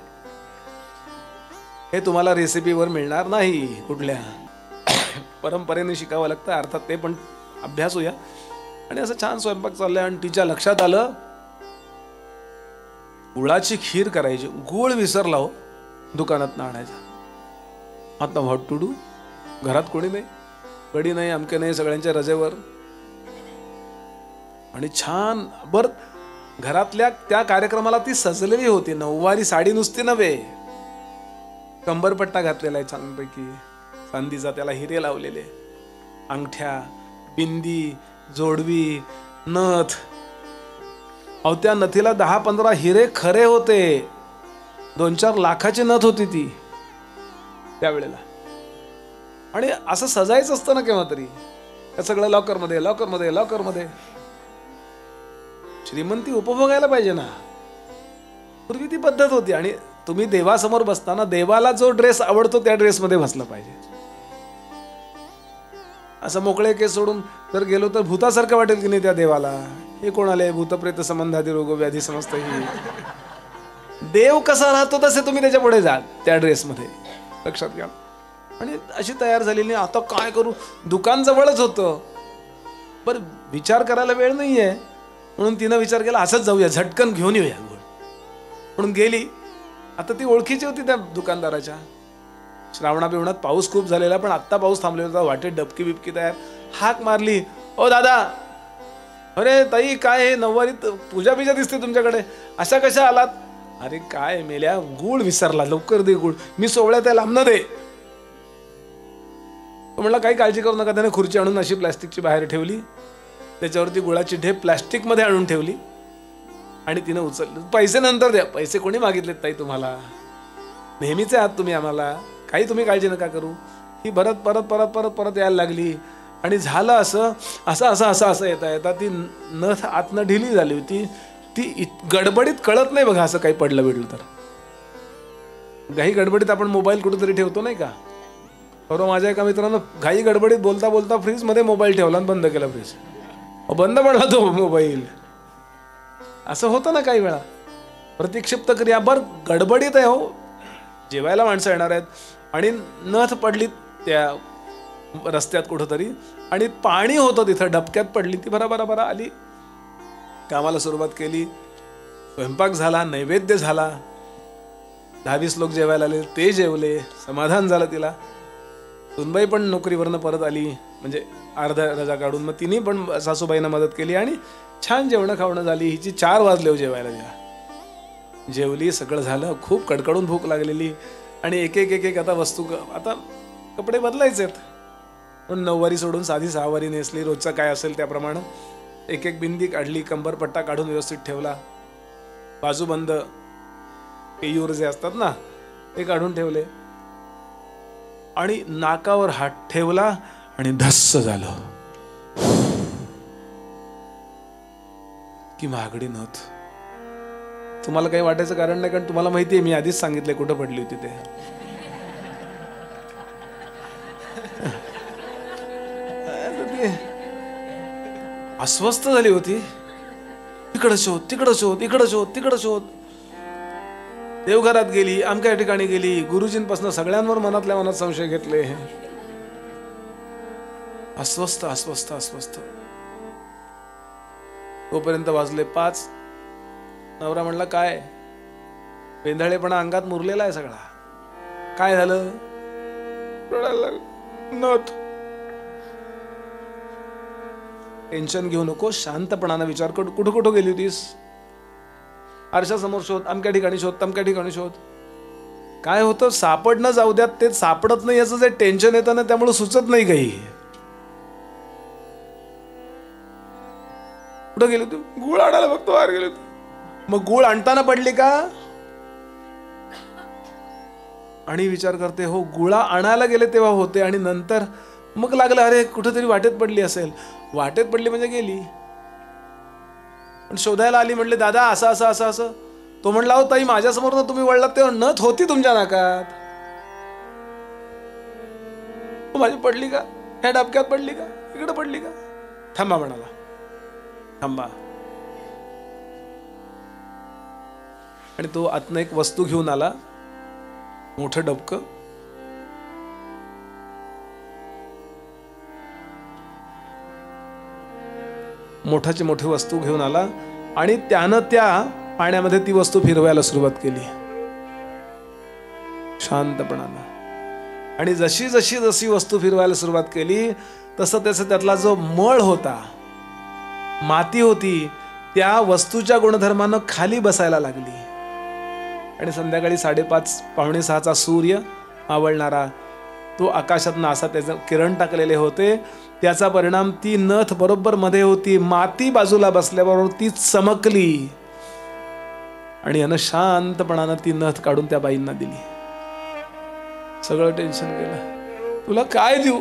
हे तुम्हाला रेसिपीवर मिळणार नाही, कुठल्या परंपरेने शिकावं लागतं. अर्थात ते पण अभ्यास होऊया. आणि असं छान स्वयंपाक चाललाय आणि तिच्या लक्षात आलं गुळाची खीर करायची. गुळ विसरला हो, दुकानात आणायचा. आता व्हॉट टू डू, घरात कोणी नाही, गडी नाही, अमके नाही, सगळ्यांच्या रजेवर. आणि छान बर घरातल्या त्या कार्यक्रमाला ती सजलेली होती. नऊवारी साडी नुसती नव्हे, कंबरपट्टा घातलेला आहे छानपैकी चांदीचा, त्याला हिरे लावलेले, अंगठ्या, बिंदी, जोडवी, नथ. अहो त्या नथीला 10-15 हिरे खरे होते. 2-4 लाखाची नथ होती ती त्यावेळेला. आणि असं सजायचं असतं ना केव्हा तरी, हे सगळं लॉकरमध्ये लॉकरमध्ये लॉकरमध्ये. श्रीमंती उपभोगायला पाहिजे ना, पूर्वी ती पद्धत होती. आणि तुम्ही देवासमोर बसताना देवाला जो ड्रेस आवडतो त्या ड्रेसमध्ये बसला पाहिजे. असं मोकळे केस सोडून जर गेलो तर भूतासारखं वाटेल की नाही त्या देवाला. हे कोण आले, भूतप्रेत संबंधादी रोग व्याधी समजत. ही देव कसा राहतो तसे तुम्ही त्याच्या पुढे जा त्या ड्रेसमध्ये, लक्षात घ्या. आणि अशी तयार झालेली. आता काय करू, दुकान जवळच होतं, पण विचार करायला वेळ नाहीये, म्हणून तिनं विचार केला असंच जाऊया, झटकन घेऊन येऊया गुळ. म्हणून गेली. आता ती ओळखीची होती त्या दुकानदाराच्या. श्रावणा बिवणात पाऊस खूप झालेला, पण आत्ता पाऊस थांबलेला होता. वाटेत डबकी बिबकी तयार. हाक मारली, ओ दादा, अरे ताई काय हे नऊवारीत पूजा बिजा दिसते तुमच्याकडे, अशा कशा आलात? अरे काय मेल्या, गुळ विसरला, लवकर दे गुळ, मी सोवळ्या त्या लांबनं दे. म्हणला काही काळजी करू नका. त्याने खुर्ची आणून अशी प्लॅस्टिकची बाहेर ठेवली, त्याच्यावरती गुळाची ढेप प्लॅस्टिकमध्ये आणून ठेवली आणि तिनं उचलली. पैसे नंतर द्या. पैसे कोणी मागितलेत ताई तुम्हाला, नेहमीचे आहात तुम्ही आम्हाला, काही तुम्ही काळजी नका करू. ही परत परत परत परत परत यायला लागली. आणि झालं असं असं असं असं असं येता येता ती नथ आतनं ढिली झाली होती. ती गडबडीत कळत नाही बघा, असं काही पडलं बिडलं तर. घाई गडबडीत आपण मोबाईल कुठेतरी ठेवतो नाही का. बरोबर माझ्या एका मित्रानं घाई गडबडीत बोलता बोलता फ्रीजमध्ये मोबाईल ठेवला आणि बंद केला फ्रीज. बंद पडला तो मोबाईल. असं होतं ना काही वेळा, प्रतिक्षिप्त क्रिया. बरं गडबडीत आहे हो, जेवायला माणसं येणार आहेत आणि नथ पडली त्या रस्त्यात कुठंतरी, आणि पाणी होतं तिथं, डबक्यात पडली ती. बरा आली, कामाला सुरुवात केली, स्वयंपाक झाला, नैवेद्य झाला, 10-20 लोक जेवायला आले, ते जेवले, समाधान झालं तिला. सुनबाई पण नोकरीवरनं परत आली, म्हणजे अर्धा रजा काढून. मग तिने पण सासूबाईंना मदत केली आणि छान जेवणं खावणं झाली. हिची 4 वाजले जेवायला. तिला जेवली, सगळं झालं. खूप कडकडून भूक लागलेली. आणि एक एक आता वस्तू, आता कपडे बदलायचे आहेत, पण नऊवारी सोडून साधी 6वारी नेसली, रोजचं काय असेल त्याप्रमाणे. एक बिंदी काढली, कंबरपट्टा काढून व्यवस्थित ठेवला, बाजूबंद पेयूर जे असतात ना ते काढून ठेवले, आणि नाकावर हात ठेवला आणि धस्स झालं की महागडी नथ. तुम्हाला काही वाटायचं कारण नाही, कारण तुम्हाला माहिती आहे मी आधीच सांगितलंय कुठं पडली होती ते. अस्वस्थ झाली होती. तिकडं शोध, तिकडं शोध, इकडं शोध, तिकडं शोध. देवघरात गेली, अमक्या ठिकाणी गेली, गुरुजींपासून सगळ्यांवर मनातल्या मनात संशय घेतले. अस्वस्थ अस्वस्थ अस्वस्थ. तोपर्यंत वाजले 5. नवरा म्हणला काय, बेंधळेपणा अंगात मुरलेला आहे सगळा. काय झालं? नथ. टेन्शन घेऊ नको, शांतपणाने विचार कर. कुठं कुठं गेली होतीस? आरशा समोर शोध, अमक्या ठिकाणी शोध, तमक्या ठिकाणी शोध. काय होतं, सापडणं जाऊ द्यात, ते सापडत नाही याचं जे टेन्शन येतं ना, त्यामुळे सुचत नाही काही. कुठं गेली तू? गुळ आणायला बघतो बाहेर गेली तू. मग गुळ आणताना पडली का? आणि विचार करते, हो गुळा आणायला गेले तेव्हा होते, आणि नंतर मग लागलं अरे कुठेतरी वाटेत पडली असेल. वाटेत पडली म्हणजे गेली. पण शोधायला आली, म्हणले दादा असं असं असं असं. तो म्हणला हो ताई माझ्यासमोर ना तुम्ही वळलात तेव्हा नथ होती तुमच्या नाकात. माझी पडली का, ह्या डबक्यात पडली का, इकडे पडली का? थांबा म्हणाला, थांबा. आणि तो आतनं एक वस्तू घेऊन आला, मोठं डबकं. मोठाची मोठी वस्तू घेऊन आला आणि त्यानं त्या पाण्यामध्ये ती वस्तू फिरवायला सुरुवात केली शांतपणानं. आणि जशी जशी जशी वस्तू फिरवायला सुरुवात केली तसं त्यातला जो मळ होता, माती होती, त्या वस्तूच्या गुणधर्मानं खाली बसायला लागली. आणि संध्याकाळी 5:30 पावणे 6चा सूर्य मावळणारा, तो आकाशातनं असा त्याचे किरण टाकलेले होते, त्याचा परिणाम ती नथ बरोबर मध्ये होती. माती बाजूला बसल्याबरोबर ती चमकली आणि यानं शांतपणानं ती नथ काढून त्या बाईंना दिली. सगळं टेन्शन गेलं. तुला काय देऊ?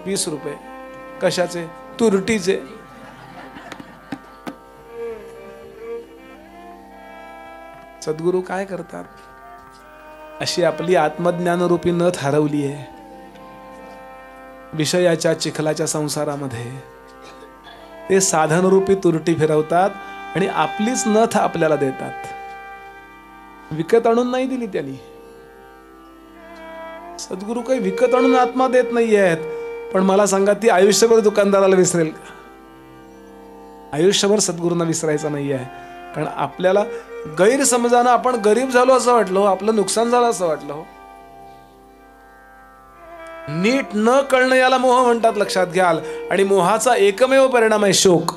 20 रुपये. कशाचे? तुरटीचे. सद्गुरू काय करतात? अशी आपली आत्मज्ञानरूपी नथ हरवली आहे विषयाच्या चिखलाच्या संसारामध्ये. ते साधनरूपी तुरटी फिरवतात आणि आपलीच नथ आपल्याला देतात. विकत आणून नाही दिली त्यांनी. सद्गुरू काही विकत आणून आत्मा देत नाहीयेत. पण मला सांगा, ती आयुष्यभर दुकानदाराला विसरेल का? आयुष्यभर सद्गुरूंना विसरायचं नाहीये. कारण आपल्याला गैरसमजानं आपण गरीब झालो असं वाटलं, आपलं नुकसान झालं असं वाटलं. नीट न कळणं याला मोह म्हणतात, लक्षात घ्याल. आणि मोहाचा एकमेव परिणाम आहे शोक.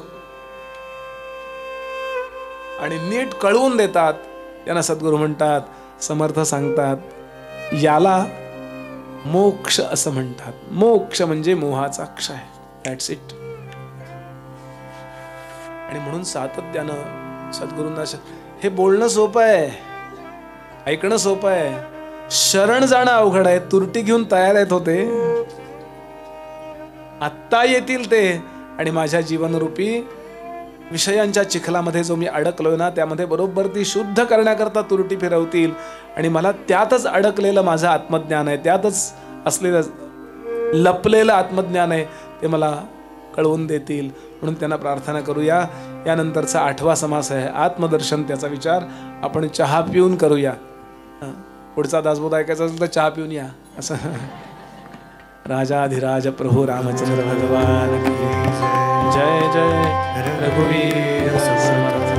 आणि नीट कळवून देतात त्यांना सद्गुरू म्हणतात, समर्थ सांगतात, याला मोक्ष असं म्हणतात. मोक्ष म्हणजे मोहाचा क्षय. That's it. आणि म्हणून सातत्यानं सद्गुरूंना हे बोलणं सोपं आहे, ऐकणं सोपं आहे, शरण जाणं अवघड आहे. तुरटी घेऊन तयार आहेत होते, आत्ता येतील ते. आणि माझ्या जीवनरूपी विषयांच्या चिखलामध्ये जो मी अडकलोय ना, त्यामध्ये बरोबर ती शुद्ध करण्याकरता तुरटी फिरवतील. आणि मला त्यातच अडकलेलं माझं आत्मज्ञान आहे, त्यातच असलेलं लपलेलं आत्मज्ञान आहे, ते मला कळवून देतील. म्हणून त्यांना प्रार्थना करूया. यानंतरचा 8वा समास आहे आत्मदर्शन. त्याचा विचार आपण चहा पिऊन करूया. पुढचा दासबोध ऐकायचा असेल तर चहा पिऊन या असं. राजाधिराज प्रभू रामचंद्र भगवान की जय. जय जय रघुवीर समर्थ.